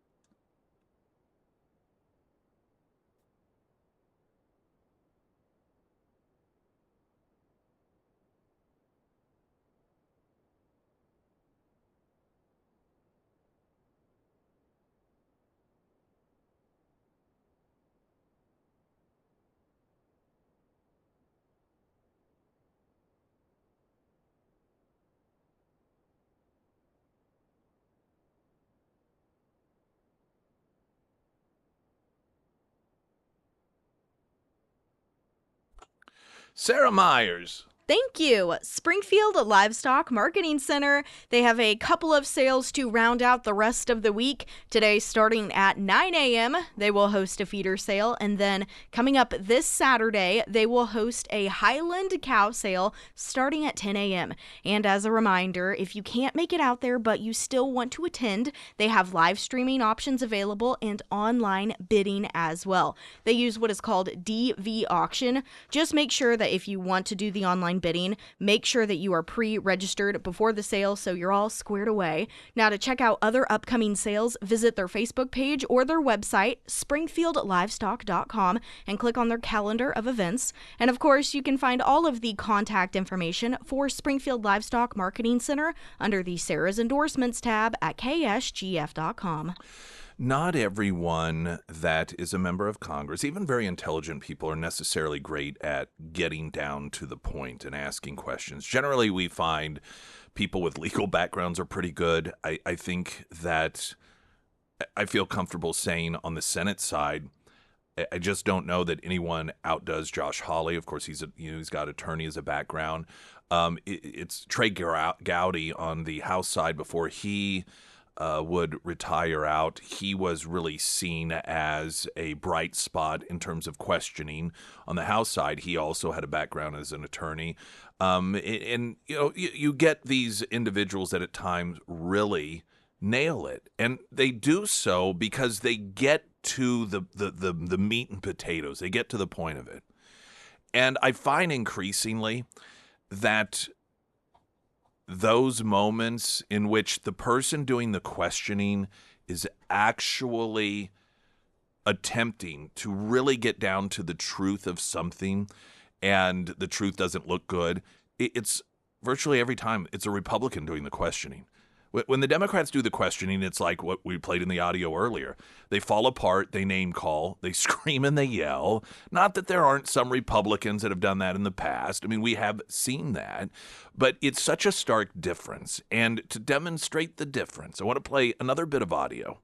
A: Sarah Myers.
B: Thank you. Springfield Livestock Marketing Center. They have a couple of sales to round out the rest of the week. Today, starting at 9 a.m., they will host a feeder sale. And then coming up this Saturday, they will host a Highland cow sale starting at 10 a.m. And as a reminder, if you can't make it out there but you still want to attend, they have live streaming options available and online bidding as well. They use what is called DV auction. Just make sure that if you want to do the online bidding, make sure that you are pre-registered before the sale so you're all squared away. Now, to check out other upcoming sales, visit their Facebook page or their website, springfieldlivestock.com, and click on their calendar of events. And of course, you can find all of the contact information for Springfield Livestock Marketing Center under the Sarah's Endorsements tab at KSGF.com.
A: Not everyone that is a member of Congress, even very intelligent people, are necessarily great at getting down to the point and asking questions. Generally, we find people with legal backgrounds are pretty good. I think that I feel comfortable saying on the Senate side, I just don't know that anyone outdoes Josh Hawley. Of course, he's got attorney as a background. It's Trey Gowdy on the House side before he would retire out. He was really seen as a bright spot in terms of questioning. On the House side, he also had a background as an attorney. And you get these individuals that at times really nail it, and they do so because they get to the meat and potatoes. They get to the point of it. And I find increasingly that those moments in which the person doing the questioning is actually attempting to really get down to the truth of something, and the truth doesn't look good, it's virtually every time it's a Republican doing the questioning. When the Democrats do the questioning, it's like what we played in the audio earlier. They fall apart, they name call, they scream and they yell. Not that there aren't some Republicans that have done that in the past. I mean, we have seen that. But it's such a stark difference. And to demonstrate the difference, I want to play another bit of audio.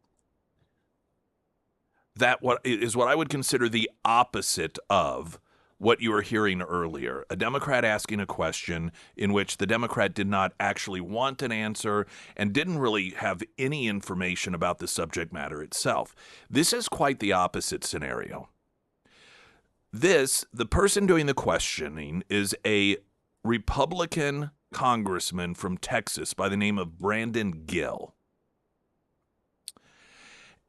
A: That what I would consider the opposite of what you were hearing earlier. A Democrat asking a question in which the Democrat did not actually want an answer and didn't really have any information about the subject matter itself. This is quite the opposite scenario. The person doing the questioning is a Republican congressman from Texas by the name of Brandon Gill.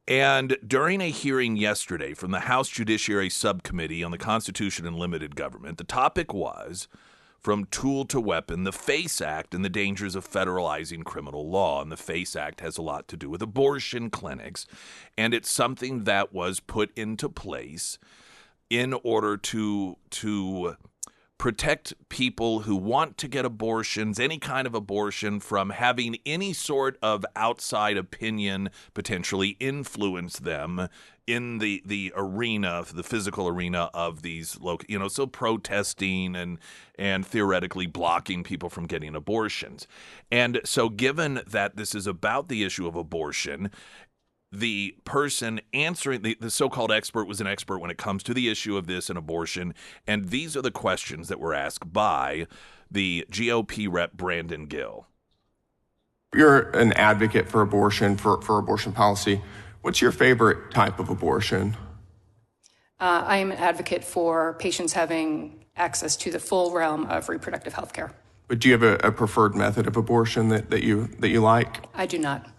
A: And during a hearing yesterday from the House Judiciary Subcommittee on the Constitution and Limited Government, the topic was From Tool to Weapon, the FACE Act and the Dangers of Federalizing Criminal Law. And the FACE Act has a lot to do with abortion clinics. And it's something that was put into place in order to protect people who want to get abortions, any kind of abortion, from having any sort of outside opinion potentially influence them in the arena, the physical arena of these local, so protesting and theoretically blocking people from getting abortions. And so given that this is about the issue of abortion, the person answering, the so-called expert was an expert when it comes to the issue of this and abortion. And these are the questions that were asked by the GOP rep Brandon Gill.
J: You're an advocate for abortion, for abortion policy. What's your favorite type of abortion?
H: I am an advocate for patients having access to the full realm of reproductive health care.
J: But do you have a preferred method of abortion that you like?
H: I do not.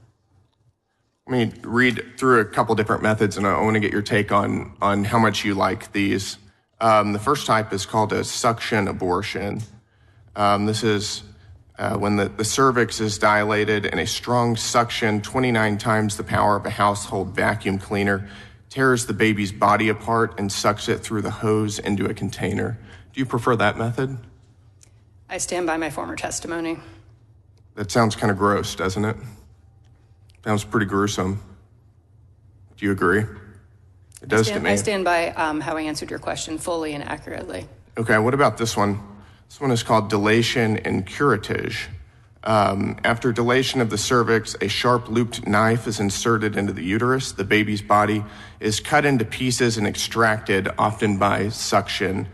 J: Let me read through a couple different methods, and I want to get your take on how much you like these. The first type is called a suction abortion. This is when the cervix is dilated and a strong suction, 29 times the power of a household vacuum cleaner, tears the baby's body apart and sucks it through the hose into a container. Do you prefer that method?
H: I stand by my former testimony.
J: That sounds kind of gross, doesn't it? Sounds pretty gruesome. Do you agree? It does to me.
H: I stand by how I answered your question fully and accurately.
J: Okay, what about this one? This one is called dilation and curettage. After dilation of the cervix, a sharp looped knife is inserted into the uterus. The baby's body is cut into pieces and extracted, often by suction.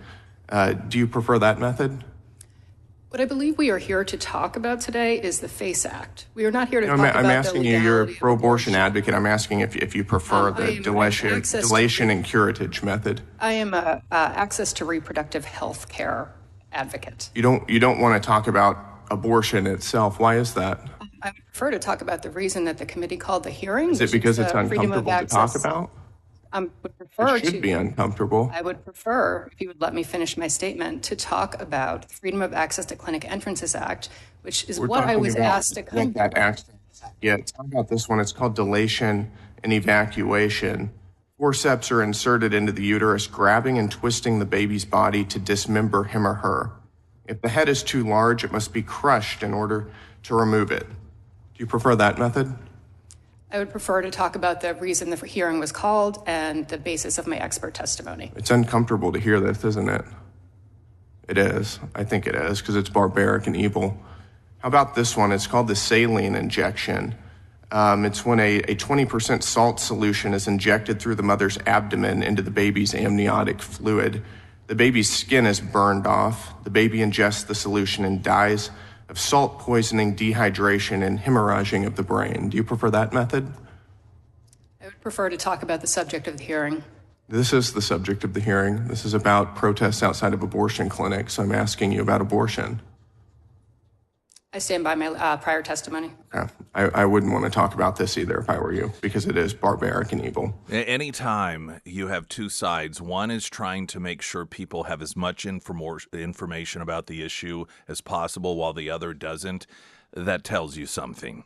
J: Do you prefer that method?
H: What I believe we are here to talk about today is the FACE Act. We are not here to talk about
J: I'm asking
H: the
J: you, you're a
H: legality of
J: pro-abortion
H: abortion.
J: advocate. I'm asking if you prefer the dilation and curettage method.
H: I am a access to reproductive health care advocate.
J: You don't want to talk about abortion itself. Why is that?
H: I would prefer to talk about the reason that the committee called the hearing.
J: Is it because it's uncomfortable to talk about?
H: I would prefer
J: It should be uncomfortable.
H: I would prefer, if you would let me finish my statement, to talk about the Freedom of Access to Clinic Entrances Act, which is what I was asked to come.
J: Yeah, talk about this one. It's called dilation and evacuation. Forceps are inserted into the uterus, grabbing and twisting the baby's body to dismember him or her. If the head is too large, it must be crushed in order to remove it. Do you prefer that method?
H: I would prefer to talk about the reason the hearing was called and the basis of my expert testimony.
J: It's uncomfortable to hear this, isn't it? It is. I think it is, because it's barbaric and evil. How about this one? It's called the saline injection. It's when a 20% salt solution is injected through the mother's abdomen into the baby's amniotic fluid. The baby's skin is burned off. The baby ingests the solution and dies of salt poisoning, dehydration, and hemorrhaging of the brain. Do you prefer that method?
H: I would prefer to talk about the subject of the hearing.
J: This is the subject of the hearing. This is about protests outside of abortion clinics. I'm asking you about abortion.
H: I stand by my prior testimony.
J: Okay. I wouldn't want to talk about this either if I were you, because it is barbaric and evil.
A: Anytime you have two sides, one is trying to make sure people have as much information about the issue as possible while the other doesn't, that tells you something.